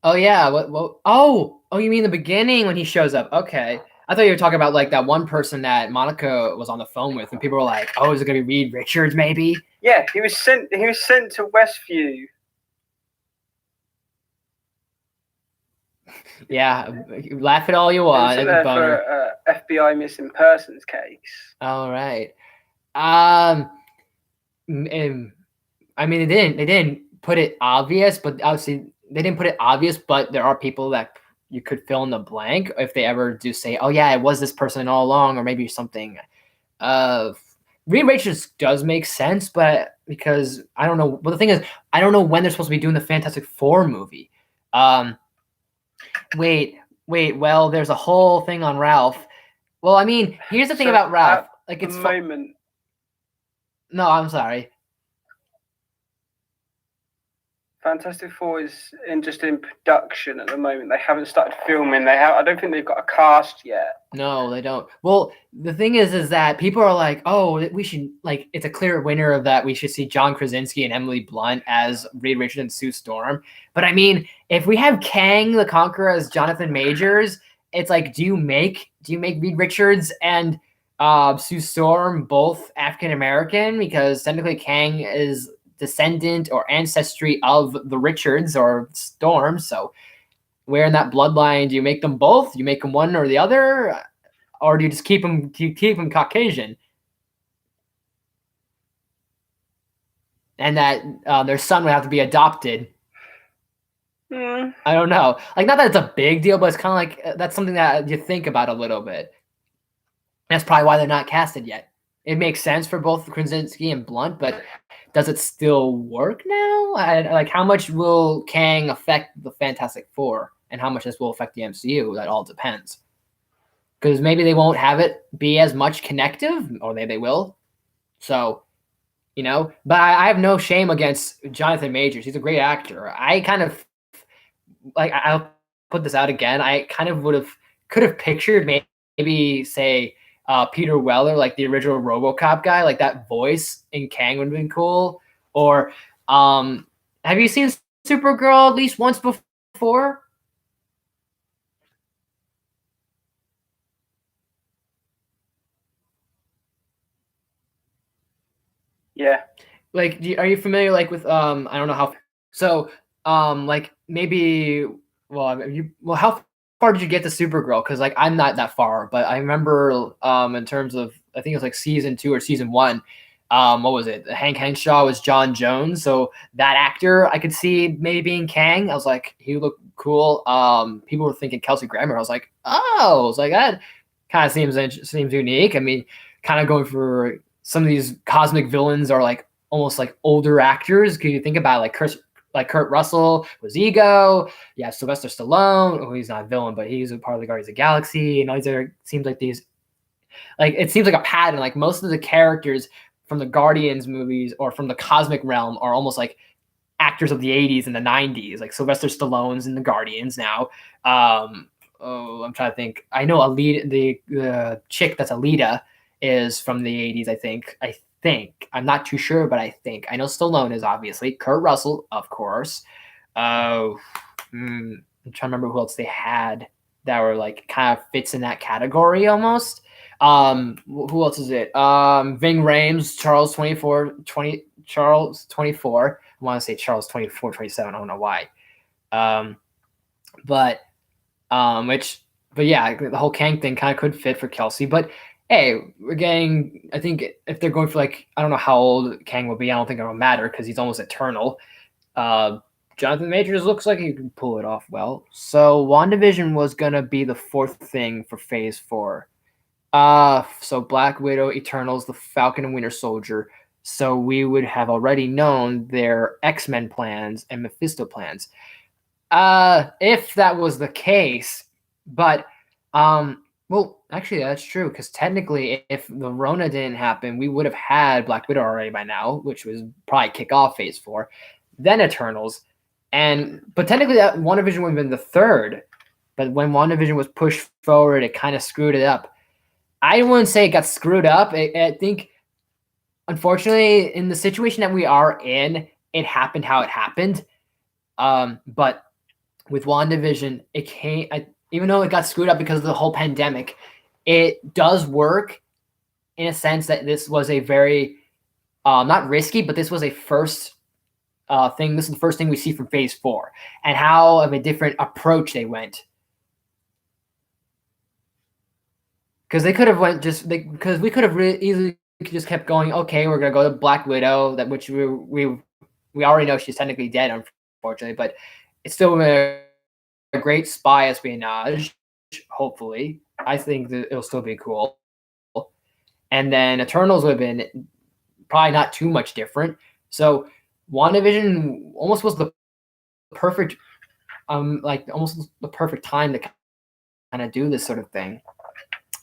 Oh yeah, what? Oh, you mean the beginning when he shows up? Okay, I thought you were talking about like that one person that Monica was on the phone with, and people were like, "Oh, is it gonna be Reed Richards, maybe?" Yeah, he was sent to Westview. Yeah, laugh at all you want. There for FBI missing persons case. All right. I mean, they didn't put it obvious, but obviously they didn't put it obvious. But there are people that you could fill in the blank if they ever do say, "Oh yeah, it was this person all along," or maybe something. Reed Richards does make sense, but because I don't know. But the thing is, I don't know when they're supposed to be doing the Fantastic Four movie. Wait. Well, there's a whole thing on Ralph. Well, I mean, here's the thing about Ralph. Like, it's moment. No, I'm sorry. Fantastic Four is just in production at the moment. They haven't started filming. I don't think they've got a cast yet. No, they don't. Well, the thing is that people are like, "Oh, we should like." It's a clear winner of that. We should see John Krasinski and Emily Blunt as Reed Richards and Sue Storm. But I mean, if we have Kang the Conqueror as Jonathan Majors, it's like, do you make Reed Richards and Sue Storm both African American? Because technically, Kang is descendant or ancestry of the Richards or Storm. So where in that bloodline do you make them both? Do you make them one or the other? Or do you just keep them Caucasian? And that their son would have to be adopted. I don't know. Like, not that it's a big deal, but it's kind of like that's something that you think about a little bit. That's probably why they're not casted yet. It makes sense for both Krasinski and Blunt, but does it still work now? Like, how much will Kang affect the Fantastic Four, and how much this will affect the MCU? That all depends. Because maybe they won't have it be as much connective, or maybe they will. So, but I have no shame against Jonathan Majors. He's a great actor. I kind of like. I'll put this out again. I kind of could have pictured maybe say. Peter Weller, like the original RoboCop guy, like that voice in Kang would have been cool. Or have you seen Supergirl at least once before? Yeah. Like, are you familiar like with I don't know how. So like maybe how far did you get to Supergirl? Because like I'm not that far, but I remember in terms of I think it was like season 2 or season 1. What was it? Hank Henshaw was John Jones, so that actor I could see maybe being Kang. I was like, he looked cool. People were thinking Kelsey Grammer. I was like, oh, I was like that kind of seems unique. I mean, kind of going for some of these cosmic villains are like almost like older actors. Could you think about Kurt Russell was Ego? Yeah, Sylvester Stallone. Oh, he's not a villain, but he's a part of the Guardians of the Galaxy. And all these are seems like these, like it seems like a pattern. Like most of the characters from the Guardians movies or from the cosmic realm are almost like actors of the 80s and the 90s. Like Sylvester Stallone's in the Guardians now. I'm trying to think. I know Alita, the chick that's Alita is from the 80s, I think. I'm not too sure, but I think. I know Stallone is obviously. Kurt Russell, of course. I'm trying to remember who else they had that were like kind of fits in that category almost. Who else is it? Ving Rhames, Charles 24. I want to say Charles 24, 27. I don't know why. But yeah, the whole Kang thing kind of could fit for Kelsey, but hey, we're getting, I think if they're going for like, I don't know how old Kang will be. I don't think it'll matter because he's almost eternal. Jonathan Majors looks like he can pull it off well. So WandaVision was going to be the fourth thing for phase 4. So Black Widow, Eternals, the Falcon and Winter Soldier. So we would have already known their X-Men plans and Mephisto plans. If that was the case, but well, actually that's true because technically, if the Rona didn't happen, we would have had Black Widow already by now, which was probably kick off phase 4, then Eternals, but technically that WandaVision would have been the third. But when WandaVision was pushed forward, it kind of screwed it up. I wouldn't say it got screwed up. I think, unfortunately, in the situation that we are in, it happened how it happened. But with WandaVision, it came, even though it got screwed up because of the whole pandemic, it does work in a sense that this was a very, not risky, but this was a first thing. This is the first thing we see from phase 4 and how of a different approach they went. Because they could have went because we could have really easily just kept going. Okay, we're gonna go to Black Widow, which we already know she's technically dead, unfortunately, but it's still a great spy espionage. Hopefully, I think that it'll still be cool. And then Eternals would have been probably not too much different. So WandaVision almost was the perfect, almost the perfect time to kind of do this sort of thing.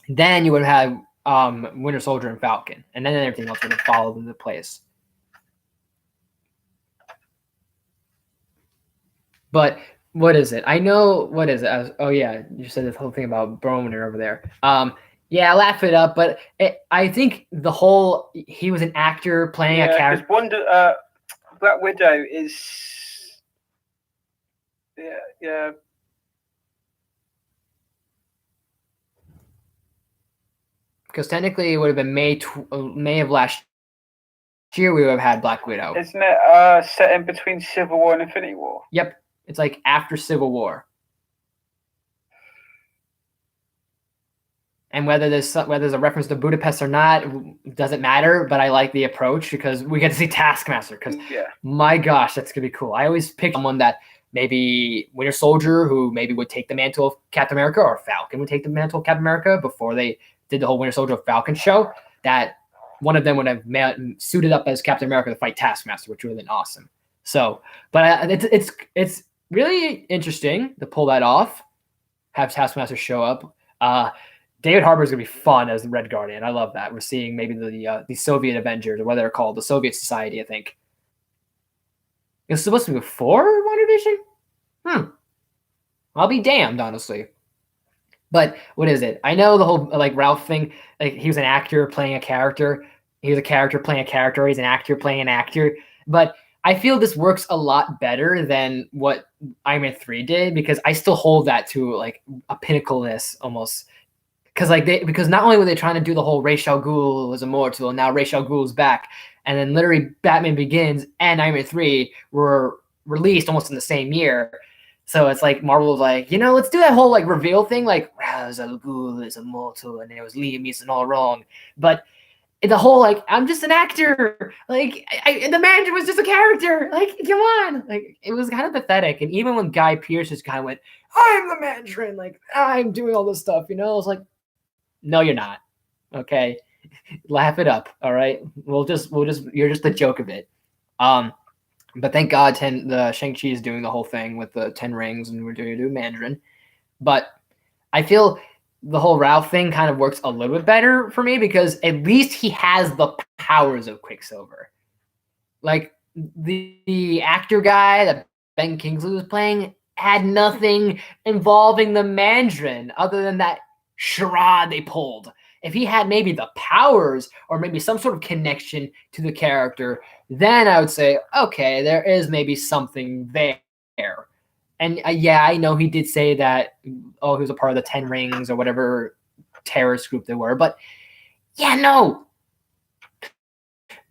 Then you would have Winter Soldier and Falcon, and then everything else would have followed into place. But what is it? I know what is it? Oh yeah, you said this whole thing about Broner over there. Yeah, laugh it up, but I think the whole he was an actor playing a character. Black Widow is yeah. Because technically it would have been May of last year we would have had Black Widow. Isn't it set in between Civil War and Infinity War? Yep. It's like after Civil War. And whether there's a reference to Budapest or not, doesn't matter. But I like the approach because we get to see Taskmaster. Because my gosh, that's gonna be cool. I always pick someone that maybe Winter Soldier, who maybe would take the mantle of Captain America, or Falcon would take the mantle of Captain America before they did the whole Winter Soldier Falcon show. That one of them would have suited up as Captain America to fight Taskmaster, which would have been awesome. So, but it's really interesting to pull that off. Have Taskmaster show up. David Harbour is going to be fun as the Red Guardian. I love that. We're seeing maybe the Soviet Avengers, or what they're called, the Soviet Society, I think. It's supposed to be before WandaVision? I'll be damned, honestly. But what is it? I know the whole like Ralph thing. Like he was an actor playing a character. He was a character playing a character. He's an actor playing an actor. But I feel this works a lot better than what Iron Man 3 did, because I still hold that to like a pinnacleness almost. Because not only were they trying to do the whole Ra's al Ghul was immortal, and now Ra's al Ghul's back, and then literally Batman Begins and Iron Man 3 were released almost in the same year. So it's like Marvel was like, let's do that whole like reveal thing, like Ra's al Ghul is immortal and it was Liam Neeson all wrong. But the whole like I'm just an actor, like the manager was just a character, like come on, like it was kind of pathetic. And even when Guy Pearce just kind of went, I'm the Mandarin, like I'm doing all this stuff, I was like, no, you're not. Okay, laugh it up. All right, you're just the joke of it. But thank God, the Shang-Chi is doing the whole thing with the 10 rings, and we're doing Mandarin. But I feel the whole Ralph thing kind of works a little bit better for me because at least he has the powers of Quicksilver. Like the actor guy that Ben Kingsley was playing had nothing involving the Mandarin other than that charade they pulled. If he had maybe the powers or maybe some sort of connection to the character, then I would say, okay, there is maybe something there. And yeah, I know he did say that, he was a part of the 10 Rings or whatever terrorist group they were. But yeah, no.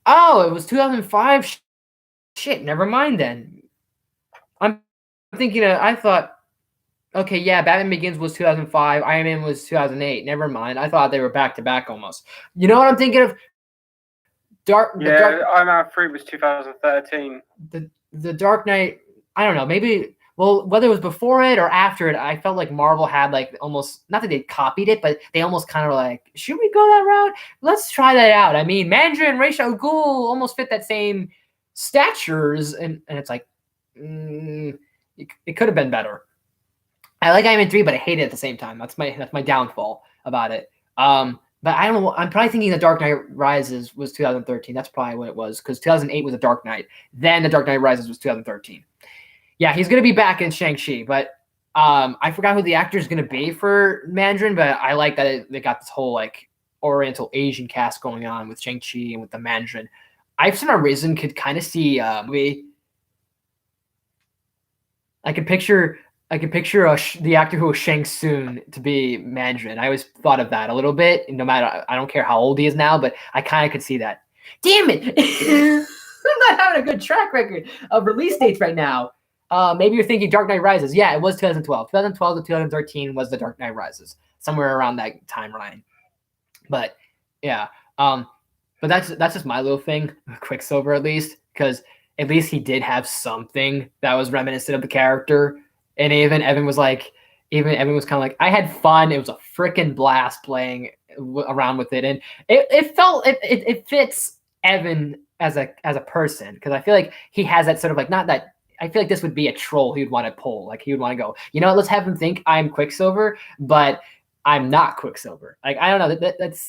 Oh, it was 2005. Shit, never mind then. I'm thinking, I thought, okay, yeah, Batman Begins was 2005. Iron Man was 2008. Never mind. I thought they were back to back almost. You know what I'm thinking of? Iron Man 3 was 2013. The Dark Knight, I don't know, maybe, well, whether it was before it or after it, I felt like Marvel had like almost, not that they copied it, but they almost kind of like, should we go that route? Let's try that out. I mean, Mandarin and Ra's al Ghul almost fit that same statures, and it's like, it could have been better. I like Iron Man 3, but I hate it at the same time. That's my downfall about it. But I don't know. I'm probably thinking The Dark Knight Rises was 2013. That's probably what it was, because 2008 was The Dark Knight. Then The Dark Knight Rises was 2013. Yeah, he's going to be back in Shang-Chi, but I forgot who the actor is going to be for Mandarin, but I like that they got this whole like Oriental Asian cast going on with Shang-Chi and with the Mandarin. I, for some reason, could kind of see movie. I could picture the actor who was Shang Tsung to be Mandarin. I always thought of that a little bit. No matter, I don't care how old he is now, but I kind of could see that. Damn it! I'm not having a good track record of release dates right now. Maybe you're thinking Dark Knight Rises. Yeah, it was 2012. 2012 to 2013 was The Dark Knight Rises, somewhere around that timeline. But yeah, but that's just my little thing. Quicksilver, at least, because at least he did have something that was reminiscent of the character. And even Evan was kind of like, I had fun. It was a freaking blast playing around with it, and it fits Evan as a person, because I feel like he has that sort of like, not that, I feel like this would be a troll he would want to pull. Like he would want to go, let's have him think I'm Quicksilver, but I'm not Quicksilver. Like, I don't know,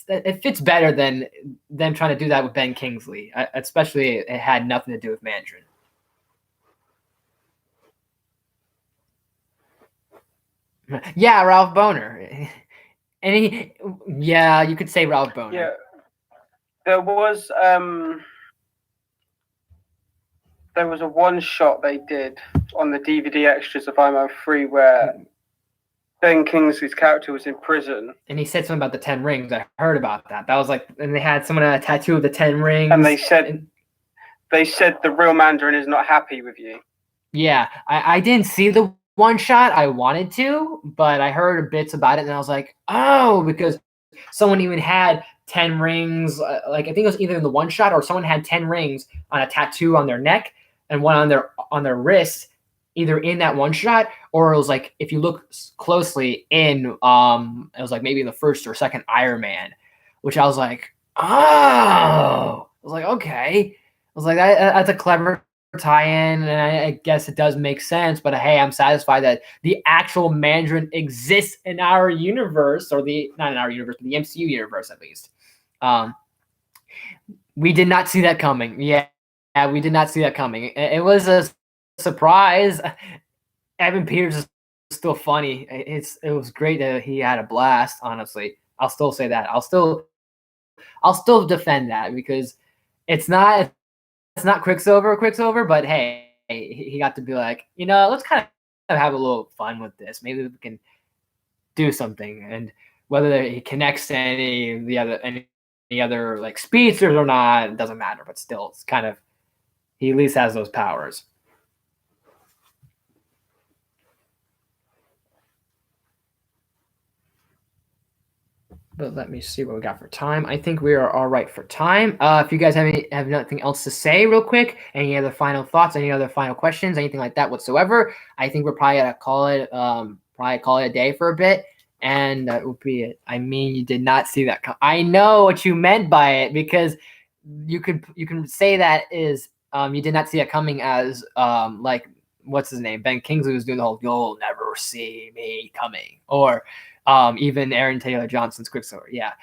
it fits better than them trying to do that with Ben Kingsley, especially it had nothing to do with Mandarin. Yeah, Ralph Boner. And you could say Ralph Boner. Yeah, there was a one shot they did on the DVD extras of Iron Man 3 where Ben Kingsley's character was in prison, and he said something about the 10 rings. I heard about that. That was like, and they had someone a tattoo of the 10 rings, and they said the real Mandarin is not happy with you. Yeah, I didn't see the one shot. I wanted to, but I heard bits about it, and I was like, oh, because someone even had 10 rings. Like, I think it was either in the one shot or someone had 10 rings on a tattoo on their neck and one on their wrist, either in that one shot, or it was like, if you look closely in, it was like maybe in the first or second Iron Man, which I was like, oh, I was like, okay. I was like, that's a clever tie-in, and I guess it does make sense, but hey, I'm satisfied that the actual Mandarin exists in our universe, or not in our universe, but the MCU universe at least. We did not see that coming. Yeah, we did not see that coming. It was a surprise. Evan Peters is still funny. It was great that he had a blast, honestly. I'll still say that. I'll still defend that, because it's not Quicksilver, but hey, he got to be like, let's kind of have a little fun with this. Maybe we can do something, and whether he connects to any other like speedsters or not, it doesn't matter. But still, it's kind of, he at least has those powers. But let me see what we got for time. I think we are all right for time. If you guys have nothing else to say, real quick, any other final thoughts, any other final questions, anything like that whatsoever, I think we're probably gonna call it a day for a bit, and that would be it. I mean, you did not see that. I know what you meant by it, because you can say that is you did not see it coming, as like what's his name, Ben Kingsley was doing the whole "you'll never see me coming," or even Aaron Taylor Johnson's Quicksilver. Yeah.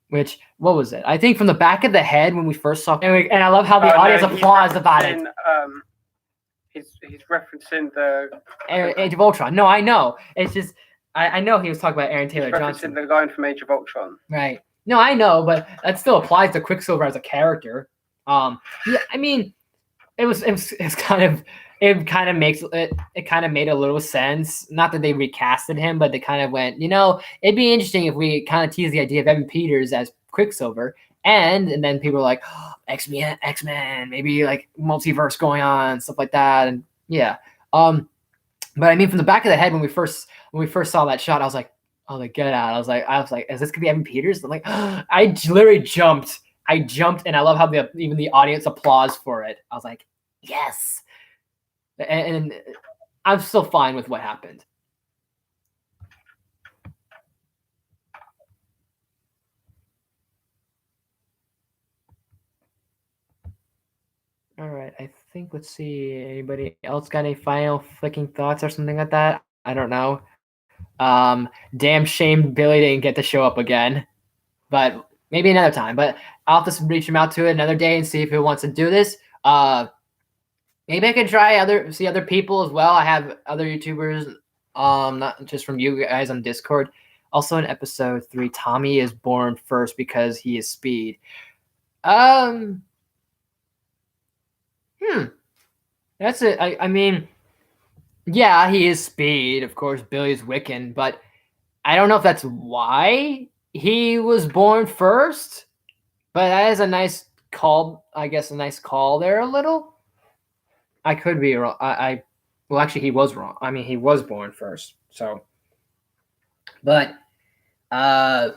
Which, what was it? I think from the back of the head when we first saw, and I love how the audience applauds about it. He's referencing the Age of Ultron. No, I know. It's just I know he was talking about Aaron Taylor Johnson. The guy from Age of Ultron. Right. No, I know, but that still applies to Quicksilver as a character. Yeah, I mean, it kind of made a little sense. Not that they recasted him, but they kind of went, it'd be interesting if we kind of tease the idea of Evan Peters as Quicksilver, and then people are like, oh, X-Men, maybe like multiverse going on, stuff like that, and yeah. But I mean, from the back of the head when we first saw that shot, I was like, get out! I was like, is this gonna be Evan Peters? I'm like, I literally jumped, and I love how even the audience applauds for it. I was like, yes. And I'm still fine with what happened. All right, I think, let's see, anybody else got any final flicking thoughts or something like that? I don't know. Damn shame Billy didn't get to show up again, but maybe another time. But I'll have to reach him out to it another day and see if he wants to do this. Maybe I could try see other people as well. I have other YouTubers, not just from you guys on Discord. Also in episode 3, Tommy is born first because he is speed. That's it. I mean, yeah, he is speed. Of course, Billy's Wiccan, but I don't know if that's why he was born first. But that is a nice call. I guess a nice call there a little. I could be wrong. Well, actually, he was wrong. I mean, he was born first. So, but I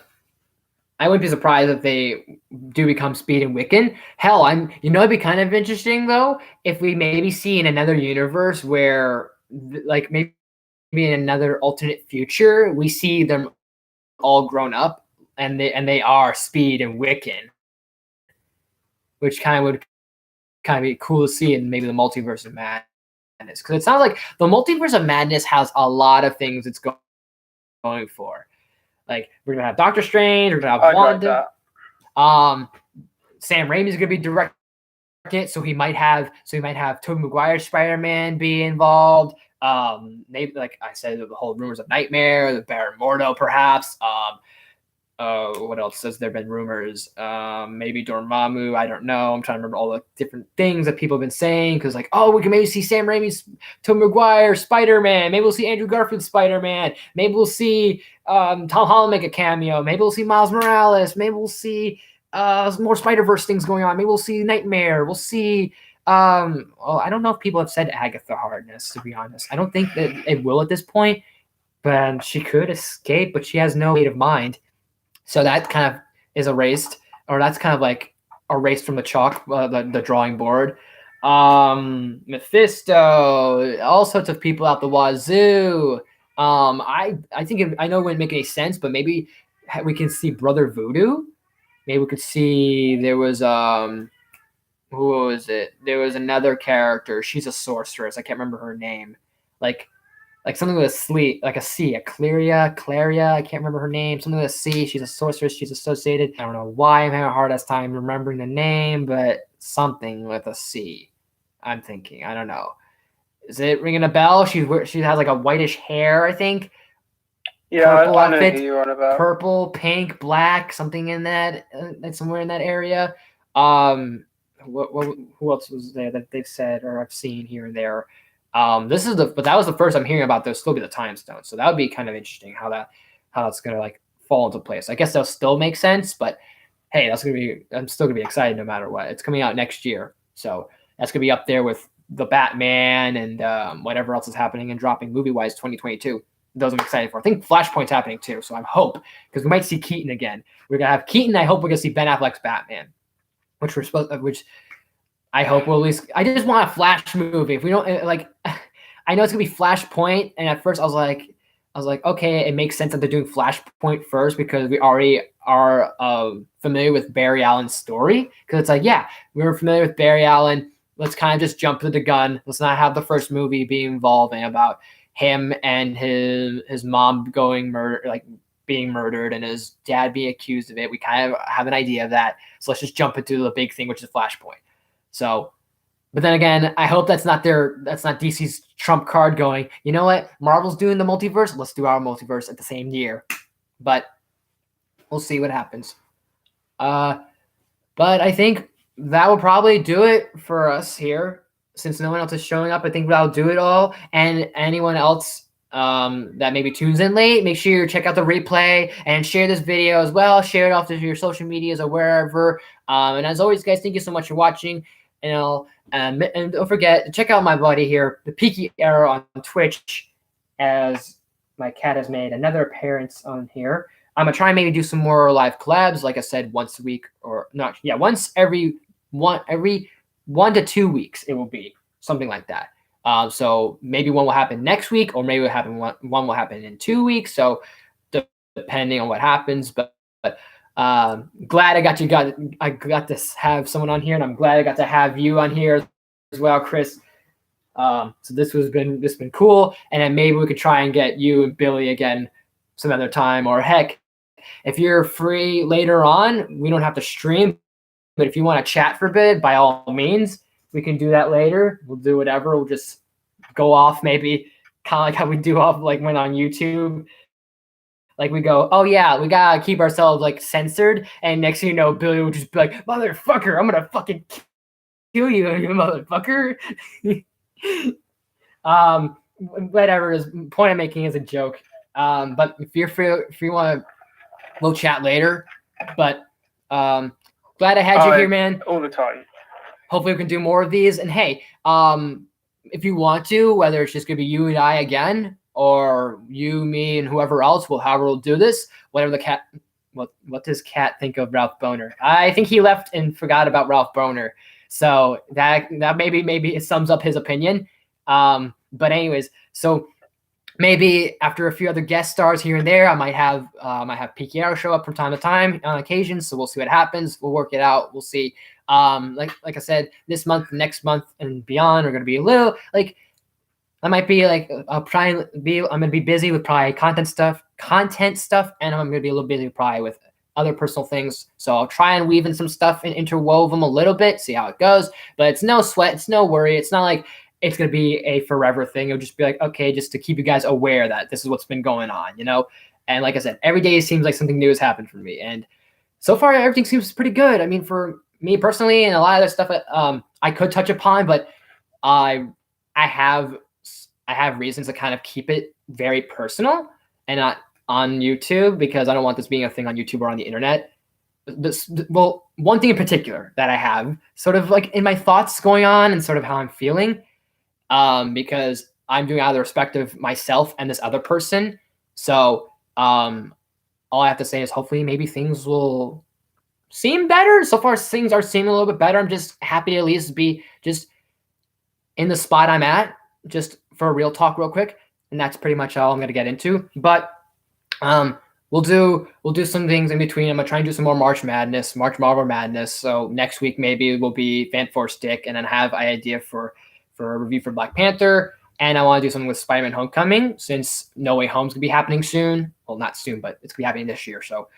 wouldn't be surprised if they do become Speed and Wiccan. Hell, it'd be kind of interesting though if we maybe see in another universe where, like, maybe in another alternate future, we see them all grown up and they are Speed and Wiccan, which would be cool to see in maybe the Multiverse of Madness, because it sounds like the Multiverse of Madness has a lot of things it's going for. Like, we're gonna have Doctor Strange, we're gonna have Wanda. Sam Raimi's gonna be directing it, so he might have Tobey Maguire's Spider-Man be involved. Maybe, like I said, the whole rumors of Nightmare, the Baron Mordo, perhaps. What else has there been rumors? Maybe Dormammu. I don't know. I'm trying to remember all the different things that people have been saying, because we can maybe see Sam Raimi's Tobey Maguire Spider-Man. Maybe we'll see Andrew Garfield's Spider-Man. Maybe we'll see Tom Holland make a cameo. Maybe we'll see Miles Morales. Maybe we'll see more Spider-Verse things going on. Maybe we'll see Nightmare. We'll see. I don't know if people have said Agatha Harkness, to be honest. I don't think that it will at this point, but she could escape, but she has no state of mind. So that kind of is erased, or that's kind of like erased from the chalk, the drawing board. Mephisto, all sorts of people out the wazoo. I think I know it wouldn't make any sense, but maybe we can see Brother Voodoo. Maybe we could see there was who was it? There was another character. She's a sorceress. I can't remember her name. Like something with a C, like a C, a Claria. I can't remember her name. Something with a C. She's a sorceress. She's associated. I don't know why I'm having a hard ass time remembering the name, but something with a C. I'm thinking. I don't know. Is it ringing a bell? She has like a whitish hair, I think. Yeah, purple I know who you're on about. Purple, pink, black, something in that, somewhere in that area. Who else was there that they've said or I've seen here and there? But that was the first I'm hearing about. There'll still be the time stone, so that would be kind of interesting how that's gonna like fall into place. I guess that'll still make sense, but hey, I'm still gonna be excited no matter what. It's coming out next year, so that's gonna be up there with the Batman and whatever else is happening and dropping movie wise 2022. those I'm excited for. I think Flashpoint's happening too, so I hope, because we might see Keaton again. We're gonna have Keaton. I hope we're gonna see Ben Affleck's Batman, which I hope we'll at least. I just want a Flash movie. If we don't like, I know it's gonna be Flashpoint, and at first I was like, okay, it makes sense that they're doing Flashpoint first because we already are familiar with Barry Allen's story. Because it's like, yeah, we were familiar with Barry Allen. Let's kind of just jump to the gun. Let's not have the first movie be involving about him and his mom being murdered and his dad being accused of it. We kind of have an idea of that. So let's just jump into the big thing, which is Flashpoint. So, but then again, I hope that's not DC's trump card going, you know what? Marvel's doing the multiverse. Let's do our multiverse at the same year. But we'll see what happens. But I think that will probably do it for us here. Since no one else is showing up, I think that'll do it all. And anyone else that maybe tunes in late, make sure you check out the replay and share this video as well. Share it off to your social medias or wherever. And as always, guys, thank you so much for watching. And don't forget to check out my buddy here, the Peaky Arrow on Twitch, as my cat has made another appearance on here. I'm gonna try and maybe do some more live collabs, like I said, once a week or not. Yeah, once every 1 to 2 weeks, it will be something like that. So maybe one will happen next week, or maybe one will happen in 2 weeks. So depending on what happens, but glad I got to have someone on here, and I'm glad I got to have you on here as well, Chris. So this has been cool, and then maybe we could try and get you and Billy again some other time, or heck, if you're free later on, we don't have to stream, but if you want to chat for a bit, by all means, we can do that later. We'll do whatever. We'll just go off, maybe kind of like how we do off like when on YouTube. Like we go, oh yeah, we gotta keep ourselves like censored, and next thing you know, Billy will just be like, motherfucker, I'm gonna fucking kill you, you motherfucker. Whatever. The point I'm making is a joke. But if you want to, we'll chat later. But glad I had you here, man. All the time. Hopefully we can do more of these. And hey, if you want to, whether it's just gonna be you and I again, or you, me, and whoever else, however we'll do this. Whatever the cat. What does Cat think of Ralph Boner? I think he left and forgot about Ralph Boner. So that maybe it sums up his opinion. But anyways, so maybe after a few other guest stars here and there, I might have Peaky Arrow show up from time to time on occasion. So we'll see what happens. We'll work it out. We'll see. Like I said, this month, next month, and beyond are going to be a little like. I might be like I'm gonna be busy with probably content stuff, and I'm gonna be a little busy probably with other personal things. So I'll try and weave in some stuff and interwove them a little bit, see how it goes. But it's no sweat, it's no worry. It's not like it's gonna be a forever thing. It'll just be like, okay, just to keep you guys aware that this is what's been going on, you know? And like I said, every day it seems like something new has happened for me. And so far everything seems pretty good. I mean, for me personally, and a lot of other stuff I could touch upon, but I have reasons to kind of keep it very personal and not on YouTube, because I don't want this being a thing on YouTube or on the internet. One thing in particular that I have sort of like in my thoughts going on and sort of how I'm feeling, because I'm doing out of the respect of myself and this other person. So all I have to say is hopefully maybe things will seem better. So far things are seeming a little bit better. I'm just happy to at least be just in the spot I'm at, just for a real talk real quick. And that's pretty much all I'm going to get into. But we'll do some things in between. I'm going to try and do some more March Marvel Madness. So next week maybe will be Fan Force Dick, and then have an idea for a review for Black Panther. And I want to do something with Spider-Man Homecoming, since No Way Home's going to be happening soon. Well, not soon, but it's going to be happening this year. So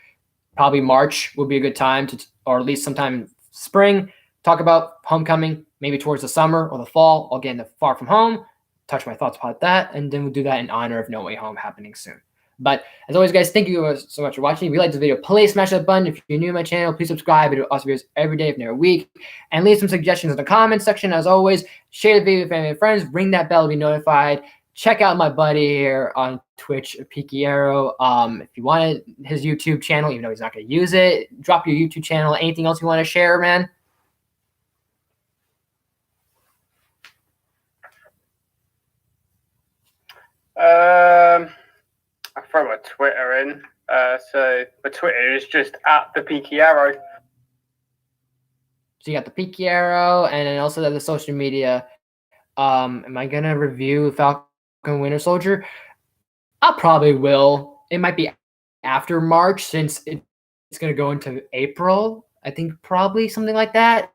probably March will be a good time to, or at least sometime spring, talk about Homecoming, maybe towards the summer or the fall. Again, the Far From Home, touch my thoughts about that, and then we'll do that in honor of No Way Home happening soon. But as always, guys, thank you so much for watching. If you liked this video, please smash that button. If you're new to my channel, please subscribe. I do awesome videos every day, if not every week. And leave some suggestions in the comments section. As always, share the video with family and friends. Ring that bell to be notified. Check out my buddy here on Twitch, Peaky Arrow. If you wanted his YouTube channel, even though he's not going to use it, drop your YouTube channel. Anything else you want to share, man? throw a Twitter in. So the Twitter is just at the Peaky Arrow. So you got the Peaky Arrow, and then also the social media. Am I gonna review Falcon Winter Soldier? I probably will. It might be after March since it's gonna go into April. I think probably something like that.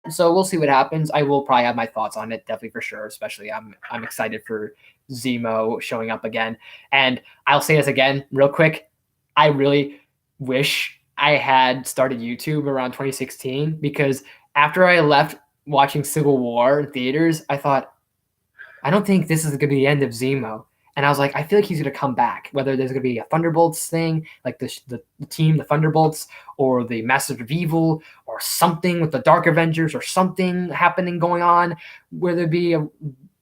So we'll see what happens. I will probably have my thoughts on it, definitely for sure. Especially I'm excited for Zemo showing up again. And I'll say this again real quick. I really wish I had started YouTube around 2016 because after I left watching Civil War in theaters, I thought, I don't think this is going to be the end of Zemo. And I was like, I feel like he's going to come back, whether there's going to be a Thunderbolts thing, like the team, the Thunderbolts, or the Masters of Evil, or something with the Dark Avengers, or something happening going on, where there'd be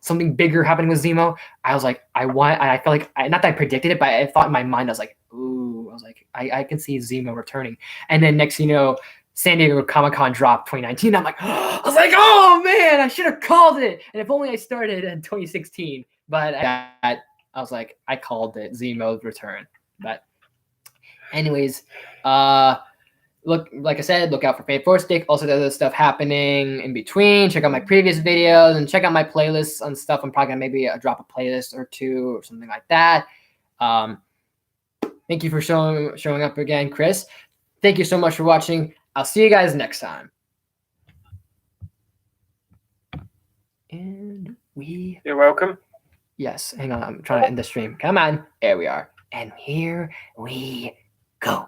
something bigger happening with Zemo. I was like, I felt like, not that I predicted it, but I thought in my mind, I was like, ooh, I was like, I can see Zemo returning. And then next, San Diego Comic-Con dropped 2019. I'm like, I was like, oh man, I should have called it. And if only I started in 2016. But I was like, I called it, Zemo's return. But anyways, like I said, look out for Fate Force Stick. Also, there's other stuff happening in between. Check out my previous videos and check out my playlists on stuff. I'm probably gonna maybe drop a playlist or two or something like that. Thank you for showing up again, Chris. Thank you so much for watching. I'll see you guys next time. And You're welcome. Yes, hang on. I'm trying to end the stream. Come on. There we are. And here we go.